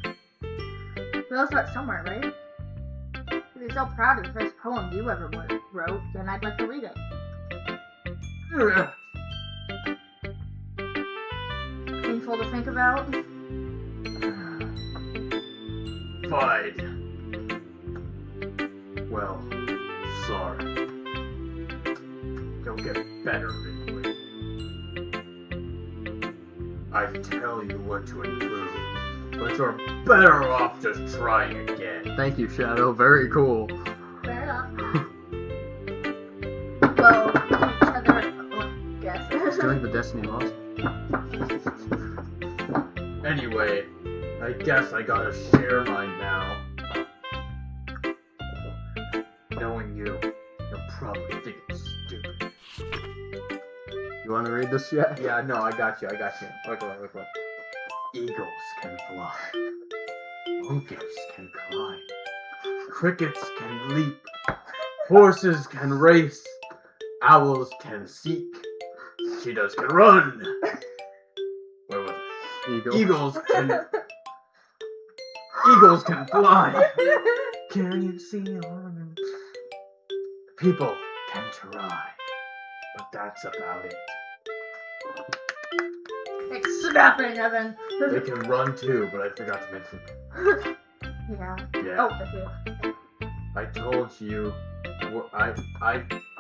S2: We all start somewhere, right? If you're so proud of the first poem you ever wrote, then I'd like to read it. Painful to think about.
S4: Fine. Well, sorry. You'll get better anyway. I tell you what to improve, but you're better off just trying again.
S1: Thank you, Shadow. Very cool.
S2: Fair enough. Well, each other, guess.
S1: He's doing the Destiny Lost.
S4: Anyway, I guess I gotta share mine now. Knowing you, you'll probably think it's stupid.
S1: You want to read this yet?
S4: Yeah, no, I got you. Look. Eagles can fly. Monkeys can climb. Crickets can leap. Horses can race. Owls can seek. Cheetahs can run. Where was it?
S1: Eagle.
S4: Eagles can fly. Can you see ornaments? People can try. But that's about it.
S2: Like snapping, Evan.
S4: They can run too, but I forgot to mention.
S2: Yeah.
S4: Yeah.
S2: Oh, thank you.
S4: I told you.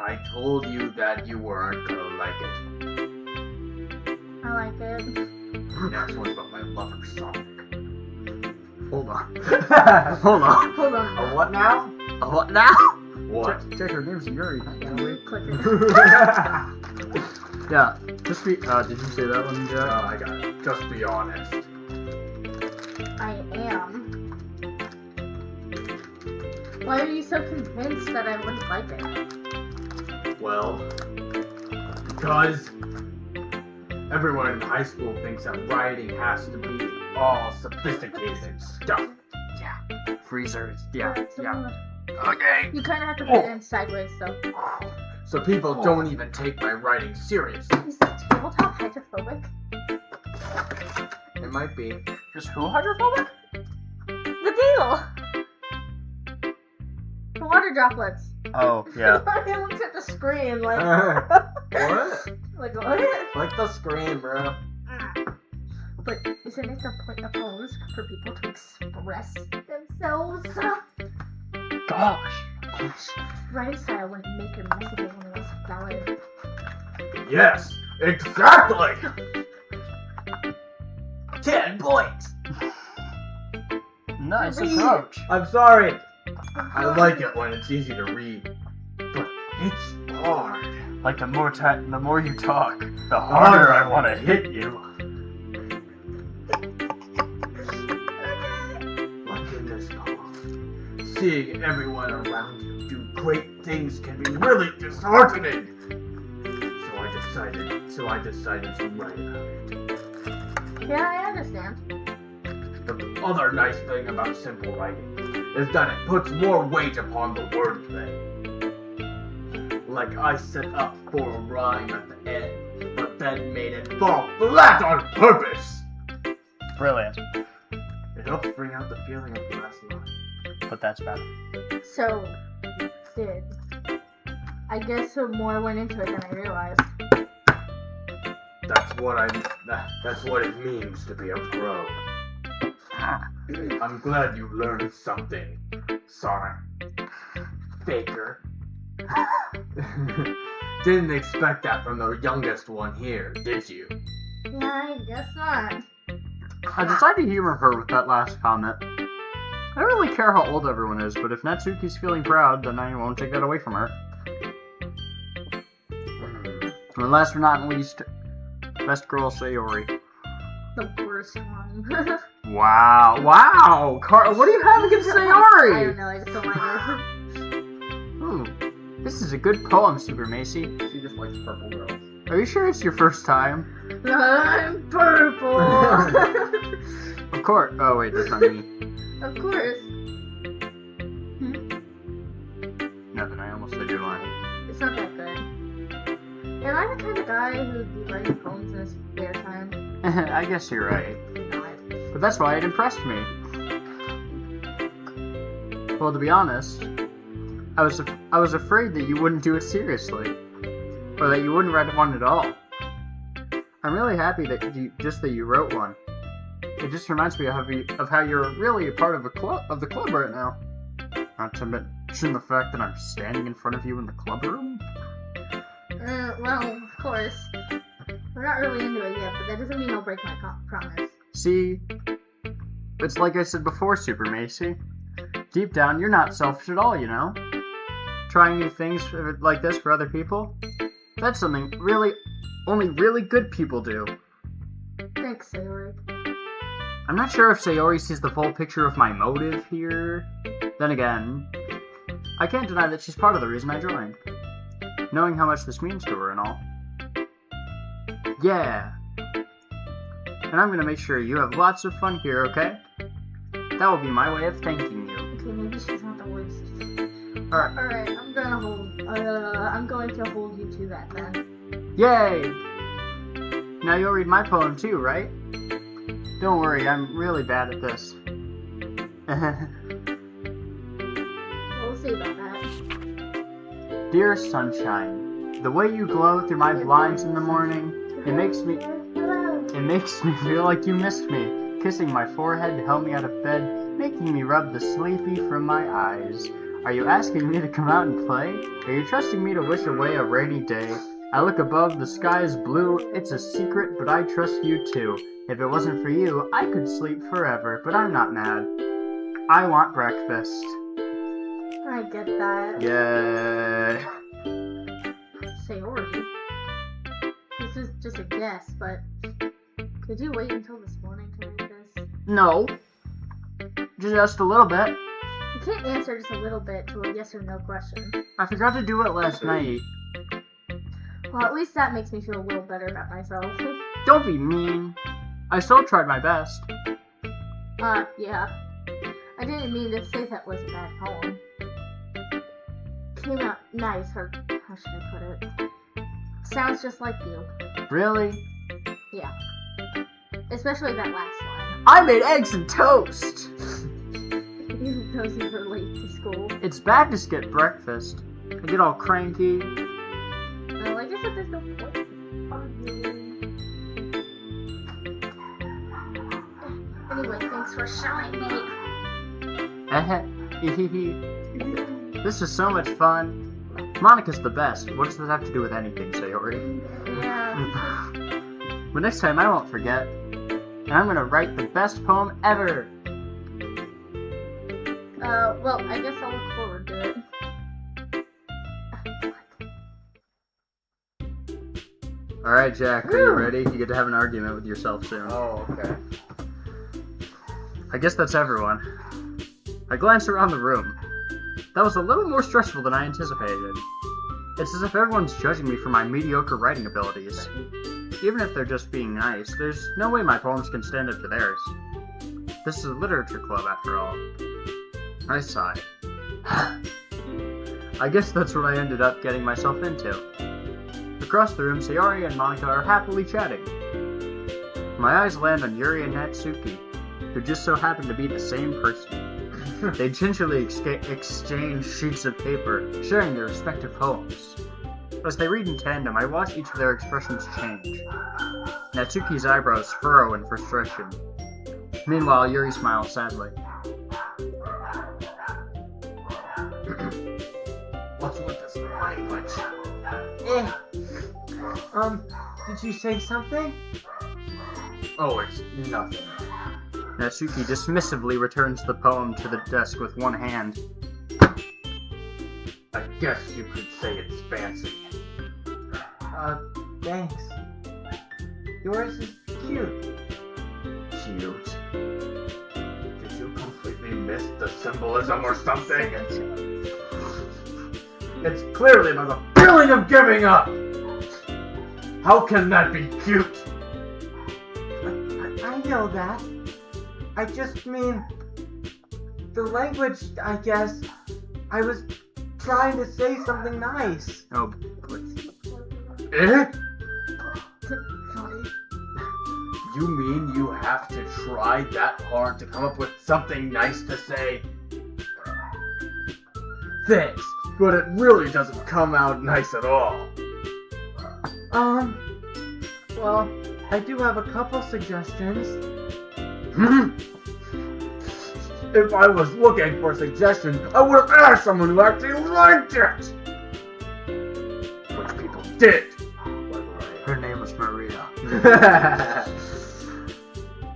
S4: I told you that you weren't gonna like it.
S2: I like it.
S4: Next one's about my lover Sonic.
S1: Hold on. Hold on.
S2: Hold on.
S3: A what now?
S1: What now?
S4: What?
S1: Check her name's Yuri.
S2: Click it.
S1: Yeah. Just be. Did you say that one, Jack?
S4: I got it. Just be honest.
S2: I am. Why are you so convinced that I wouldn't like it?
S4: Well, because Everyone in high school thinks that writing has to be all sophisticated and stuff.
S1: Freezers. Yeah.
S2: It's a
S1: Yeah.
S2: lot.
S1: Okay.
S2: You kind of have to put it in sideways, though.
S4: So people don't even take my writing serious.
S2: Is the tabletop hydrophobic?
S4: It might be.
S1: Just who hydrophobic?
S2: The table! The water droplets.
S1: Oh, yeah.
S2: He looks at the screen like,
S4: What?
S2: like what?
S4: Like the screen, bro.
S2: But isn't it the point of poems for people to express themselves?
S1: Gosh.
S2: Writing style wouldn't make your messages any less valid.
S4: Yes, exactly. 10 points.
S1: Nice
S2: Read.
S1: approach.
S4: I'm sorry. I like it when it's easy to read, but it's hard.
S1: Like the more you talk, the harder I want to hit you.
S4: Like in this poem, seeing everyone around you do great things can be really disheartening. So I decided to write about it.
S2: Yeah, I understand.
S4: The other nice thing about simple writing is that it puts more weight upon the wordplay. Like I set up for a rhyme at the end, but then made it fall flat on purpose.
S1: Brilliant.
S4: It helps bring out the feeling of the last line.
S1: But that's bad.
S2: So, did. I guess some more went into it than I realized.
S4: That's what it means to be a pro. I'm glad you learned something, Sonic. Faker. Didn't expect that from the youngest one here, did you?
S2: Yeah, I guess not.
S1: I decided to humor her with that last comment. I don't really care how old everyone is, but if Natsuki's feeling proud, then I won't take that away from her. And last but not least, best girl Sayori.
S2: The worst one.
S1: Wow, wow! What do you have against
S2: I don't
S1: Sayori?
S2: know, I just don't like her.
S1: Ooh, this is a good poem, Super Macy.
S5: She just likes purple girls.
S1: Are you sure it's your first time?
S2: I'm purple!
S1: Of course. Oh wait, that's not me.
S2: Of course.
S1: Nothing. I almost said your line.
S2: It's not that good. Am I the kind of guy who'd be writing poems in his spare time?
S1: I guess you're right.
S2: Not.
S1: But that's why it impressed me. Well, to be honest, I was afraid that you wouldn't do it seriously, or that you wouldn't write one at all. I'm really happy that you wrote one. It just reminds me of how you're really a part of the club right now. Not to mention the fact that I'm standing in front of you in the club room.
S2: Well, of course. We're not really into it yet, but that doesn't mean I'll break my promise.
S1: See, it's like I said before, Super Macy. Deep down, you're not selfish at all, you know? Trying new things like this for other people, that's something only really good people do.
S2: Thanks, Sayori.
S1: I'm not sure if Sayori sees the full picture of my motive here. Then again, I can't deny that she's part of the reason I joined. Knowing how much this means to her and all. Yeah. And I'm gonna make sure you have lots of fun here, okay? That will be my way of thanking you.
S2: Okay, maybe she's not the worst.
S1: Alright.
S2: Alright, I'm going to hold you to that then.
S1: Yay! Now you'll read my poem too, right? Don't worry, I'm really bad at this.
S2: We'll see about that.
S1: Dear sunshine, the way you glow through my blinds in the morning, it makes me feel like you missed me, kissing my forehead to help me out of bed, making me rub the sleepy from my eyes. Are you asking me to come out and play? Are you trusting me to wish away a rainy day? I look above, the sky is blue, it's a secret, but I trust you too. If it wasn't for you, I could sleep forever, but I'm not mad. I want breakfast.
S2: I get that.
S1: Yeah.
S2: Sayori. This is just a guess, but could you wait until this morning to read this?
S1: No. Just a little bit.
S2: You can't answer just a little bit to a yes or no question.
S1: I forgot to do it last night.
S2: Well, at least that makes me feel a little better about myself.
S1: Don't be mean. I still tried my best.
S2: Yeah. I didn't mean to say that was a bad poem. Came out nice, or how should I put it? Sounds just like you.
S1: Really?
S2: Yeah. Especially that last line.
S1: I made eggs and toast!
S2: Even though you were late to school.
S1: It's bad to skip breakfast. I get all cranky.
S2: Well, I guess if there's no point in arguing. Anyway, thanks for showing me.
S1: This is so much fun. Monica's the best. What does that have to do with anything, Sayori?
S2: Yeah.
S1: But next time I won't forget. And I'm gonna write the best poem ever.
S2: Well, I guess I'll look forward to it.
S1: Alright, Jack, are you ready? You get to have an argument with yourself soon.
S5: Oh, okay.
S1: I guess that's everyone. I glanced around the room. That was a little more stressful than I anticipated. It's as if everyone's judging me for my mediocre writing abilities. Even if they're just being nice, there's no way my poems can stand up to theirs. This is a literature club, after all. I sighed. I guess that's what I ended up getting myself into. Across the room, Sayori and Monica are happily chatting. My eyes land on Yuri and Natsuki, who just so happen to be the same person. They gingerly exchange sheets of paper, sharing their respective poems. As they read in tandem, I watch each of their expressions change. Natsuki's eyebrows furrow in frustration. Meanwhile, Yuri smiles sadly.
S4: What's with this language?
S3: Did you say something?
S4: Oh, it's nothing.
S1: Natsuki dismissively returns the poem to the desk with one hand.
S4: I guess you could say it's fancy.
S3: Thanks. Yours is cute.
S4: Cute. Did you completely miss the symbolism or something? It's clearly about the feeling of giving up! How can that be cute?
S3: I know that. I just mean... the language, I guess. I was trying to say something nice.
S1: Oh, please.
S4: Eh? You mean you have to try that hard to come up with something nice to say? Thanks, but it really doesn't come out nice at all.
S3: Well, I do have a couple suggestions.
S4: If I was looking for suggestions, I would have asked someone who actually liked it! Which people did.
S1: Her name was Maria.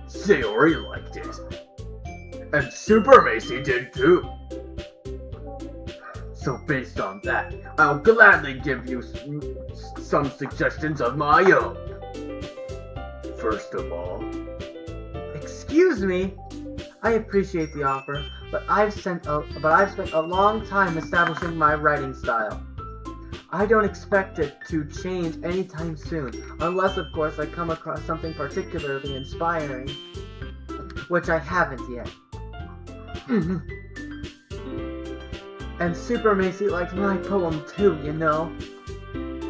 S4: Sayori liked it. And Super Macy did too. So based on that, I'll gladly give you some suggestions of my own. First of all...
S3: Excuse me? I appreciate the offer, but I've spent a long time establishing my writing style. I don't expect it to change anytime soon, unless of course I come across something particularly inspiring, which I haven't yet. And Super Macy liked my poem too, you know.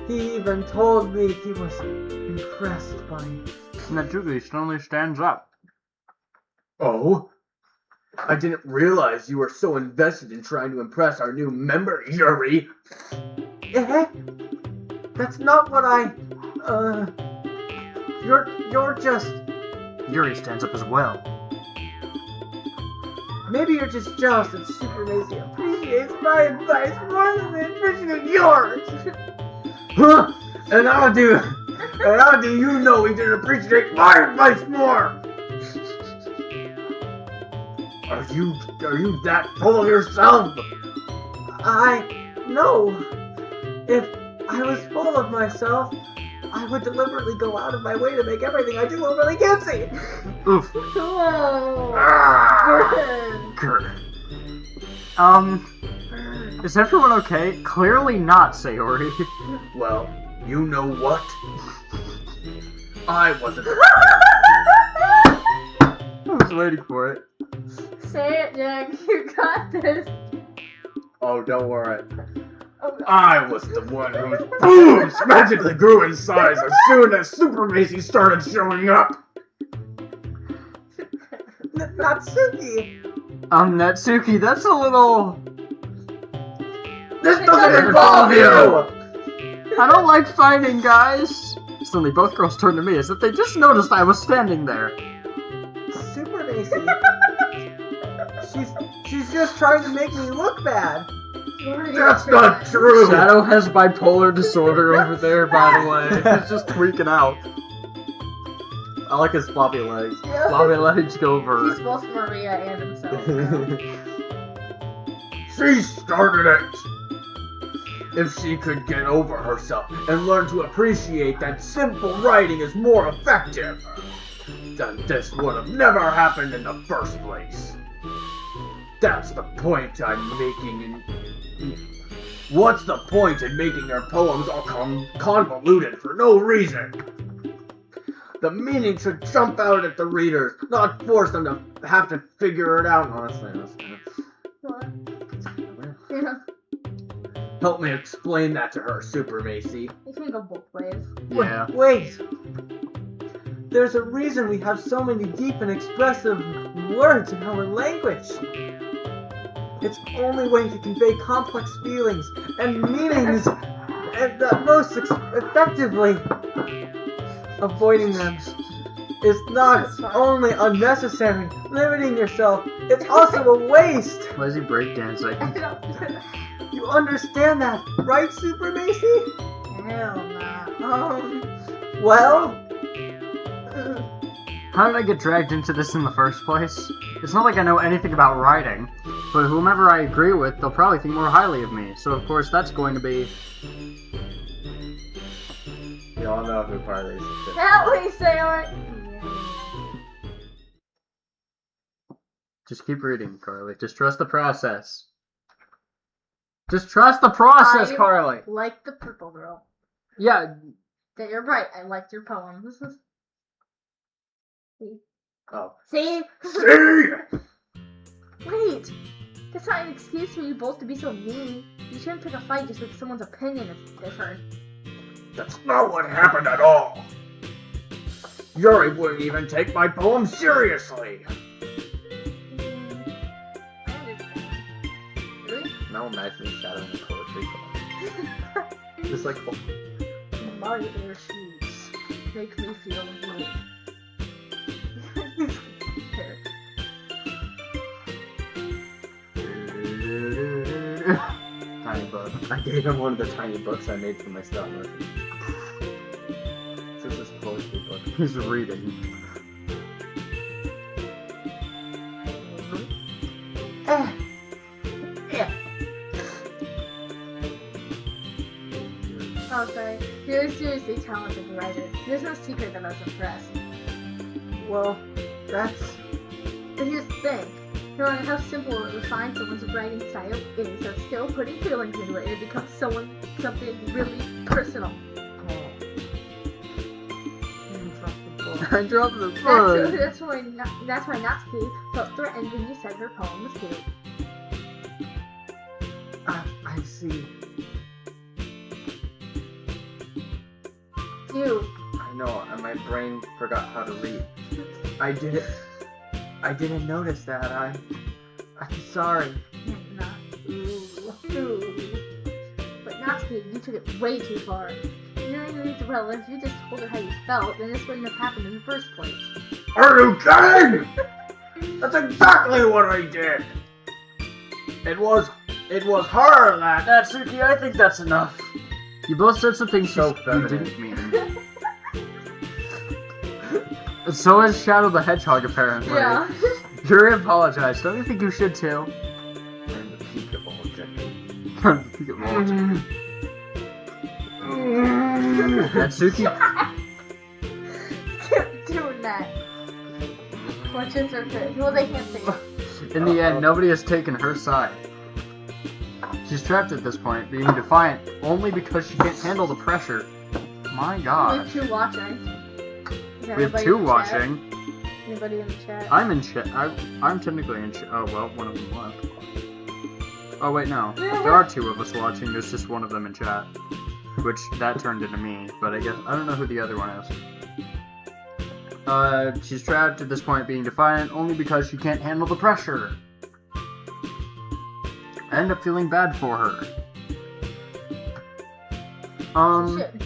S3: He even told me he was impressed by it.
S1: Natsuki suddenly stands up.
S4: Oh? I didn't realize you were so invested in trying to impress our new member, Yuri.
S3: Eh? That's not what I... You're just...
S1: Yuri stands up as well.
S3: Maybe you're just jealous that Super Macy appreciates my advice more than they appreciate yours.
S4: Huh? And how do you know he didn't appreciate my advice more? Are you that full of yourself?
S3: No. If I was full of myself, I would deliberately go out of my way to make everything I do overly cutesy.
S1: Oof.
S2: Whoa!
S4: Ah!
S2: Good.
S1: Is everyone okay? Clearly not, Sayori.
S4: Well, you know what? I wasn't.
S1: I was waiting for it.
S2: Say it, Jack. You got this.
S4: Oh, don't worry.
S2: Oh,
S4: I was the one whose boobs magically grew in size as soon as Super Macy started showing up.
S3: Natsuki!
S1: Natsuki, that's a little...
S4: This
S2: It
S4: doesn't
S2: doesn't
S4: involve
S2: involve
S4: you!
S1: I don't like fighting, guys! Suddenly both girls turned to me as if they just noticed I was standing there.
S3: Super Macy. She's just trying to make me look bad.
S4: That's not true!
S1: Shadow has bipolar disorder over there, by the way. He's just tweaking out.
S5: I like his floppy legs.
S1: Floppy legs go
S2: He's
S1: over.
S2: both Maria and himself. now.
S4: She started it! If she could get over herself and learn to appreciate that simple writing is more effective, then this would have never happened in the first place. That's the point I'm making in... What's the point in making her poems all convoluted for no reason? The meaning should jump out at the readers, not force them to have to figure it out. Honestly,
S2: What? Yeah,
S4: help me explain that to her, Super Macy.
S2: it can go both ways.
S1: Yeah.
S3: Wait! There's a reason we have so many deep and expressive words in our language. It's the only way to convey complex feelings and meanings and most effectively. Avoiding them is not
S2: That's fine.
S3: only unnecessary, limiting yourself, it's also a waste.
S1: Why is he breakdancing?
S3: You understand that, right, Super Macy?
S2: Hell nah.
S3: Well,
S1: How did I get dragged into this in the first place? It's not like I know anything about writing, but whomever I agree with, they'll probably think more highly of me. So of course that's going to be...
S5: You all know who parlays is.
S2: Help me, Sailor!
S1: Just keep reading, Carly. Just trust the process. Just trust the process,
S2: I-
S1: Carly!
S2: Like the purple girl.
S1: Yeah,
S2: That you're right, I liked your poems. See?
S5: Oh.
S2: See?
S4: See?
S2: Wait! That's not an excuse for you both to be so mean. You shouldn't pick a fight just because someone's opinion is different.
S4: That's not what happened at all. Yuri wouldn't even take my poem seriously.
S2: I understand. Really?
S5: Now imagine Shadow in a poetry class. Just like,
S2: My air shoes make me feel good.
S1: tiny bug.
S5: I gave him one of the tiny books I made for my stop motion. This is a poetry book.
S1: He's reading.
S2: Yeah. Oh, sorry. You're a seriously talented writer. There's no secret that I was impressed.
S3: well, that's...
S2: But here's the thing. No matter how simple or refined someone's writing style is, they're still putting feelings into it, and it becomes something really personal.
S1: I dropped the book.
S2: That's why Natsuki felt threatened when you said her poem was cute.
S3: I see.
S2: You.
S5: I know, and my brain forgot how to read.
S3: I didn't notice that. I'm sorry.
S2: Not. Ooh. But Natsuki, you took it way too far. You don't even need to well, if you just told her how you felt, then this wouldn't have happened in the first place.
S4: Are you kidding? That's exactly what I did. It was her that.
S1: Natsuki, I think that's enough. You both said some things
S5: So
S1: you
S5: feminine.
S1: didn't mean. So has Shadow the Hedgehog, apparently.
S2: Yeah.
S1: Yuri apologized. Don't you think you should too?
S5: I'm the peak of all objectives.
S1: Natsuki,
S2: Keep doing that. Fortunes are good. Well, they can't say it.
S1: in the end, nobody has taken her side. She's trapped at this point, being defiant only because she can't handle the pressure. My god.
S2: With you watching. there
S1: We have
S2: anybody
S1: 2
S2: in the chat?
S1: watching.
S2: Anybody in the chat?
S1: I'm in chat. I'm technically in chat. Oh, well, one of them left. Oh, wait, no. There are 2 of us watching. There's just one of them in chat. Which, that turned into me. But I guess, I don't know who the other one is. She's trapped at this point being defiant only because she can't handle the pressure. I end up feeling bad for her.
S2: Shit.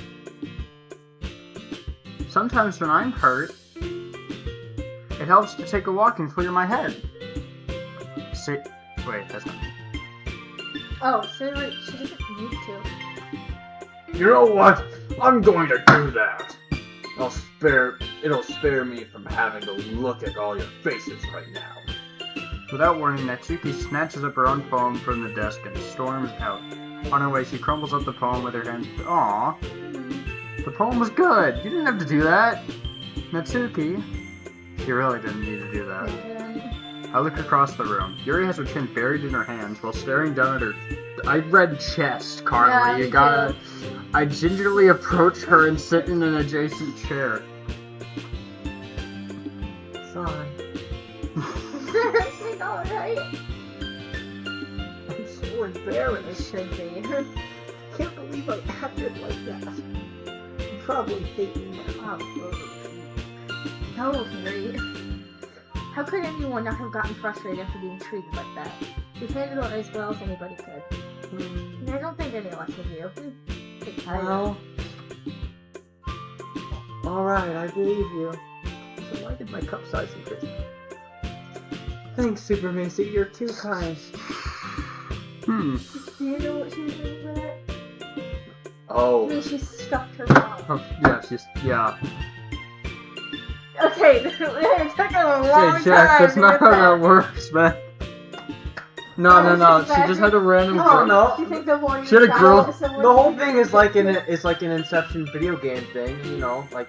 S1: Sometimes when I'm hurt, it helps to take a walk and clear my head. Say, wait, that's not me.
S2: Oh, so wait, she doesn't need to.
S4: You know what? I'm going to do that. It'll spare me from having to look at all your faces right now.
S1: Without warning, Natsuki snatches up her own poem from the desk and storms out. On her way, she crumbles up the poem with her hands. Aww. The poem was good. You didn't have to do that. Natsuki. You really didn't need to do that. I look across the room. Yuri has her chin buried in her hands while staring down at her. I read chest, Carly.
S2: Yeah,
S1: You
S2: me
S1: gotta.
S2: too.
S1: I gingerly approach her and sit in an adjacent chair.
S3: Sorry.
S2: She's alright.
S3: I'm so embarrassed.
S2: It should be.
S3: Can't believe I acted like that. You probably hate me now.
S2: No, Yuri. How could anyone not have gotten frustrated after being treated like that? You handled it as well as anybody could. And I don't think any less of you.
S3: Well, alright, I believe you. So why did my cup size increase? Thanks, Super Macy, you're too kind.
S1: Hmm.
S2: Do you know what she was doing with it? I
S4: Oh,
S2: mean, she stuffed her mouth.
S1: Oh, yeah, yeah.
S2: Okay, it took a long
S1: Hey, Jack,
S2: time
S1: that's
S2: to
S1: not
S2: get
S1: how
S2: that.
S1: that works, man. No. She just had a random.
S3: No,
S2: Do you
S3: no.
S2: think the more you
S1: She had a
S2: tell
S1: girl-
S2: someone-
S3: The whole thing is like an Inception video game thing, you know, like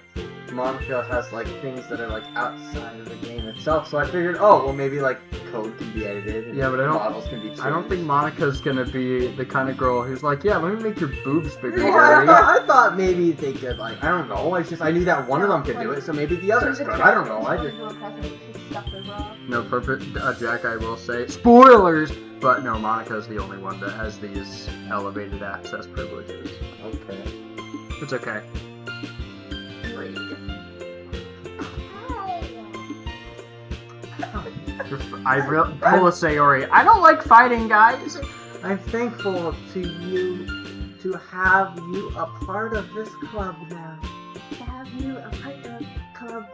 S3: Monica has like things that are like outside of the game itself. So I figured, oh well, maybe like code can be edited. And
S1: Yeah, but I don't-
S3: models can be changed.
S1: I don't think Monica's gonna be the kind of girl who's like, yeah, let me make your boobs bigger.
S3: Yeah,
S1: Yuri."
S3: I thought maybe they could like I don't know. It's just I knew that one of them could do it, so maybe the others could. I don't know. I just
S1: No, perfect, Jack. I will say spoilers, but no, Monica's the only one that has these elevated access privileges.
S3: okay.
S1: It's okay. I will say, Ori, I don't like fighting, guys.
S3: I'm thankful to you to have you a part of this club now.
S2: To have you a part of Club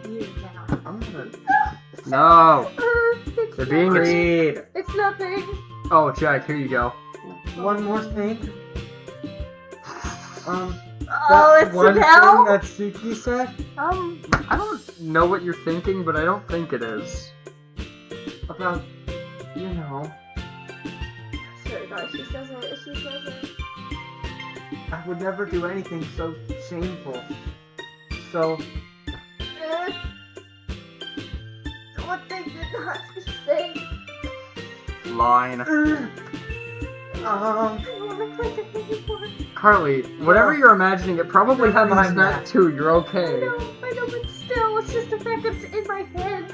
S2: U now.
S3: I'm gonna
S1: No,
S2: It's
S1: they're being.
S3: read.
S2: It's nothing.
S1: Oh, Jack, here you go.
S3: One more thing.
S2: Oh,
S3: That
S2: it's
S3: one
S2: an
S3: thing
S2: L?
S3: that Suki said
S1: I don't know what you're thinking, but I don't think it is.
S3: about, you know,
S2: Swear to God, she says it. She says it.
S3: I would never do anything so shameful. So,
S2: What they did not say.
S1: Line.
S2: I wanna play the thing for it.
S1: Carly, whatever you're imagining, it probably
S3: Never
S1: happens
S3: mind
S1: that
S3: that.
S1: too. You're
S2: I
S1: okay.
S2: know, but still, it's just the fact that it's in my head.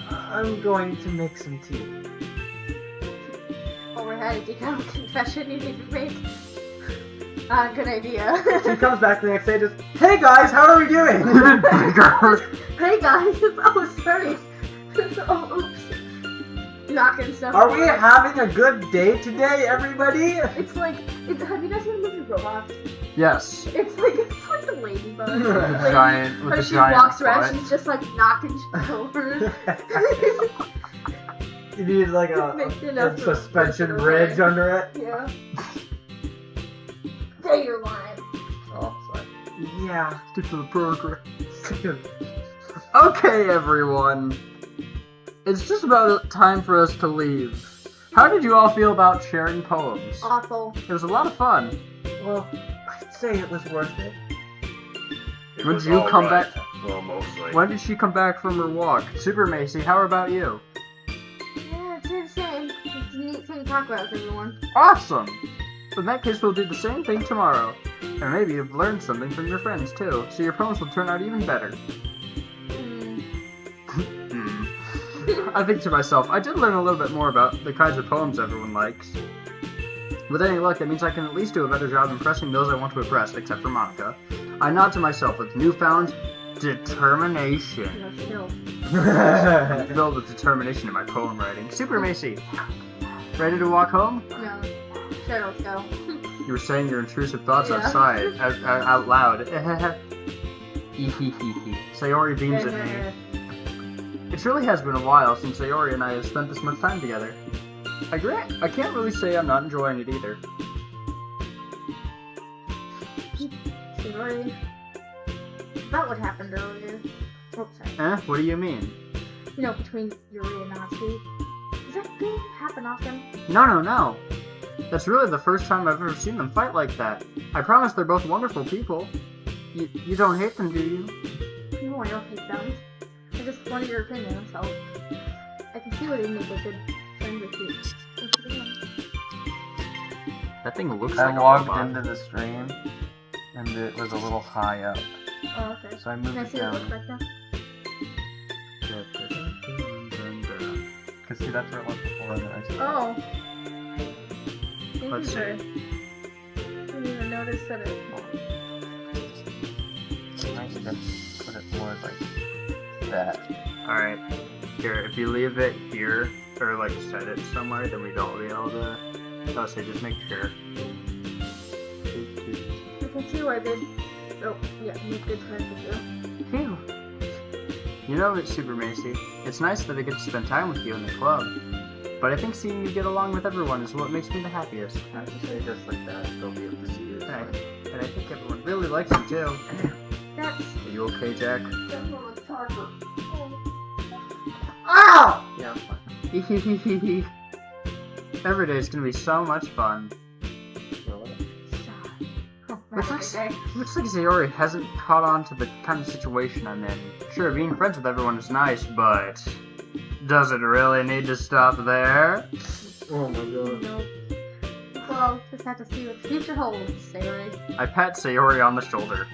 S3: I'm going to make some tea.
S2: Overhead, do you have a confession you need to make? Good idea.
S3: She comes back the next day just, hey guys, how are we doing?
S2: Hey guys, oh sorry. Oh, oops. Knocking stuff.
S3: Are we
S2: over.
S3: having a good day today, everybody?
S2: It's like, have you guys seen the movie Robots?
S1: Yes.
S2: It's like the ladybug.
S1: With a
S2: Lady.
S1: giant, with
S2: Or
S1: a
S2: she
S1: giant
S2: walks around,
S1: butt.
S2: she's just like knocking shit over.
S3: You need like a
S2: Makes enough for
S3: suspension
S2: personal
S3: bridge
S2: time.
S3: under it.
S2: Yeah. Say your line.
S3: Oh, sorry. Yeah.
S1: Stick to the program. Okay, everyone. It's just about time for us to leave. How did you all feel about sharing poems?
S2: Awful.
S1: It was a lot of fun.
S3: Well, I'd say it was worth it.
S1: When did you come back?
S4: Well, mostly.
S1: When did she come back from her walk? Super Macy, how about you?
S2: Yeah, it's insane. It's a neat thing to talk about with everyone.
S1: Awesome! In that case, we'll do the same thing tomorrow. And maybe you've learned something from your friends too, so your poems will turn out even better. I think to myself, I did learn a little bit more about the kinds of poems everyone likes. With any luck, that means I can at least do a better job impressing those I want to impress, except for Monica. I nod to myself with newfound determination.
S2: Chill.
S1: Filled with determination in my poem writing. Super Macy, ready to walk home?
S2: No. Sure, let's go.
S1: You were saying your intrusive thoughts
S2: Yeah.
S1: outside, out loud. Sayori beams at me. It truly has been a while since Sayori and I have spent this much time together. I can't really say I'm not enjoying it either.
S2: Sorry. About what happened earlier. Oh, sorry.
S1: What do you mean?
S2: You know, between Yuri and Natsuki. Does that thing happen often?
S1: No. That's really the first time I've ever seen them fight like that. I promise they're both wonderful people. You don't hate them, do you?
S2: No, I don't hate them. I just wanted your opinion, so I can see why they make a good friend with you. What you doing?
S1: That thing looks
S5: I
S1: like a
S5: logged
S1: robot.
S5: into the stream, and it was a little high up,
S2: Oh, okay.
S5: so I
S2: Can
S5: moved
S2: I
S5: it
S2: see what it
S5: down.
S2: looks like now?
S5: Cause see, that's where it was before, and then I said,
S2: Oh. Thank
S1: Let's
S2: you,
S1: see.
S2: sir. Didn't even notice that it.
S5: I should just put it more like that.
S1: Alright. Here, if you leave it here, or like set it somewhere, then we'd all be able to... Oh, so just make sure.
S2: You can see why they. Oh, yeah, make good friends with you.
S1: Phew. You know, it's Super Macy. It's nice that I get to spend time with you in the club. But I think seeing you get along with everyone is what makes me the happiest.
S5: I have to say just like that, they'll be able to see you.
S1: Right. And I think everyone really likes you too.
S2: That's.
S1: Are you okay, Jack?
S2: That's what was charger.
S3: Ow!
S5: Yeah, I'm fine.
S1: Every day is gonna be so much fun. Looks like Sayori hasn't caught on to the kind of situation I'm in. Sure, being friends with everyone is nice, but does it really need to stop there?
S4: Oh my god.
S2: No. Well, just have to see what the future holds, Sayori.
S1: I pat Sayori on the shoulder.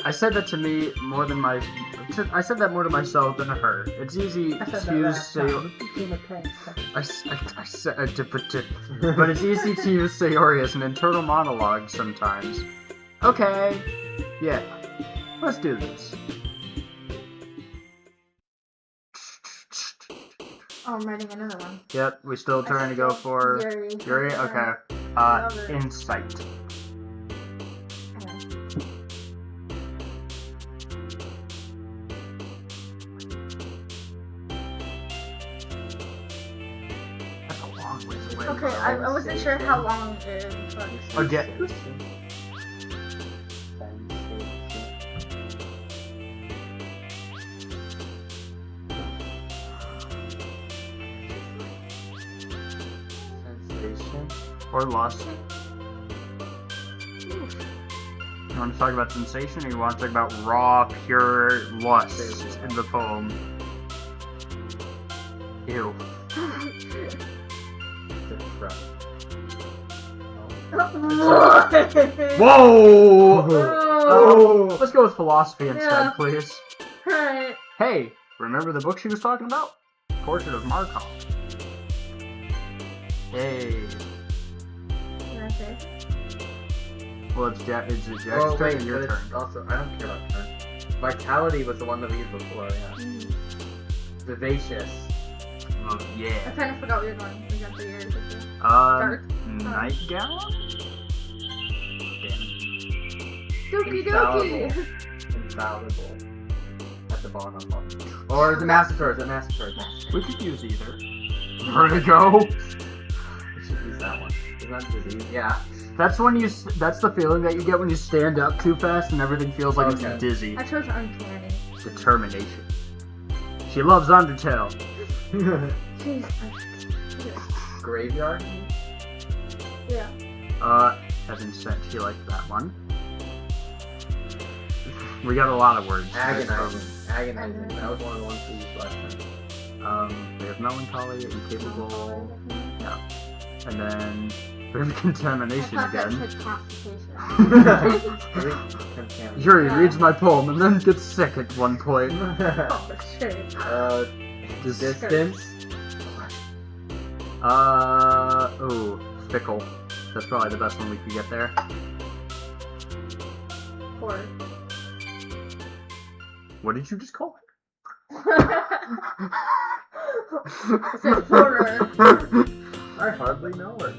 S1: I said that more to myself than to her. It's easy
S3: I said
S1: to
S3: that
S1: use
S3: last time.
S1: Sayori.
S3: It became a text.
S1: But it's easy to use Sayori as an internal monologue sometimes. Okay, yeah, let's do this.
S2: Oh, I'm writing another one.
S1: Yep, we still trying to go for Yuri. Okay,
S2: Love it.
S1: insight. That's a long ways away.
S2: Okay, I wasn't sure how long it was.
S1: Again.
S5: Sensation.
S1: Or lust. You want to talk about sensation, or you want to talk about raw, pure lust in the poem? Ew. Whoa!
S2: Oh.
S1: Let's go with philosophy instead,
S2: Yeah.
S1: please.
S2: Alright.
S1: Hey, remember the book she was talking about? Portrait of Markov. Hey.
S2: Okay.
S1: Well, it's Jack's
S5: Oh,
S1: turn
S5: wait,
S1: and your
S5: but
S1: turn.
S5: it's also, I don't care about turn. Vitality was the one that we used before, yeah.
S2: Mm.
S5: Vivacious.
S1: Oh,
S2: I
S1: yeah.
S2: kind of forgot we were going. We got 3 years.
S1: Nightgown?
S2: Doki
S5: Infallible.
S2: doki.
S5: Infallible. At the bottom. Or the Massacre,
S1: We could use either. Vertigo?
S5: We should use that one. Isn't that disease? Yeah.
S1: That's that's the feeling that you get when you stand up too fast and everything feels like
S5: Okay.
S1: it's dizzy.
S2: I chose uncanny.
S1: Determination. She loves Undertale.
S2: Jeez.
S5: Graveyard?
S2: Yeah.
S1: Heaven sent, she liked that one. We got a lot of words.
S5: Agonizing. Agonizing. That was one of the ones we used last time.
S1: We have melancholy, incapable, and then Bit of
S2: I
S1: contamination
S2: thought that
S1: again.
S2: said constipation.
S1: Yuri reads my poem and then gets sick at one point.
S2: Oh, sure.
S5: Distance.
S1: Ooh, fickle. That's probably the best one we could get there.
S2: 4.
S1: What did you just call
S2: I said horror.
S5: I hardly know her.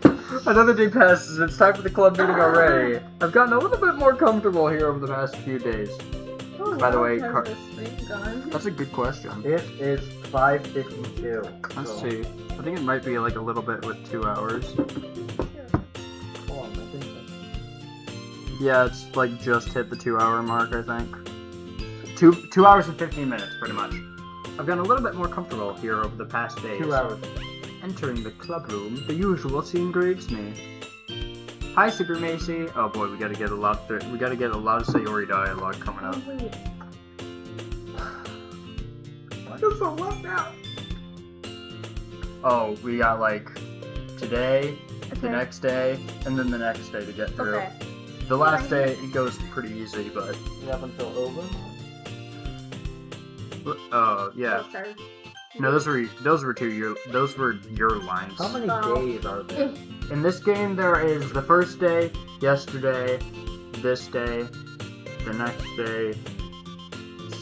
S1: it? Another day passes. It's time for the club meeting already. I've gotten a little bit more comfortable here over the past few days.
S2: Oh,
S1: By the way,
S2: how's
S1: Car-
S2: this thing going?
S1: That's a good question.
S5: It is 5:52.
S1: Let's
S5: so-
S1: see. I think it might be like a little bit with 2 hours.
S5: Hold on, I think so.
S1: Yeah, it's like just hit the 2-hour mark, I think. 2 hours and 15 minutes, pretty much. I've gotten a little bit more comfortable here over the past days.
S5: 2 hours.
S1: Entering the club room, the usual scene greets me. Hi, Super Macy. Oh boy, we gotta get a lot. We gotta get a lot of Sayori dialogue coming up.
S2: Oh, wait.
S5: Just a left out.
S1: Oh, we got like today, the
S2: Okay.
S1: next day, and then the next day to get through.
S2: Okay.
S1: The last day it goes pretty easy, but
S5: You have until over.
S1: yeah.
S2: Oh, sorry.
S1: No, those were your lines.
S5: How many
S2: Oh.
S5: days are there?
S1: In this game, there is the first day, yesterday, this day, the next day,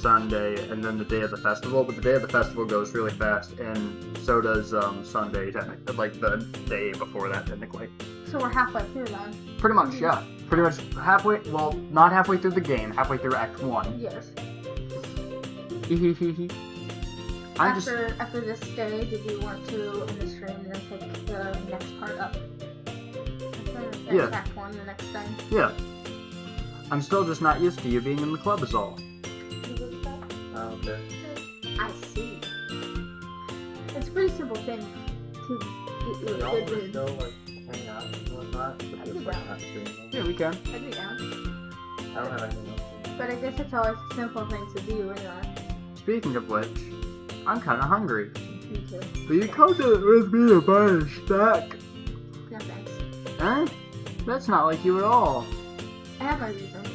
S1: Sunday, and then the day of the festival. But the day of the festival goes really fast, and so does Sunday, technically, like the day before that, technically.
S2: So we're halfway through then.
S1: Pretty much, yeah. Pretty much halfway. Well, not halfway through the game. Halfway through Act 1.
S2: Yes.
S1: I'm just.
S2: After this day, did you want to in the stream and then pick the next part up?
S1: Yeah.
S2: Act 1 the next time.
S1: Yeah. I'm still just not used to you being in the club, is all.
S5: Oh, okay.
S2: I see. It's a pretty simple thing to get you a
S5: Y'all
S2: good
S5: wanna
S2: mood.
S5: go like hang out and whatnot? But
S2: I'd
S5: just,
S2: be
S5: like,
S2: down.
S5: not streaming.
S1: Yeah, we can.
S2: I'd be down.
S5: I don't have anything else.
S2: But I guess it's always a simple thing to do anyway.
S1: Speaking of which, I'm kind of hungry.
S2: Me too.
S1: Will you come with me to buy a snack?
S2: No thanks.
S1: Huh? That's not like you at all.
S2: I have my reasons.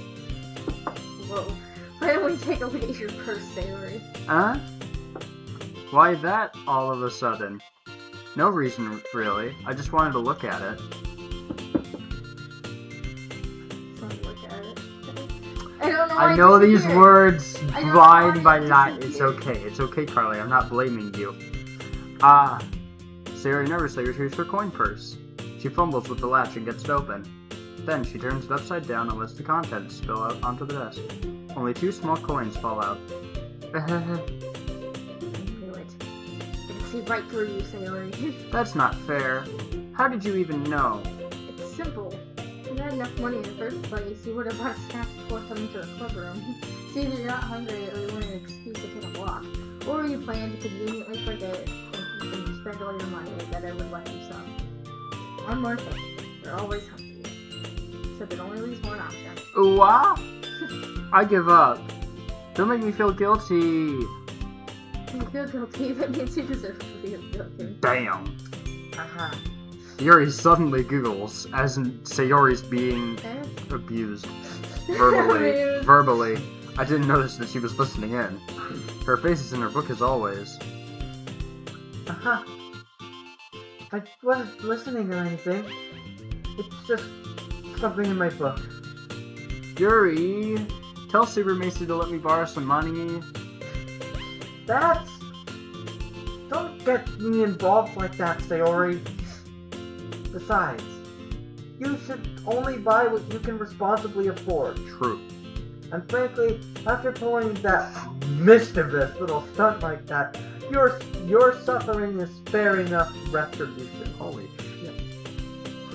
S2: Whoa. Why don't we take a look at your purse, Sayori?
S1: Huh? Why that all of a sudden? No reason, really. I just wanted to look at it.
S2: Just want to look at it. I don't know.
S1: I know these
S2: disappeared.
S1: words
S2: I know
S1: blind
S2: why
S1: by
S2: it
S1: night. It's
S2: disappeared.
S1: okay. It's okay, Carly. I'm not blaming you. Sayori nervously retrieves her coin purse. She fumbles with the latch and gets it open. Then she turns it upside down and lets the contents spill out onto the desk. Only 2 small coins fall out.
S2: I knew it. I can see right through you, Sayori.
S1: That's not fair. How did you even know?
S2: It's simple. If you had enough money in the first place, you would have bought a snack before coming to a club room. So either you're not hungry or you want an excuse to take a walk. Or you plan to conveniently forget and spend all your money that I would let you some. One more thing. You're always hungry. So there only leaves one option.
S1: What? I give up. Don't make me feel guilty.
S2: If you feel guilty, that means you deserve to feel guilty.
S1: Damn.
S2: Haha.
S1: Yuri suddenly giggles, as in Sayori's being
S2: Eh?
S1: abused. Verbally.
S2: Abused.
S1: Verbally. I didn't notice that she was listening in. Her face is in her book as always.
S3: Aha. I wasn't listening or anything. It's just something in my book.
S1: Yuri, tell Super Macy to let me borrow some money.
S3: That's... Don't get me involved like that, Sayori. Besides, you should only buy what you can responsibly afford.
S1: True.
S3: And frankly, after pulling that mischievous little stunt like that, your suffering is fair enough retribution.
S1: Holy shit.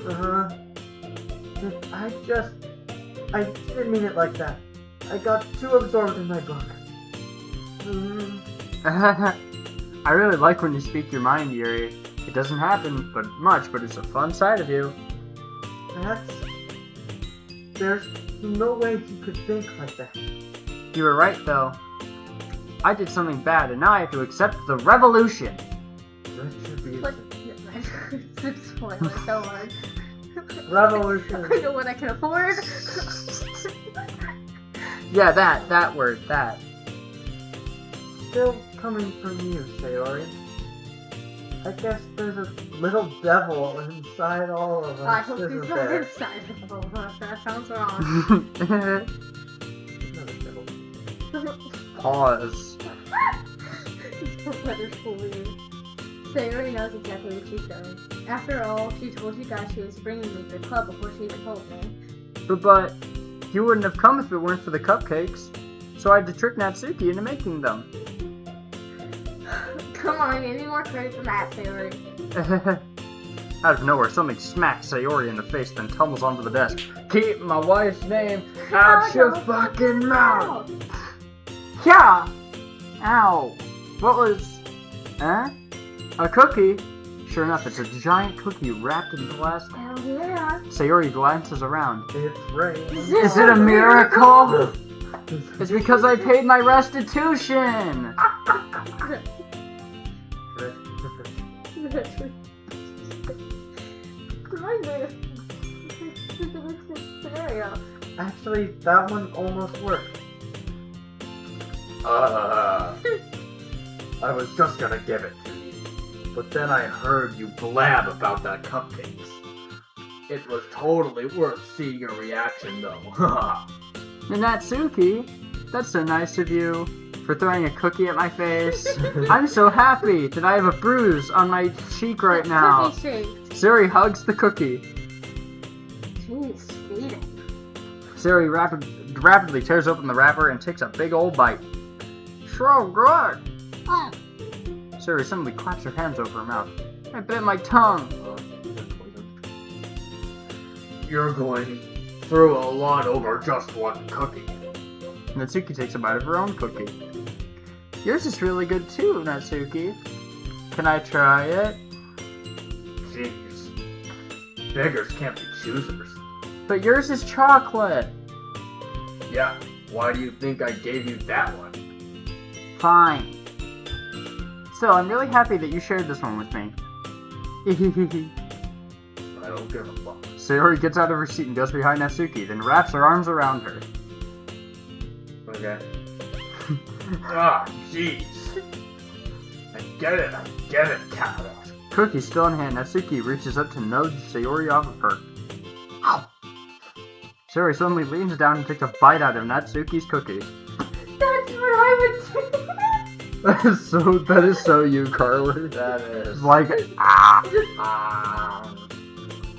S3: Uh-huh. I didn't mean it like that. I got too absorbed in my book.
S1: I really like when you speak your mind, Yuri. It doesn't happen much, but it's a fun side of you.
S3: There's no way you could think like that.
S1: You were right, though. I did something bad, and now I have to accept the revolution.
S3: Retribution.
S2: Spoiler so much.
S3: Revolution.
S2: I know what I can afford.
S1: Yeah, that word, that.
S3: Still coming from you, Sayori. I guess there's a little devil inside all of us.
S2: I hope he's
S3: isn't
S2: not
S3: there?
S2: inside of all of us. That sounds wrong.
S3: Not a devil.
S1: Pause.
S2: It's Professor Schoolweird. Sayori knows exactly what she's doing. After all, she told you guys she was bringing me to the club before she even told me.
S1: But you wouldn't have come if it weren't for the cupcakes. So I had to trick Natsuki into making them.
S2: Come on, give me more credit than that, Sayori.
S1: Out of nowhere, something smacks Sayori in the face, then tumbles onto the desk. Keep my wife's name out your fucking mouth! Yeah! Ow! What was... Huh? A cookie? Sure enough, it's a giant cookie wrapped in glass.
S2: Hell yeah.
S1: Sayori glances around.
S3: It's rain.
S1: Is it a miracle? It's because I paid my restitution!
S2: Scenario.
S3: Actually, that one almost worked.
S4: I was just gonna give it to you, but then I heard you blab about that cupcakes. It was totally worth seeing your reaction, though.
S1: Natsuki, that's so nice of you for throwing a cookie at my face. I'm so happy that I have a bruise on my cheek right now.
S2: Cookie shaped.
S1: Sayori hugs the cookie.
S2: Jeez, feed it.
S1: Sayori rapidly tears open the wrapper and takes a big old bite. So good! Sayori suddenly claps her hands over her mouth. I bit my tongue.
S4: You're going through a lot over just one cookie.
S1: Natsuki takes a bite of her own cookie. Yours is really good too, Natsuki. Can I try it?
S4: Jeez. Beggars can't be choosers.
S1: But yours is chocolate.
S4: Yeah, why do you think I gave you that one?
S1: Fine. Still, I'm really happy that you shared this one with me.
S4: I don't give a fuck.
S1: Sayori gets out of her seat and goes behind Natsuki, then wraps her arms around her.
S4: Okay. Ah, jeez. I get it, Carrot.
S1: Cookie still in hand, Natsuki reaches up to nudge Sayori off of her. Ow! Sayori suddenly leans down and takes a bite out of Natsuki's cookie.
S2: That's what I would do.
S1: That is so you, Carly.
S4: That is.
S1: Like,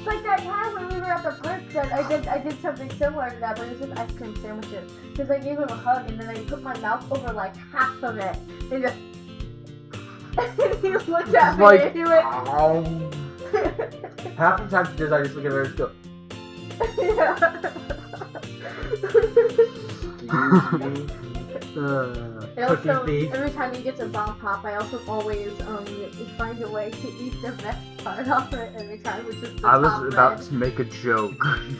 S2: Like that time when we were at the park that I did something similar to that, but it was just ice cream sandwiches. Because I gave him a hug and then I put my mouth over like half of it and just and he looked at me
S1: Like,
S2: and he went
S3: Half the time she does, I just look at her and go,
S2: yeah. I
S3: Cookie
S2: also,
S3: thief.
S2: every time he gets a bomb pop, I also always find a way to eat the best part off it every time, which is the
S1: I
S2: top
S1: was about
S2: red.
S1: to make a joke,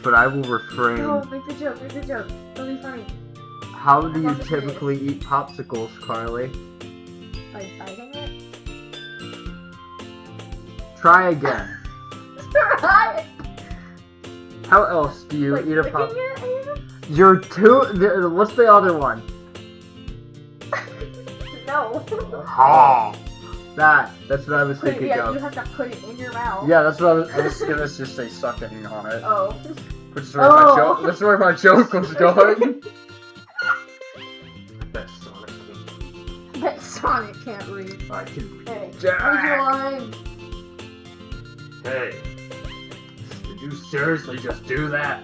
S1: but I will refrain.
S2: No, make the joke, It'll be funny.
S1: How do you
S2: I'm about to say it.
S1: typically eat popsicles, Carly?
S2: Like biting it?
S1: Try again.
S2: Right!
S1: How else do you
S2: Like
S1: eat a
S2: licking
S1: pop?
S2: it,
S1: You're what's the other one?
S2: No.
S1: Oh, that's what I was
S2: Put it,
S1: thinking
S2: yeah, you
S1: of.
S2: have to put it in your mouth.
S1: Yeah, that's what I was gonna just say sucking on it.
S2: Oh.
S1: Which is where my
S2: Oh.
S1: joke. That's where my joke was going.
S4: That Sonic King.
S2: Bet Sonic can't read.
S4: I can read.
S2: Hey,
S1: Jack.
S2: read your line.
S4: Hey. Did you seriously just do that?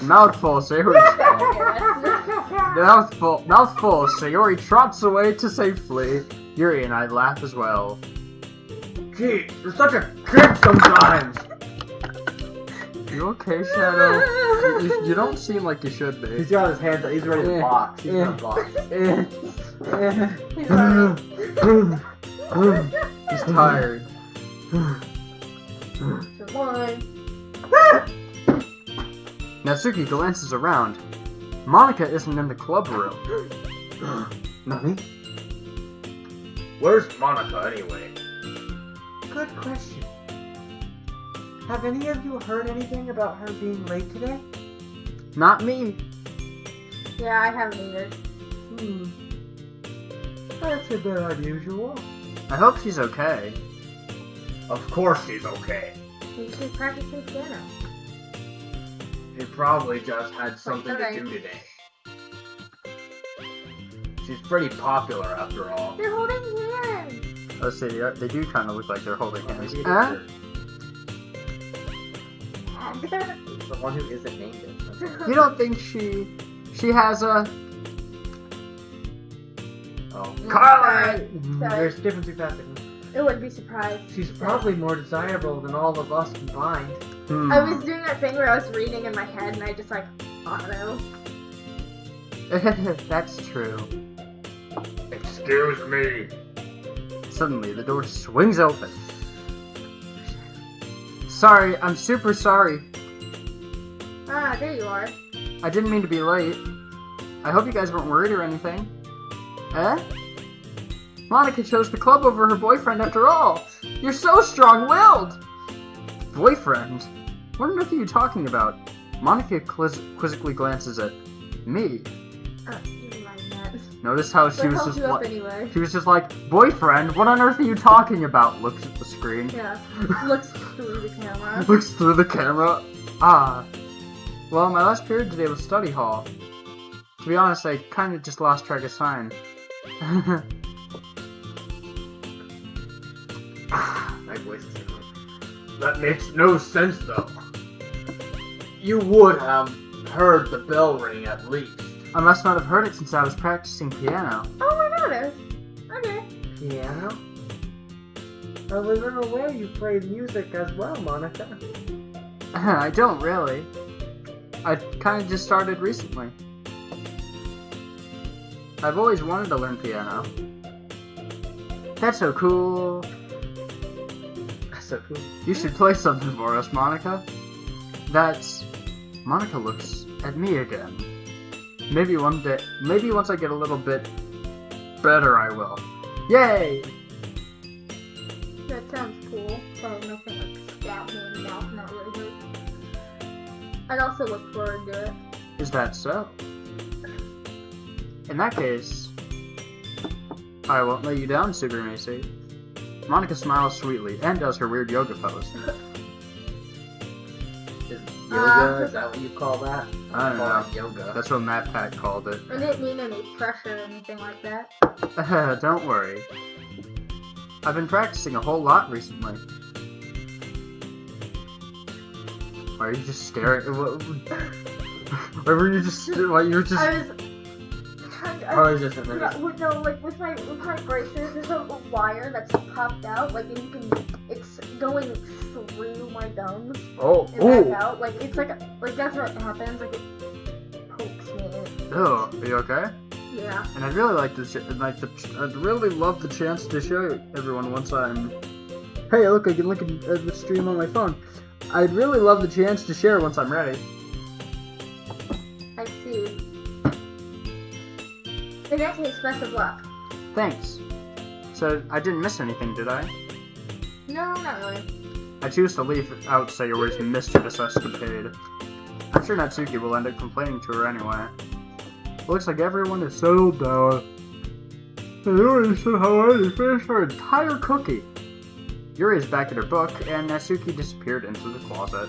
S1: Mouthful, Sayori.
S2: Yes.
S1: Mouthful. Sayori trots away to safely. Yuri and I laugh as well.
S4: Gee, you're such a kid sometimes!
S1: You okay, Shadow? You don't seem like you should be.
S3: he's got his hands up, he's ready to box. He's gonna box.
S1: He's tired.
S2: One.
S1: Natsuki glances around. Monica isn't in the club room.
S3: Nani?
S4: Where's Monica anyway?
S3: good question. Have any of you heard anything about her being late today?
S1: Not me.
S2: Yeah, I haven't either.
S3: That's a bit unusual.
S1: I hope she's okay.
S4: Of course she's okay.
S2: You should practice the piano.
S4: She probably just had something to
S2: alright.
S4: do today. She's pretty popular after all.
S2: They're holding hands.
S1: Let's see, they do kind of look like they're holding hands.
S5: Maybe
S1: Huh?
S5: it's the one who isn't named it.
S1: You don't think she has a...
S4: Oh.
S1: Carly!
S3: There's different two facets.
S2: It wouldn't be surprised.
S3: She's probably more desirable than all of us combined.
S1: Hmm.
S2: I was doing that thing where I was reading in my head and I just like, auto.
S1: That's true.
S4: Excuse me.
S1: Suddenly, the door swings open. Sorry, I'm super sorry.
S2: Ah, there you are.
S1: I didn't mean to be late. I hope you guys weren't worried or anything. Eh? Monica chose the club over her boyfriend after all. You're so strong-willed! Boyfriend? What on earth are you talking about? Monica quizzically glances at me.
S2: Never mind that.
S1: Notice how she
S2: What
S1: was
S2: held
S1: just
S2: you up
S1: like,
S2: anyway?
S1: she was just like, boyfriend? What on earth are you talking about? Looks at the screen.
S2: Yeah. Looks through the camera.
S1: Looks through the camera. Ah. Well, my last period today was study hall. To be honest, I kind of just lost track of time.
S5: My voice is annoying.
S4: That makes no sense though. You would have heard the bell ring at least.
S1: I must not have heard it since I was practicing piano.
S2: Oh, I noticed. Okay.
S3: Piano? I wasn't aware you played music as well, Monica.
S1: I don't really. I kind of just started recently. I've always wanted to learn piano. That's so cool.
S5: So cool.
S1: You should play something for us, Monica. That's... Monica looks at me again. Maybe one day, maybe once I get a little bit better, I will. Yay!
S2: That sounds cool. So nothing like stab me in the mouth, not really hurt. I'd also look forward to it.
S1: Is that so? In that case, I won't let you down, Super Macy. Monica smiles sweetly and does her weird yoga pose.
S5: Is yoga, is that what you call that?
S1: I don't
S5: call
S1: know.
S5: it yoga.
S1: That's what Matt Pat called it.
S2: I didn't mean any pressure or anything like that.
S1: Don't worry. I've been practicing a whole lot recently. Why are you just staring? Why were you just? Why you were just?
S2: I was trying to.
S5: Probably just a minute.
S2: No, like with my braces, there's a wire that's popped out, like, and you can, it's going through my gums
S1: Oh,
S2: and back out. Like it's like that's what happens. Like it pokes me.
S1: Oh, are you okay?
S2: Yeah.
S1: And I'd really like to, I'd really love the chance to show everyone once I'm. Hey, look! I can look at the stream on my phone. I'd really love the chance to share once I'm ready.
S2: I see. In that case, best of luck.
S1: Thanks. So I didn't miss anything, did I?
S2: No, not really.
S1: I choose to leave out say your words mischievous escapade. I'm sure Natsuki will end up complaining to her anyway. Looks like everyone is settled down. And Yuri somehow already finished her entire cookie. Yuri is back at her book, and Natsuki disappeared into the closet.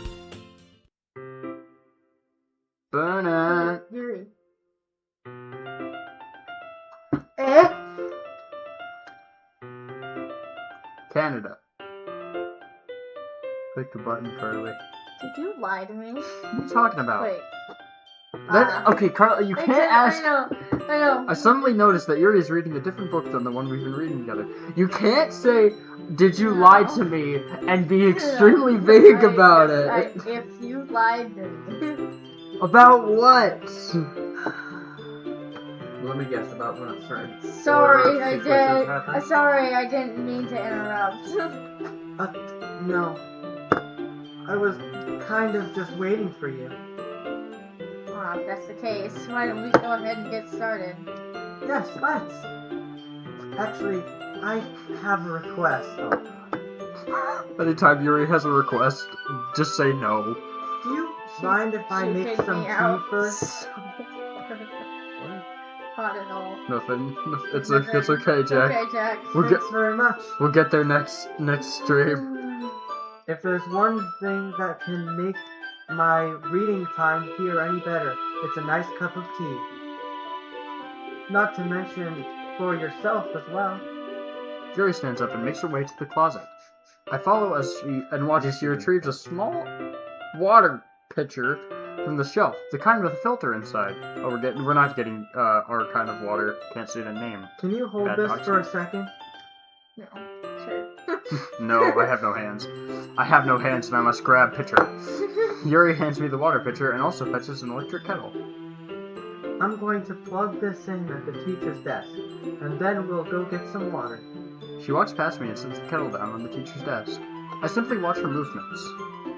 S1: Burn it.
S2: Yuri. Eh?
S1: Canada. Click the button, Carly.
S2: Did you lie to me?
S1: What are you talking about?
S2: Wait.
S1: Okay, Carly, you can't ask.
S2: I know.
S1: I suddenly noticed that Yuri is reading a different book than the one we've been reading together. You can't say, "Did you lie to me?" and be extremely vague about it.
S2: If you lied to me.
S1: About what?
S5: Let me guess about when I'm starting.
S2: Sorry, I
S5: Sequences
S2: did.
S5: happen.
S2: Sorry, I didn't mean to interrupt.
S3: No. I was kind of just waiting for you.
S2: Well, if that's the case, why don't we go ahead and get started?
S3: Yes, let's. Actually, I have a request.
S1: Anytime Yuri has a request, just say no.
S3: Do you mind if I
S2: She
S3: make
S2: kicked
S3: some
S2: me
S3: tea
S2: out
S3: first?
S2: so hard. Not at all.
S1: Nothing. It's okay, Jack.
S2: Okay, Jack.
S1: We'll get
S3: Thanks very much.
S1: we'll get there next stream.
S3: If there's one thing that can make my reading time here any better, it's a nice cup of tea. Not to mention for yourself as well.
S1: Yuri stands up and makes her way to the closet. I follow as she retrieves a small water pitcher from the shelf, the kind with a filter inside. Oh, we're not getting our kind of water. Can't say the name.
S3: Can you hold
S1: Bad
S3: this
S1: dogs.
S3: for a second?
S2: No. Sure.
S1: No, I have no hands. I have no hands, and I must grab pitcher. Yuri hands me the water pitcher and also fetches an electric kettle.
S3: I'm going to plug this in at the teacher's desk, and then we'll go get some water.
S1: She walks past me and sets the kettle down on the teacher's desk. I simply watch her movements.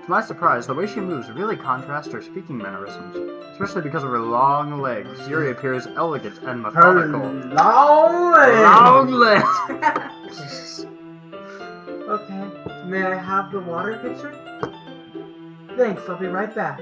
S1: To my surprise, the way she moves really contrasts her speaking mannerisms, especially because of her long legs. Yuri appears elegant and methodical. Long legs!
S3: Okay, may I have the water pitcher? Thanks, I'll be right back.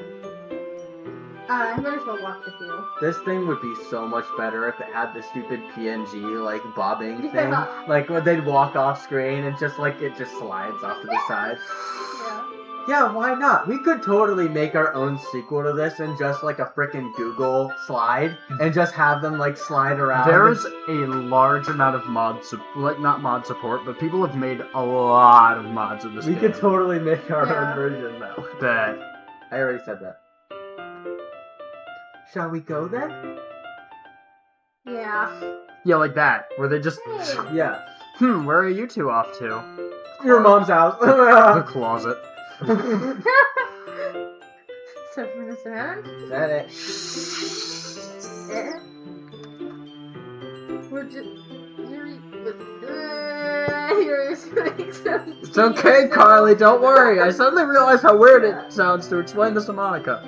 S2: I might as well walk with you.
S4: This thing would be so much better if it had the stupid PNG like bobbing thing.
S2: Yeah.
S4: Like when they'd walk off screen and just like it just slides off to the side.
S2: Yeah.
S3: Yeah, why not?
S4: We could totally make our own sequel to this and just like a freaking Google slide and just have them like slide around.
S1: There's a large amount of not mod support, but people have made a lot of mods of this
S4: We
S1: game.
S4: could totally make our
S2: Yeah.
S4: own version though.
S1: that.
S4: I already said that.
S3: Shall we go then?
S2: Yeah.
S1: Yeah, like that, where they just.
S2: Hey.
S4: Yeah.
S1: Where are you two off to?
S4: Your mom's house.
S1: The closet.
S2: So for this end,
S4: That it.
S2: we're just Yuri's doing some
S1: It's okay, Carly, don't worry. I suddenly realized how weird it sounds to explain this to Monica.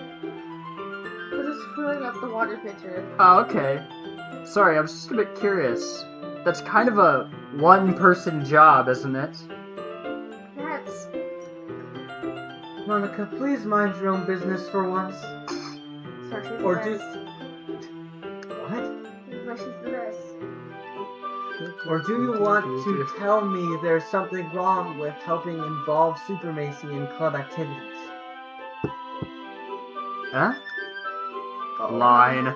S2: We're just filling up the water pitcher.
S1: Oh, okay. Sorry, I was just a bit curious. That's kind of a one-person job, isn't it?
S2: That's
S3: Monica, please mind your own business for once.
S2: so she's
S3: Or
S2: the
S3: do-
S2: best.
S3: What?
S2: But she's the best.
S3: Or do you want to tell me there's something wrong with helping involve Super Macy in club activities?
S1: Huh? Line.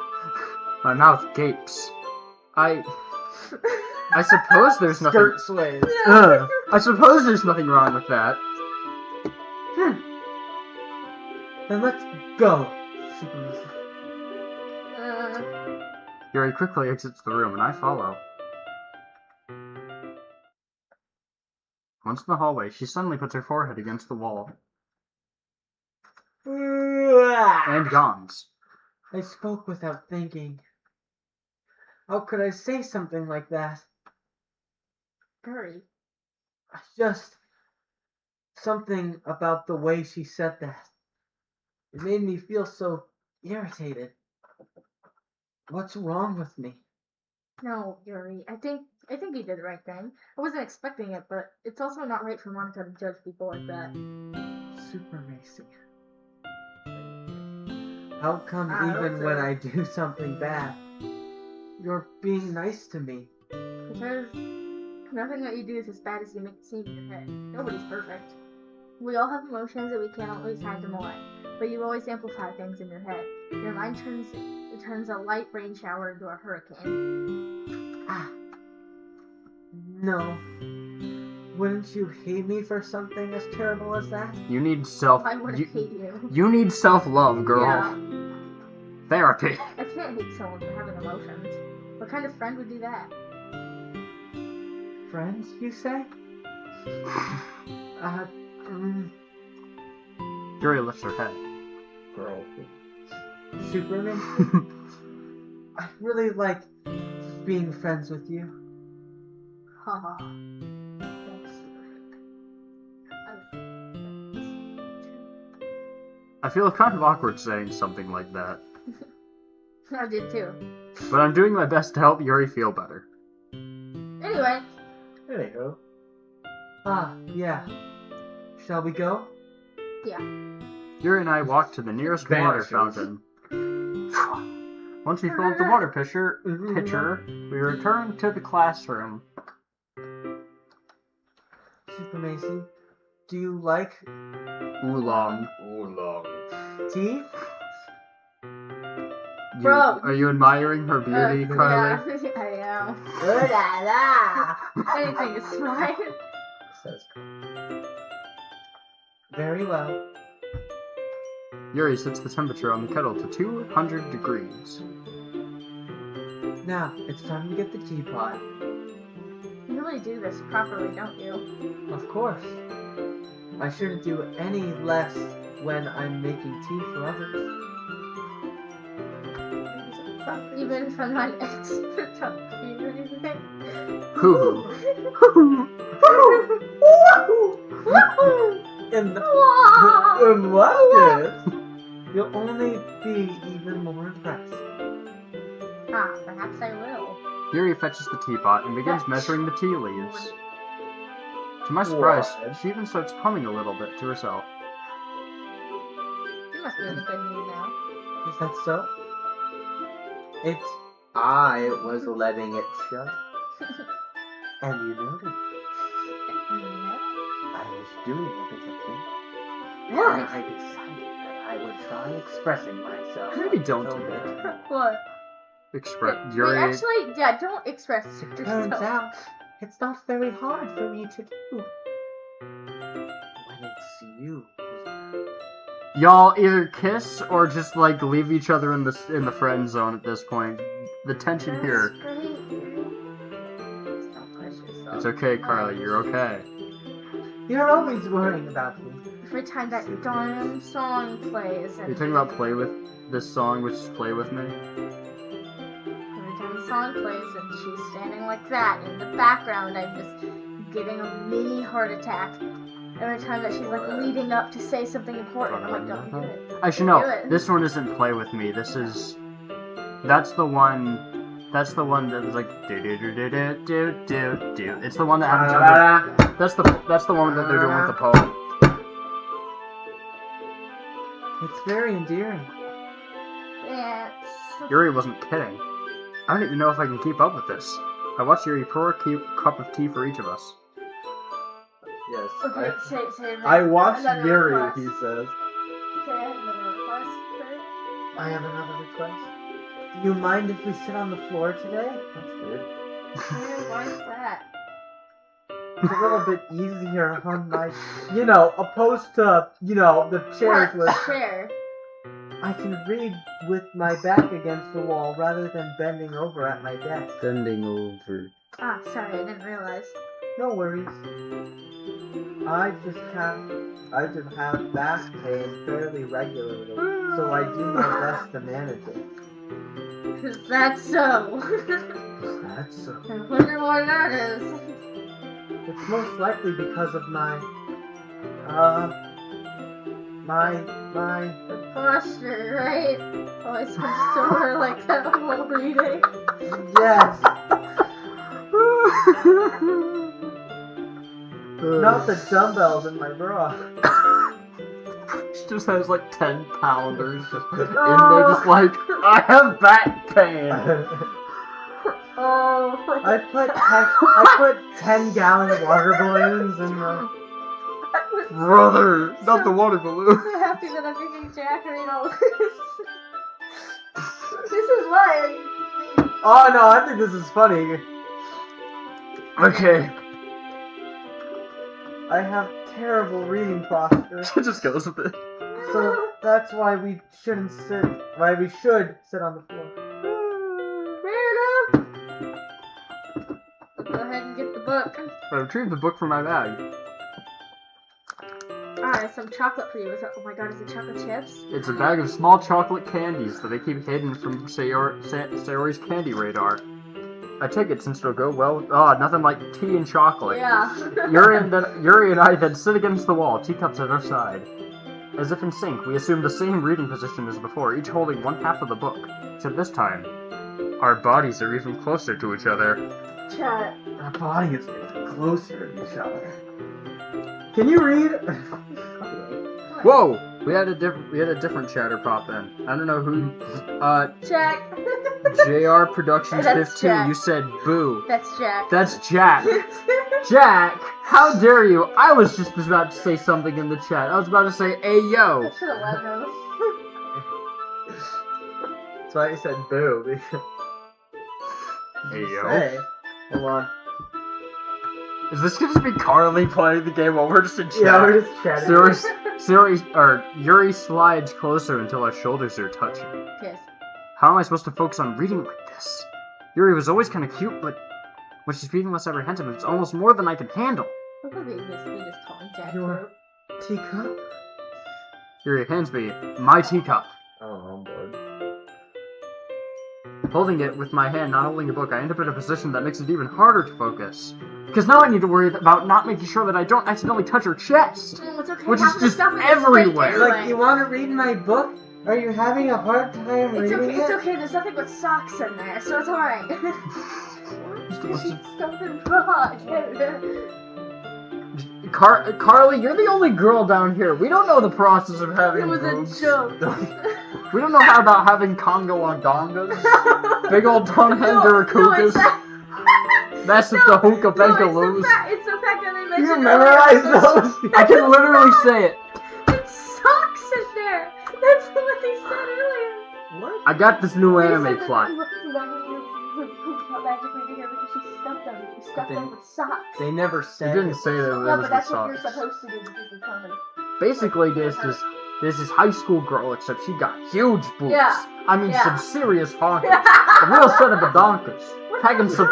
S1: My mouth gapes. I suppose there's nothing.
S4: Skirt sways.
S1: Ugh. I suppose there's nothing wrong with that.
S3: Then let's go, Super Macy.
S1: Yuri quickly exits the room, and I follow. Once in the hallway, she suddenly puts her forehead against the wall and yawns.
S3: I spoke without thinking. How could I say something like that?
S2: Hurry.
S3: Just something about the way she said that. It made me feel so irritated. What's wrong with me?
S2: No, Yuri. I think you did the right thing. I wasn't expecting it, but it's also not right for Monica to judge people like that.
S3: Super Macy. How come
S2: I
S3: even
S2: don't
S3: when
S2: know.
S3: I do something bad, you're being nice to me?
S2: Because nothing that you do is as bad as you make it seem in your head. Nobody's perfect. We all have emotions and we can't always hide them away. But you always amplify things in your head. Your mind turns a light rain shower into a hurricane.
S3: Ah. No. Wouldn't you hate me for something as terrible as that?
S1: You need self.
S2: I would hate you.
S1: You need self-love, girl.
S2: Yeah.
S1: Therapy.
S2: I can't hate someone for having emotions. What kind of friend would do that?
S3: Friends, you say?
S1: Yuri lifts her head.
S4: Girl.
S3: Super Macy? I really like being friends with you.
S2: Haha.
S1: I feel kind of awkward saying something like that,
S2: I did too.
S1: but I'm doing my best to help Yuri feel better.
S2: Anyway,
S4: Anywho.
S3: Ah, yeah. Shall we go?
S1: Yuri and I walked to the nearest water
S4: Vanishes.
S1: fountain. Once we filled the water pitcher, we returned to the classroom.
S3: Super Macy, do you like
S1: Oolong.
S4: Oolong.
S3: tea?
S2: Bro.
S1: Are you admiring her beauty, Carly?
S2: Yeah, I am.
S3: Ooh la la!
S2: Anything is fine.
S5: Says
S3: Very well.
S1: Yuri sets the temperature on the kettle to 200 degrees.
S3: Now, it's time to get the teapot.
S2: You really do this properly, don't you?
S3: Of course. I shouldn't do any less when I'm making tea for others.
S2: Even if I'm not an expert on tea or anything.
S1: Hoo
S3: In the
S2: Wah!
S3: in what case, you'll only be even more impressed.
S2: Ah, perhaps I will.
S1: Yuri fetches the teapot and begins measuring the tea leaves. To my surprise,
S5: What?
S1: she even starts humming a little bit to herself.
S2: You must be in a good mood now.
S3: Is that so? It's
S5: I was letting it show, and you noticed I was doing a bit of thing. And I decided that I would try expressing myself.
S1: Maybe don't
S5: a
S1: do
S5: little
S1: that.
S5: bit more.
S2: What?
S1: Express
S2: Wait,
S1: Yuri.
S2: actually, yeah, don't express
S3: turns
S2: yourself.
S3: out it's not very hard for me to do.
S5: When it's you.
S1: Y'all either kiss or just like leave each other in the friend zone at this point. The tension here.
S2: That's great, Yuri. Don't push yourself.
S1: It's okay, Carly. You're okay.
S3: You're always worrying about me.
S2: Every time that darn song plays,
S1: You're
S2: and
S1: talking about play with this song, which is play with me.
S2: every time the song plays and she's standing like that in the background, I'm just getting a mini heart attack. Every time that she's like leading up to say something important, I'm like, don't do it.
S1: I should
S2: Do
S1: know.
S2: it.
S1: This one isn't play with me. This is. That's the one. That's the one that was like do do do do do do do do. It's the one that happens. Under, that's the one that they're doing with the poem.
S3: It's very endearing.
S2: Yes.
S1: Yuri wasn't kidding. I don't even know if I can keep up with this. I watched Yuri pour a cup of tea for each of us.
S5: Yes.
S2: Okay, say
S5: I watched
S2: another
S5: Yuri,
S2: request.
S5: he says.
S2: Say another request, Kurt.
S3: I have another request. Do you mind if we sit on the floor today?
S5: That's good.
S2: Why is that?
S3: It's a little bit easier on my, opposed to, the chairs
S2: What?
S3: with.
S2: Chair.
S3: I can read with my back against the wall rather than bending over at my desk.
S5: Bending over.
S2: Ah, sorry, I didn't realize.
S3: No worries. I just have back pain fairly regularly, so I do my best to manage it.
S2: Is that so?
S3: That's so.
S2: I wonder why that is.
S3: It's most likely because of my
S2: The posture, right? Always comes to her like that while reading.
S3: yes, not the dumbbells in my bra.
S1: She just has like 10 pounders just in there, just like, I have back pain.
S2: Oh.
S3: I put 10-gallon water balloons in the.
S1: Brother, not the water
S2: I'm
S1: balloon.
S2: so happy that I'm making Jack read all this. This is why.
S3: Oh no, I think this is funny.
S1: Okay.
S3: I have terrible reading posture,
S1: She just goes with it.
S3: so that's why we should sit on the floor.
S2: Fair enough. Go ahead and get the book.
S1: I retrieved the book from my bag.
S2: Alright, some chocolate for you. Oh my god, is it chocolate chips?
S1: It's a bag of small chocolate candies that they keep hidden from Sayori's candy radar. I take it since it'll go well. Oh, nothing like tea and chocolate.
S2: Yeah.
S1: Yuri and I then sit against the wall, teacups at our side. As if in sync, we assume the same reading position as before, each holding one half of the book. Except this time, our bodies are even closer to each other.
S2: Chat.
S5: Our bodies get closer to each other.
S3: Can you read?
S1: Whoa! We had a different chatter pop in. I don't know who.
S2: Jack.
S1: JR Productions
S2: That's
S1: 15.
S2: Jack.
S1: You said boo.
S2: That's Jack.
S1: That's Jack. Jack, how dare you? I was just about to say something in the chat. I was about to say, hey yo.
S2: I should have let him.
S3: That's why I said boo.
S1: Hey yo.
S3: Hey, hold on.
S1: Is this gonna be Carly playing the game while we're just in chat?
S3: Yeah, we're just chatting.
S1: Yuri slides closer until our shoulders are touching.
S2: Yes.
S1: How am I supposed to focus on reading like this? Yuri was always kind of cute, but when she's being less apprehensive, it's almost more than I can handle.
S2: Look at this sweetest calling Jack.
S3: Your teacup?
S1: Yuri hands me my teacup.
S3: Oh, I'm bored.
S1: Holding it with my hand, not holding a book, I end up in a position that makes it even harder to focus. Because now I need to worry about not making sure that I don't accidentally touch her chest.
S2: It's okay.
S1: Which
S2: half
S1: is
S2: the
S1: just
S2: stuff is
S1: everywhere.
S2: fake
S3: Like,
S2: anyway.
S3: you want to read my book? Are you having a hard time
S2: It's
S3: reading
S2: okay. It's
S3: it?
S2: okay. There's nothing but socks in there, so it's alright.
S1: Just a bunch
S2: She's
S1: of-
S2: something wrong.
S1: Carly, you're the only girl down here. We don't know the process of having
S2: It was
S1: boobs.
S2: a joke.
S1: We don't know how about having Congo Longongas. Big old tongue hanger
S2: No, it's
S1: kukas.
S2: not.
S1: That's just the hookah
S2: No,
S1: bangaloos.
S2: it's the fact that they
S3: You
S2: mentioned
S3: memorize
S2: earlier.
S3: those?
S1: I can literally say it.
S2: It's socks in there. That's what they said earlier.
S3: What?
S1: I got this new
S2: They
S1: anime
S2: said that
S1: plot.
S2: magically together because she stuffed them. She stuffed them with socks.
S3: They never
S1: You
S3: said
S1: didn't
S3: it.
S1: say that
S2: No,
S1: it
S2: but
S1: was the
S2: that's what you're
S1: socks.
S2: supposed to do because it's comedy.
S1: Basically, this is high school girl, except she got huge boobs.
S2: Yeah.
S1: I mean,
S2: Yeah.
S1: some serious honkers. A real set of badonkers.
S2: What's
S1: Packing
S2: that
S1: some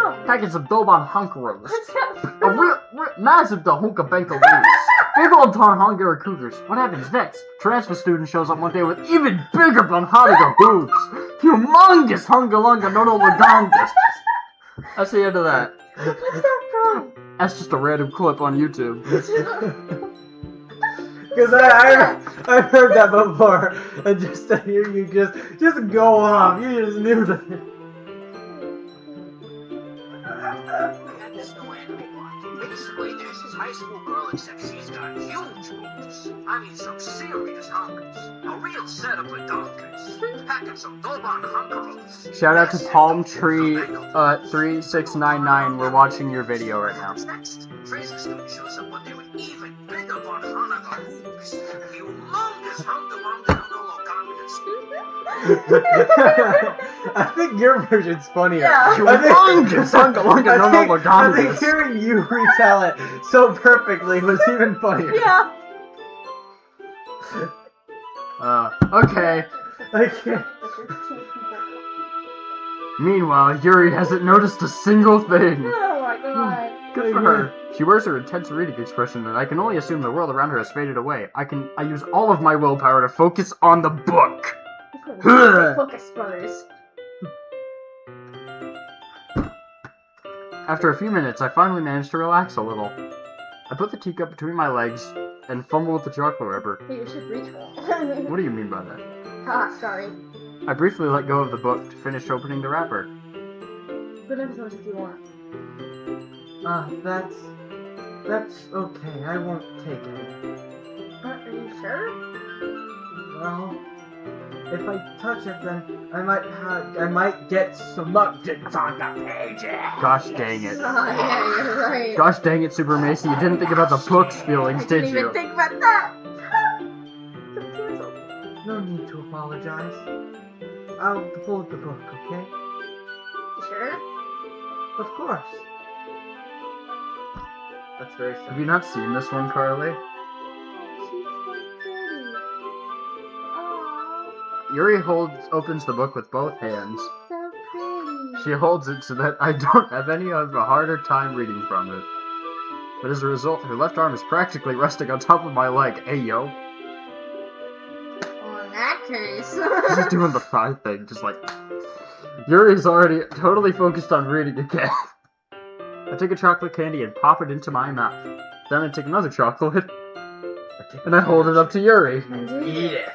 S2: from?
S1: Doban hunkeros.
S2: What's that
S1: A
S2: from?
S1: real massive dahunka bankaloos. Big old ton hungary cougars. What happens next? Transfer student shows up one day with even bigger banhadiga boobs. Humongous hungalunga nono lagongas. That's the end of that.
S2: What's that from?
S1: That's just a random clip on YouTube.
S3: Because I've heard that before, and just to hear you just go off, you just knew that.
S7: Basically, there's this high school girl, except she's got huge boobs. I mean, some serious hunkers. A real setup of donkers. Packing some Doban hunkeros.
S1: Shout out to Palm Tree 3699. We're watching your video right now.
S7: What's next? Transfer student shows up one day with even bigger Banhanaga boobs. Humongous hunker
S3: I think your version's funnier.
S2: Yeah.
S1: Humongous hungalunga nono
S3: I think
S1: lagongas.
S3: hearing you retell it so perfectly was even funnier.
S2: Yeah.
S1: Okay.
S3: I can't.
S1: Meanwhile, Yuri hasn't noticed a single thing.
S2: Oh my god.
S1: Good for her. She wears her intense reading expression, and I can only assume the world around her has faded away. I use all of my willpower to focus on the book.
S2: Focus, brothers.
S1: After a few minutes, I finally managed to relax a little. I put the teacup between my legs and fumbled with the chocolate wrapper.
S2: Hey, you should reach for it.
S1: What do you mean by that?
S2: Ah, sorry.
S1: I briefly let go of the book to finish opening the wrapper.
S2: Good episodes if you want.
S3: That's okay. I won't take it.
S2: Are you sure?
S3: Well, if I touch it, then I might get some updates on the pages.
S1: Gosh dang it.
S2: Oh, yeah, you're right.
S1: Gosh dang it, Super Macy, you didn't think about the book's feelings,
S2: I
S1: did
S2: didn't
S1: you?
S2: even think about that.
S3: No need to apologize. I'll hold the book, okay?
S2: You sure?
S3: Of course. That's very
S1: Have
S3: simple.
S1: you not seen this one, Carly?
S2: She's so pretty. Aww,
S1: Yuri opens the book with both hands.
S2: so pretty.
S1: She holds it so that I don't have any of a harder time reading from it. But as a result, her left arm is practically resting on top of my leg. Hey, yo.
S2: Well, in that case.
S1: She's doing the thigh thing, just like... Yuri's already totally focused on reading again. I take a chocolate candy and pop it into my mouth. Then I take another chocolate, and I hold it up to Yuri.
S3: Eat it.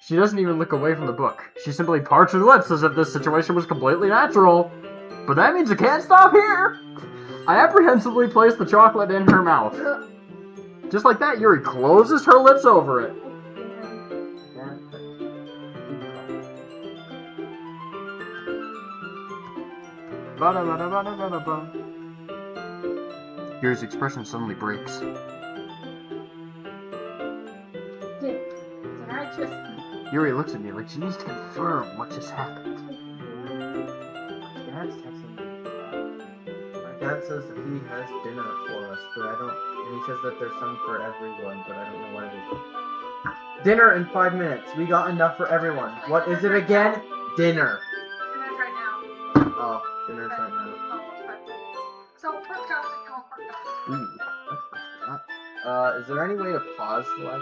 S1: She doesn't even look away from the book. She simply parts her lips as if this situation was completely natural. But that means it can't stop here! I apprehensively place the chocolate in her mouth. Just like that, Yuri closes her lips over it. Ba-da-ba-da-ba-da-ba-da-ba. Yuri's expression suddenly breaks.
S2: Did I just?
S1: Yuri looks at me like she needs to confirm what just happened.
S3: Dad's texting me. My dad says that he has dinner for us, but I don't. And he says that there's some for everyone, but I don't know what it is. Dinner in 5 minutes. We got enough for everyone. What is it again? Dinner.
S6: Dinner's right now.
S3: Oh, dinner's right now.
S6: Almost 5 minutes. So pork chops and cold pork chops.
S3: Is there any way to pause the live?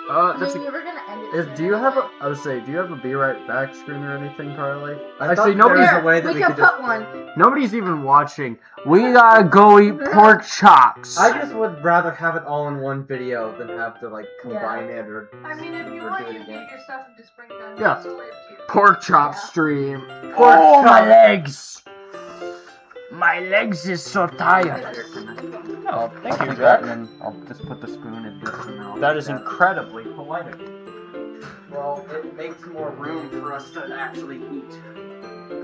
S2: I
S1: That's
S2: mean,
S1: a,
S2: you were gonna end it.
S1: do you have a? I would say, do you have a be right back screen or anything, Carly?
S3: I
S1: Actually,
S3: thought
S1: nobody's
S3: there was a way that
S2: we
S3: we
S2: could
S3: could just.
S2: put one.
S1: Nobody's even watching. We gotta go eat pork chops.
S3: I just would rather have it all in one video than have to like combine it or.
S6: I mean, if you
S3: or
S6: want,
S3: do
S6: you
S3: it
S6: can
S3: again.
S6: get your stuff and just bring it down.
S1: Yeah.
S6: It's totally up to you.
S1: Pork chop
S2: Yeah.
S1: stream.
S3: Pork
S1: oh, my
S3: chop.
S1: legs! My legs is so tired. Oh, thank you,
S5: And
S1: Jack.
S5: then I'll just put the spoon in this and then I'll
S1: That
S5: put
S1: is incredibly polite of you.
S3: Well, it makes more room for us to actually eat.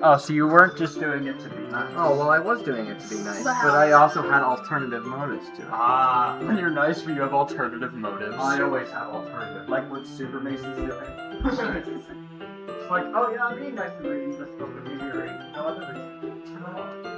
S1: Oh, so you weren't just doing it to be nice.
S5: Oh, well, I was doing it to be nice,
S2: Wow.
S5: but I also had alternative motives to it.
S1: Ah, when you're nice, when you have alternative motives.
S4: I always have alternative.
S1: Like what Super Mason's doing.
S4: It's like, oh yeah, I'm being nice and reading this book with you, Yuri. No other reason. Turn it off.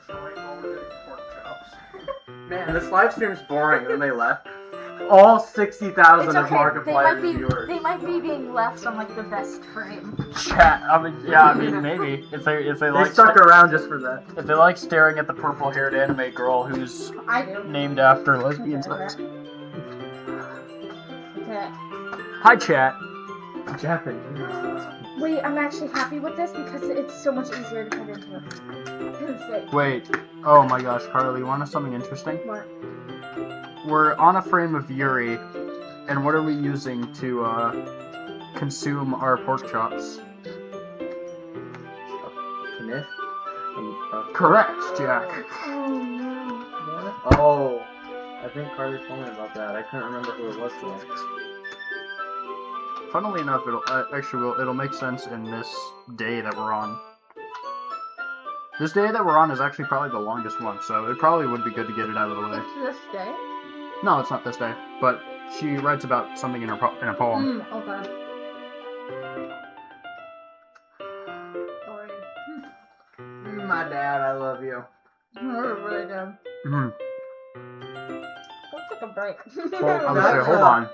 S4: showing while we're getting pork chops. Man, this live stream's boring. And then they left. All 60,000
S2: It's
S4: of
S2: okay.
S4: Markiplier viewers.
S2: They might be being left on like the best frame.
S1: Chat. I mean, yeah. I mean, maybe if they
S4: They
S1: like
S4: stuck around just for that.
S1: if they like staring at the purple-haired anime girl who's
S2: I do.
S1: named after lesbians.
S2: Okay.
S1: Hi, chat.
S4: Japanese.
S2: Wait, I'm actually happy with this because it's so much easier to put into it.
S1: Wait. Oh my gosh, Carly, you want to know something interesting?
S2: What?
S1: We're on a frame of Yuri, and what are we using to consume our pork chops?
S4: Kniff?
S1: Correct, Jack.
S2: Oh no.
S4: Oh, I think Carly told me about that. I couldn't remember who it was though.
S1: Funnily enough, it'll make sense in this day that we're on. This day that we're on is actually probably the longest one, so it probably would be good to get it out of the way.
S2: It's this day?
S1: No, it's not this day, but she writes about something in a poem.
S2: Okay. Sorry.
S4: My dad, I love you.
S2: Really good.
S1: Mhm.
S2: Go take a break.
S1: Well, I'm gonna say, hold on.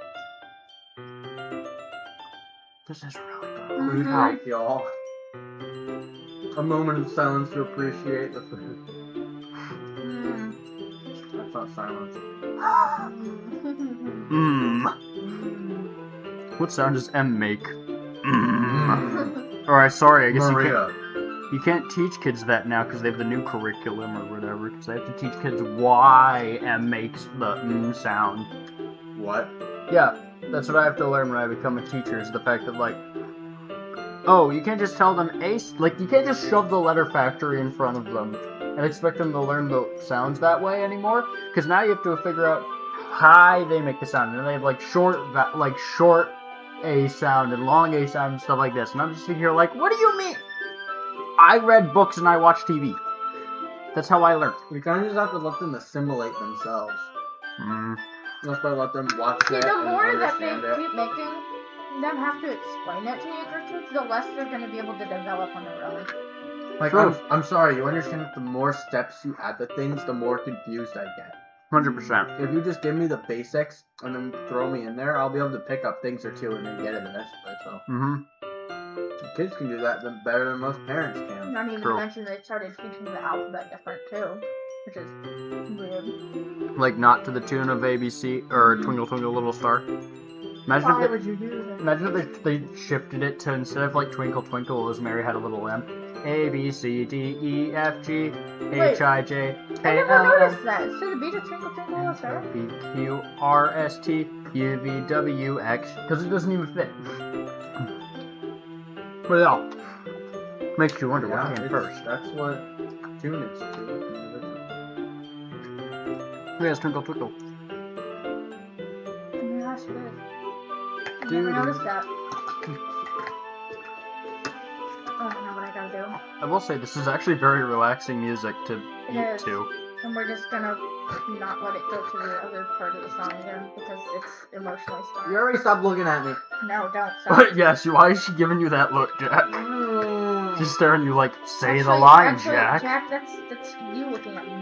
S1: This is really good.
S2: Mhm.
S4: Alright, y'all. A moment of silence to appreciate the food.
S2: Mm.
S4: That's not silence.
S1: Mmm. What sound does M make? Mmm. Alright, sorry, I guess
S4: Maria.
S1: you can't teach kids that now because they have the new curriculum or whatever. Because they have to teach kids why M makes the sound.
S4: What?
S1: Yeah, that's what I have to learn when I become a teacher. Is the fact that like, oh, you can't just tell them like you can't just shove the letter factory in front of them and expect them to learn the sounds that way anymore. Because now you have to figure out how they make the sound, and they have like short A sound and long A sound and stuff like this. And I'm just sitting here like, what do you mean? I read books and I watch TV. That's how I learned.
S4: We kind of just have to let them assimilate themselves.
S1: Mm.
S4: Let's probably let them watch
S2: See,
S4: it
S2: the
S4: and
S2: more that they
S4: understand it.
S2: keep making them have to explain it to you, Gertrude, the less they're going to be able to develop on their own.
S4: Like,
S1: True.
S4: I'm sorry, you understand that the more steps you add to things, the more confused I get.
S1: 100%.
S4: If you just give me the basics and then throw me in there, I'll be able to pick up things or two and then get it eventually. So
S1: Mm-hmm.
S4: kids can do that better than most parents can.
S2: Not even
S1: True.
S2: to mention they started teaching the alphabet different too, which is weird.
S1: Like not to the tune of ABC or Twinkle Twinkle Little Star. Imagine
S2: Why
S1: if
S2: would you do that?
S1: imagine if they shifted it to instead of like Twinkle Twinkle, it was Mary Had a Little Lamb. A B C D E F G H I J
S2: I
S1: K
S2: never
S1: L M
S2: noticed that. So the beat of Twinkle Twinkle Little Star?
S1: P Q R S T U V W X because it doesn't even fit. But yeah, makes you wonder what came
S4: it's-
S1: first.
S4: That's what tune is to.
S1: Yes, Twinkle Twinkle.
S2: Oh my gosh, it is. I
S1: Dude.
S2: never noticed that. Oh, I know what I gotta do.
S1: I will say this is actually very relaxing music to
S2: It
S1: eat
S2: is.
S1: to.
S2: And we're just gonna not let it go to the other part of the song again because it's emotionally
S4: You
S2: strong.
S4: already stopped looking at me.
S2: No, don't stop.
S1: Yes, why is she giving you that look, Jack? She's staring you like, say the
S2: Actually-
S1: line,
S2: actually,
S1: Jack.
S2: that's you looking at me.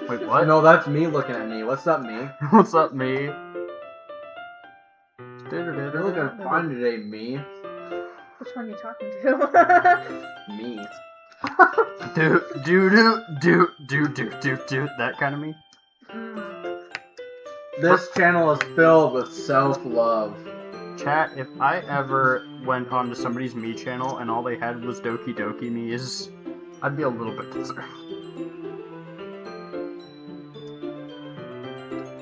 S1: Wait, what?
S4: No, that's me looking at me. What's up, me?
S1: What's up, me?
S4: You're looking fine today, me.
S2: Which one are you talking to?
S4: Me.
S1: Do, that kind of me?
S4: This channel is filled with self-love.
S1: Chat, if I ever went onto somebody's me channel and all they had was Doki Doki me's, I'd be a little bit concerned.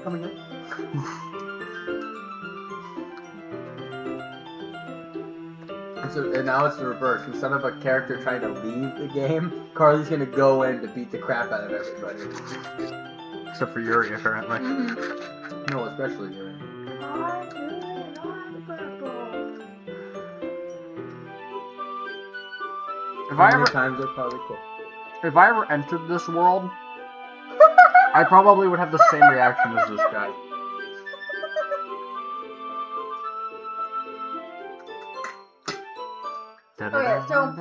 S4: Coming up. And now it's the reverse. Instead of a character trying to leave the game, Carly's gonna go in to beat the crap out of everybody.
S1: Except for Yuri, apparently.
S4: No, especially you.
S1: If
S4: How
S1: I
S4: many
S1: ever
S4: times are probably cool.
S1: If I ever entered this world, I probably would have the same reaction as this guy.
S2: Okay, so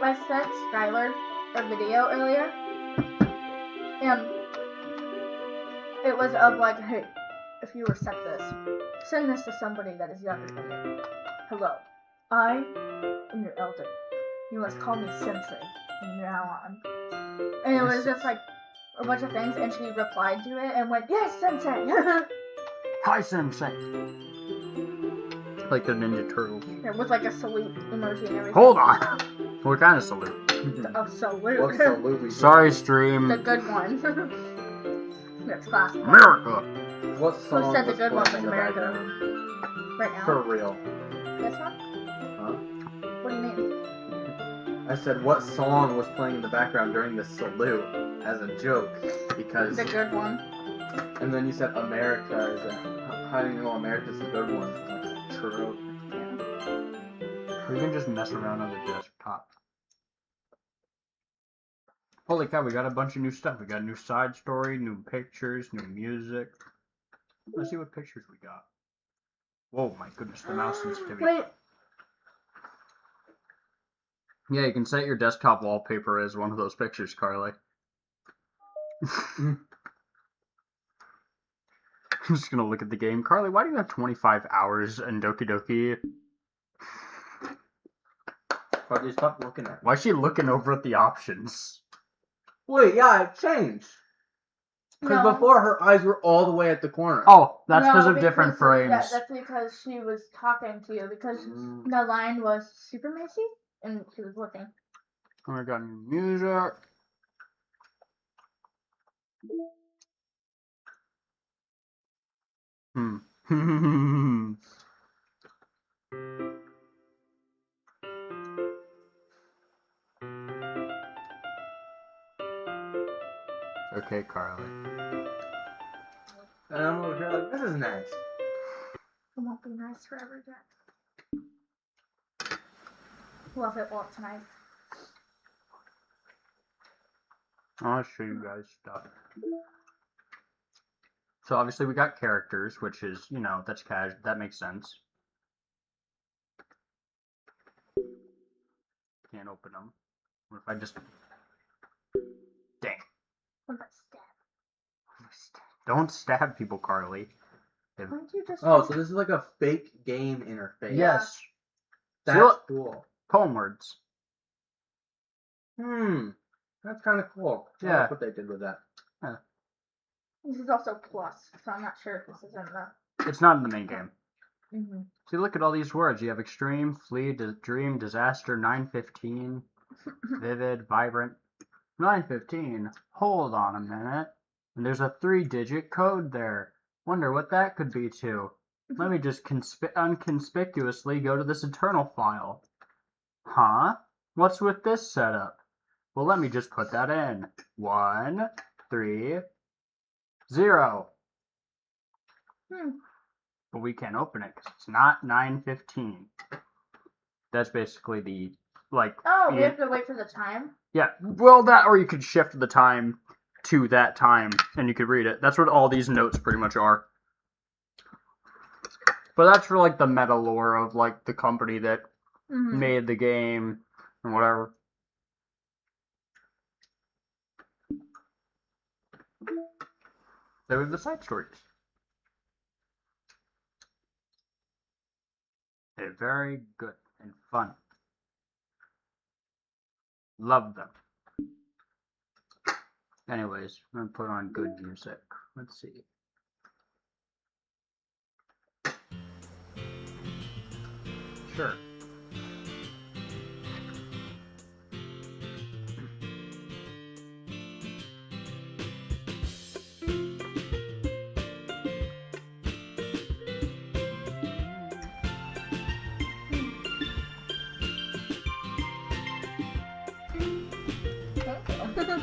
S2: I sent Skylar a video earlier, and it was of like, hey, if you were sent this, send this to somebody that is younger than you. Hello, I am your elder. You must call me Sensei from now on. And it was just like a bunch of things, and she replied to it and went, yes, Sensei!
S1: Hi, Sensei. Like the Ninja Turtles.
S2: With like a salute emoji and everything.
S1: Hold on. What kind of salute?
S2: A salute.
S5: What's the Louis?
S1: Sorry, stream.
S2: The good one. That's classic.
S1: America.
S5: What song?
S2: Who said the
S5: was
S2: good one
S5: playing
S2: was
S5: in the
S2: America?
S5: background?
S2: Right now.
S5: For real.
S2: This one?
S5: Huh?
S2: What do you mean?
S5: I said, what song was playing in the background during the salute as a joke? Because,
S2: The good one.
S5: and then you said America is a, how do you know America's the good one? Like, true.
S1: We can just mess around on the desktop. Holy cow, we got a bunch of new stuff. We got a new side story, new pictures, new music. Let's see what pictures we got. Whoa, my goodness, the mouse sensitivity.
S2: Wait,
S1: Yeah, you can set your desktop wallpaper as one of those pictures, Carly. I'm just gonna look at the game. Carly, why do you have 25 hours in Doki Doki?
S5: But you stop looking at it.
S1: Why is she looking over at the options?
S5: Wait, yeah, it changed. Because
S2: No.
S5: before her eyes were all the way at the corner.
S1: Oh, that's
S2: no,
S1: because of different frames.
S2: Yeah, that's because she was talking to you, because
S5: Mm.
S2: the line was super messy, and she was looking.
S1: Oh, I got new music. Hmm. Okay, Carly.
S5: And I'm over here like, this is nice.
S2: It won't be nice forever yet. Love it while it's nice.
S1: I'll show you guys stuff. So obviously we got characters, which is, you know, that's casual. That makes sense. Can't open them. What if I just... Dang.
S2: What about stab?
S1: Don't stab people, Carly.
S2: Why don't you just...
S5: Oh, so this is like a fake game interface.
S1: Yes.
S5: That's
S1: So-
S5: cool.
S1: Poem words.
S5: That's kind of cool. I
S1: Yeah.
S5: like what they did with that.
S2: This is also plus, so I'm not sure if this is in the...
S1: It's not in the main game.
S2: Mm-hmm.
S1: See, look at all these words. You have extreme, flee, dream, disaster, 915, vivid, vibrant. 915. Hold on a minute. And there's a 3-digit code there. Wonder what that could be to. Let me just unconspicuously go to this internal file. Huh? What's with this setup? Well, let me just put that in. 1, 3, 0. But we can't open it because it's not 915. That's basically the, like...
S2: Oh, we
S1: yeah.
S2: have to wait for the time?
S1: Yeah, well, that, or you could shift the time to that time, and you could read it. That's what all these notes pretty much are. But that's for, like, the meta lore of, like, the company that
S2: Mm-hmm.
S1: made the game, and whatever. Then we have the side stories. They're very good and fun. Love them. Anyways, I'm gonna put on good music. Let's see. Sure.
S2: Thank you.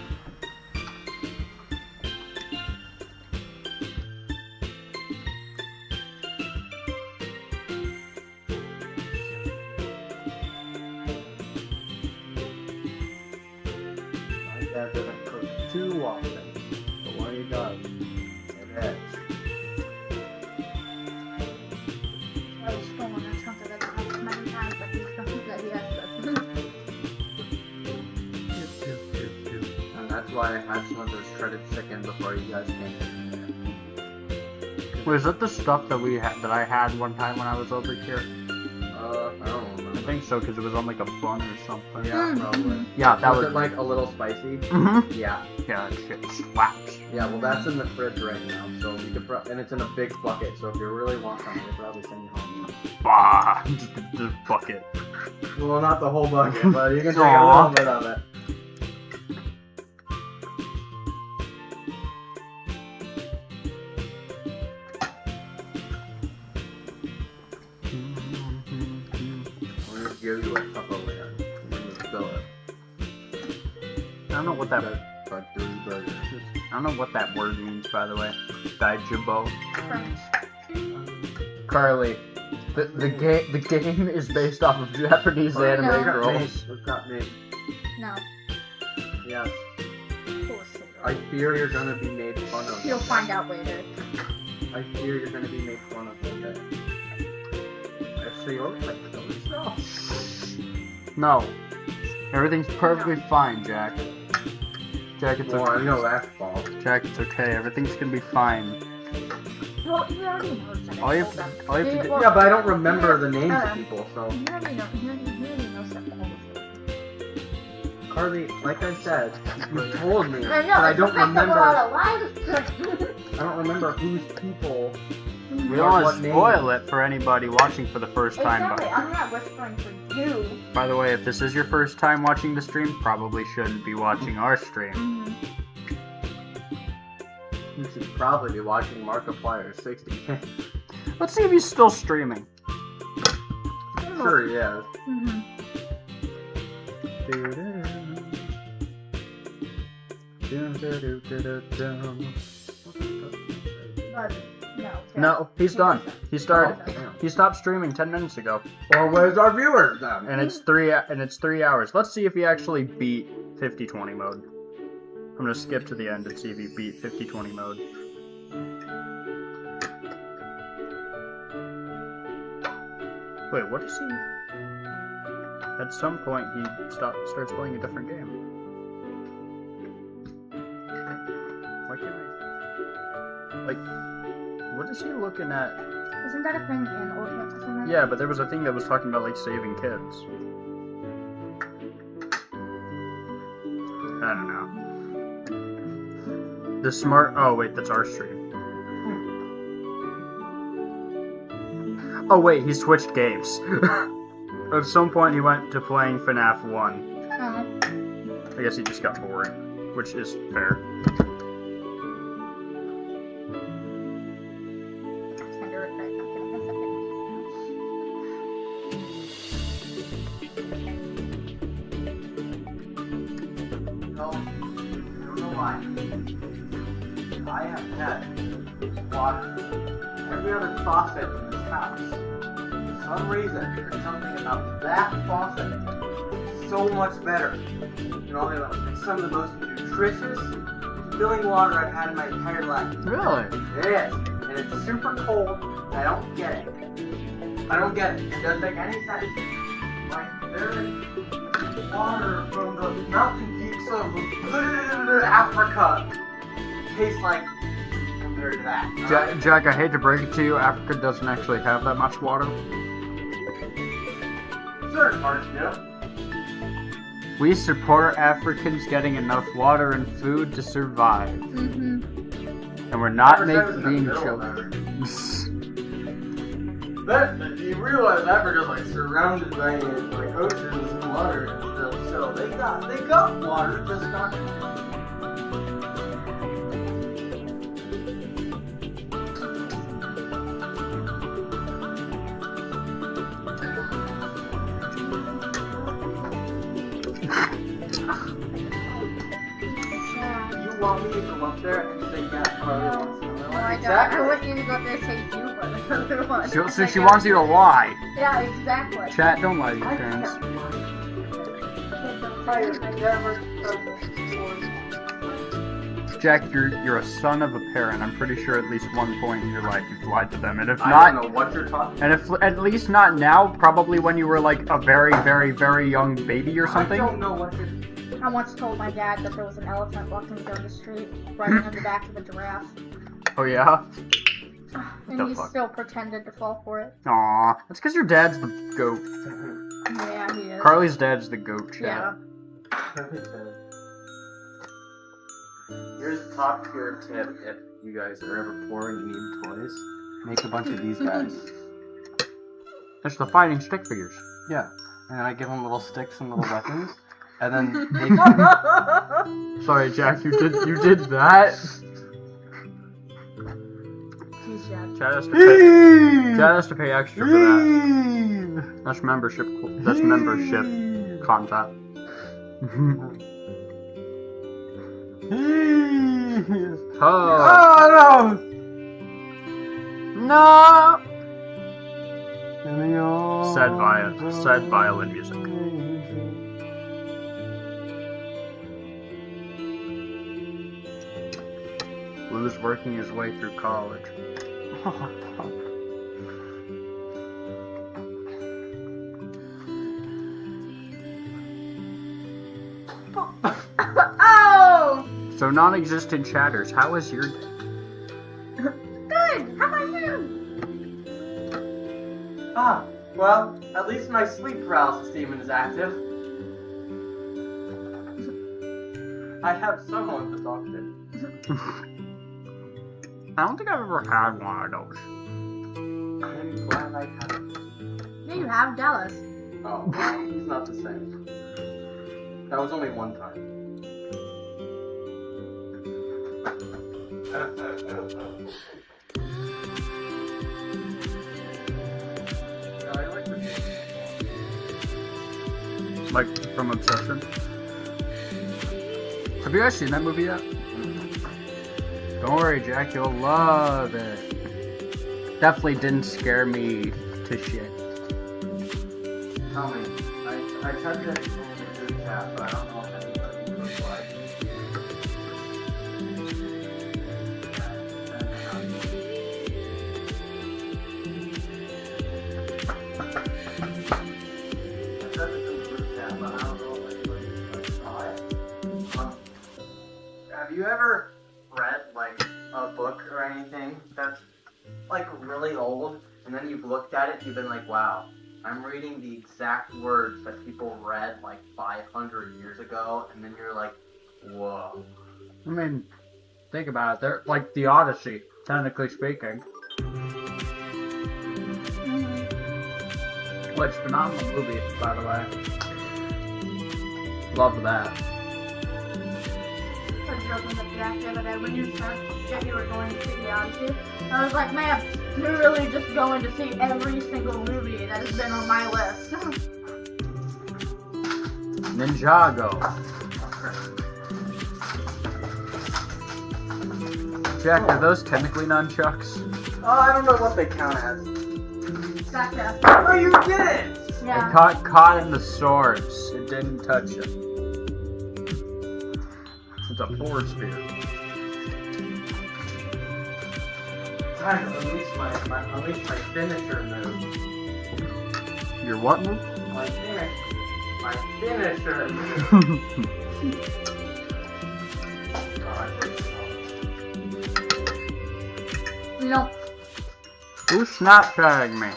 S5: My dad doesn't cook too often, but when he does, it hits.
S2: I was going on a chunk of the house many times, but he's something that he has to.
S5: That's why I had some of those shredded chicken before you guys came.
S1: Was it the stuff that I had one time when I was over here?
S5: I don't
S1: I
S5: remember.
S1: think so, because it was on like a bun or something.
S5: Yeah, probably.
S1: Yeah, that
S5: was
S1: was.
S5: it like a little spicy?
S1: Mm-hmm.
S5: Yeah.
S1: Yeah, that shit slaps.
S5: Yeah, well that's in the fridge right now, so you could and it's in a big bucket, so if you really want some, I'll probably send you home.
S1: Bah, just bucket.
S5: Well, not the whole bucket, but you can take a
S1: Aw.
S5: little bit of it. We'll just give you a Tupperware when you fill it.
S1: I don't know what that.
S5: But 3 burgers.
S1: I don't know what that word means, by the way. Daijibo.
S2: French.
S1: Carly, the game is based off of Japanese
S2: Oh,
S1: anime
S2: no.
S1: girls.
S5: Look at me.
S2: No.
S5: Yes.
S2: Bullshit.
S5: I fear you're gonna be made fun of.
S2: You'll find out later.
S5: I fear you're gonna be made fun of. Okay. Actually, you're like no.
S1: No, everything's perfectly fine, Jack. Jack, it's
S5: Well, I
S1: okay.
S5: know that's false.
S1: Jack, it's okay. Everything's gonna be fine.
S2: Well, you already know that.
S1: All you have to do.
S2: Well,
S5: Yeah, but I don't remember the names
S2: uh,
S5: of people, so.
S2: You already know. You already know stuff.
S5: Carly, like I said, you told me,
S2: I
S5: but
S2: know.
S5: I
S2: it's
S5: don't
S2: the fact that we're
S5: remember.
S2: all alive.
S5: I don't remember whose people.
S1: We
S5: Or
S1: don't want
S5: what
S1: to
S5: name?
S1: spoil it for anybody watching for the first time.
S2: Exactly. I'm not whispering for you.
S1: By the way, if this is your first time watching the stream, probably shouldn't be watching our stream.
S2: Mm-hmm.
S5: You should probably be watching Markiplier 60.
S1: Let's see if he's still streaming.
S5: Sure he is.
S2: Mm-hmm. But no.
S1: No, he's done. He started.
S5: Damn.
S1: He stopped streaming 10 minutes ago,
S5: Or where's our viewers then?
S1: and it's 3 hours. Let's see if he actually beat 50-20 mode. I'm gonna skip to the end and see if he beat 50-20 mode. Wait, what is he? At some point, he starts playing a different game. Why can't I? Like, what is he looking at?
S2: Isn't that a thing in Ultimate Testament?
S1: Yeah, but there was a thing that was talking about like saving kids. I don't know. The smart. Oh wait, that's our stream. Oh wait, he switched games. At some point, he went to playing FNAF 1.
S2: Oh.
S1: I guess he just got bored, which is fair.
S2: Kind of regret not getting a
S5: No, I don't know why. I have had water. Every other faucet in this house. For some reason, there's something about that faucet so much better than all the others. It's some of the most nutritious filling water I've had in my entire life.
S1: Really?
S5: It is. And it's super cold, and I don't get it. I don't get it. It doesn't make any sense. Like, there's water from the mountain peaks of Africa. It tastes like compared to that.
S1: Jack, I hate to break it to you, Africa doesn't actually have that much water.
S5: Certain parts do.
S1: We support Africans getting enough water and food to survive.
S2: Mm-hmm.
S1: And we're not
S5: Africa's in the
S1: being
S5: middle of
S1: children.
S5: But you realize Africa's like surrounded by like oceans and water and stuff, so they got water, just not.
S2: Yeah.
S5: You want me to go up there and say yes, Carly wants to
S2: No, I don't. I want you to go there and say you were the other one.
S1: She wants you to lie.
S2: Yeah, exactly.
S1: Chat, don't lie to your
S5: I
S1: parents.
S5: can't lie.
S2: I
S5: I've never done this before.
S1: Jack, you're a son of a parent. I'm pretty sure at least one point in your life you've lied to them. And if
S5: I
S1: not,
S5: don't know what you're talking.
S1: and if at least not now, probably when you were like a very, very, very young baby or
S5: I
S1: something.
S5: don't know what you're.
S2: I once told my dad that there was an elephant walking down the street, riding on the back of a giraffe,
S1: Oh yeah?
S2: and
S1: The
S2: he
S1: fuck?
S2: still pretended to fall for it.
S1: Aw. That's because your dad's the goat.
S2: Yeah, he is.
S1: Carly's dad's the goat,
S2: Yeah.
S1: chat.
S5: Here's a top tier tip if you guys are ever poor and you need toys. Make a bunch of these guys.
S1: That's the fighting stick figures.
S5: Yeah. And I give them little sticks and little weapons. And then they
S1: Sorry, Jack, you did that.
S2: Jeez, Jack.
S1: Chad has to pay extra for that. That's membership content. Oh.
S5: Oh
S1: No!
S5: no!
S1: Sad violin music. Lou's working his way through college.
S2: Oh!
S1: So non-existent chatters, how is your day?
S2: Good! How about you?
S3: Ah, well, at least my sleep paralysis demon is active. I have someone to talk to.
S1: I don't think I've ever had one of those.
S3: I'm glad I haven't.
S2: Yeah, you have Dallas.
S3: Oh, well, he's not the same. That was only one time. I like the
S1: Like, from Obsession. Have you guys seen that movie yet? Don't worry, Jack, you'll love it. Definitely didn't scare me to shit.
S5: Tell me. I tried to explain it to the chat, but I don't know if anybody replied. Have you ever read like a book or anything that's like really old, and then you've looked at it and you've been like, wow, I'm reading the exact words that people read like 500 years ago, and then you're like, whoa.
S1: I mean, think about it. They're like the Odyssey, technically speaking. Which phenomenal movie, by the way. Love that.
S2: I was joking with Jack the other day when you said that you were going to see the Odyssey. I was like, man, you're really just going to see every single movie that has been on my list.
S1: Ninjago. Jack, are those technically nunchucks?
S3: Oh, I don't know what they count as.
S2: Gotcha.
S3: Oh, you did it!
S2: Yeah.
S1: It caught in the swords. It didn't touch it. It's a forward spear.
S3: Time to unleash my finisher move.
S1: Your what move?
S3: My finisher move.
S2: No.
S1: Who's Snapchatting me?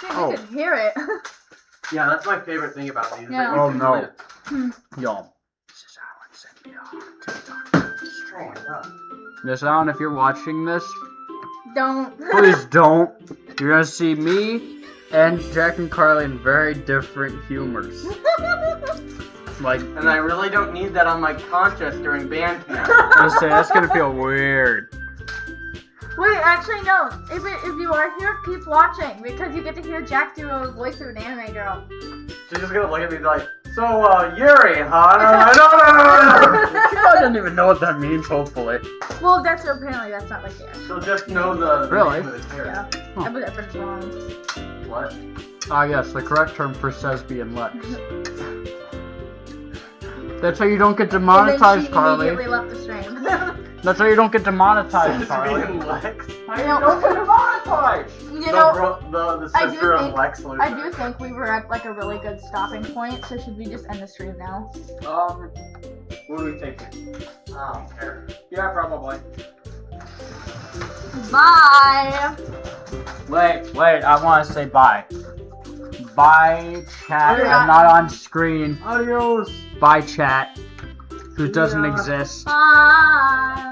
S2: Dude,
S1: Oh.
S2: you could hear it.
S3: Yeah, that's my favorite thing about these.
S2: Yeah.
S3: That you
S1: Oh,
S3: can
S1: no.
S3: live.
S1: Y'all. This is Alan sent me on TikTok.
S3: Oh my god.
S1: This Alan, if you're watching this,
S2: Don't.
S1: please don't. You're gonna see me and Jack and Carly in very different humors. Like,
S3: And I really don't need that on my conscience during band camp.
S1: I'm gonna say that's gonna feel weird.
S2: Wait, actually no. If you are here, keep watching because you get to hear Jack do a voice of an anime girl.
S3: She's just gonna look at me and be like, so, Yuri, huh? No.
S1: I don't even know what that means. Hopefully.
S2: Well, apparently that's not like there.
S3: She'll just know the
S1: Really?
S3: name of the character.
S2: Yeah. I believe that's wrong.
S3: What?
S1: Ah, yes, the correct term for Sesbian Lex. That's how you don't get
S2: And then
S1: demonetized,
S2: she
S1: Carly.
S2: immediately left the stream.
S1: That's why you don't get demonetized,
S4: It's
S1: Charlie.
S4: being Lex.
S2: I know.
S4: Don't get demonetized.
S2: You
S4: The
S2: know,
S4: the
S2: I do
S4: sister of
S2: think-
S4: Lex Luthor.
S2: I do think we were at like a really good stopping point. So should we just end the stream now?
S4: What do we think?
S5: I don't care.
S4: Yeah, probably.
S2: Bye.
S1: Wait, I want to say bye. Bye, chat.
S2: Yeah.
S1: I'm not on screen.
S4: Adios.
S1: Bye, chat. Who doesn't
S3: Yeah.
S1: exist.
S2: Bye.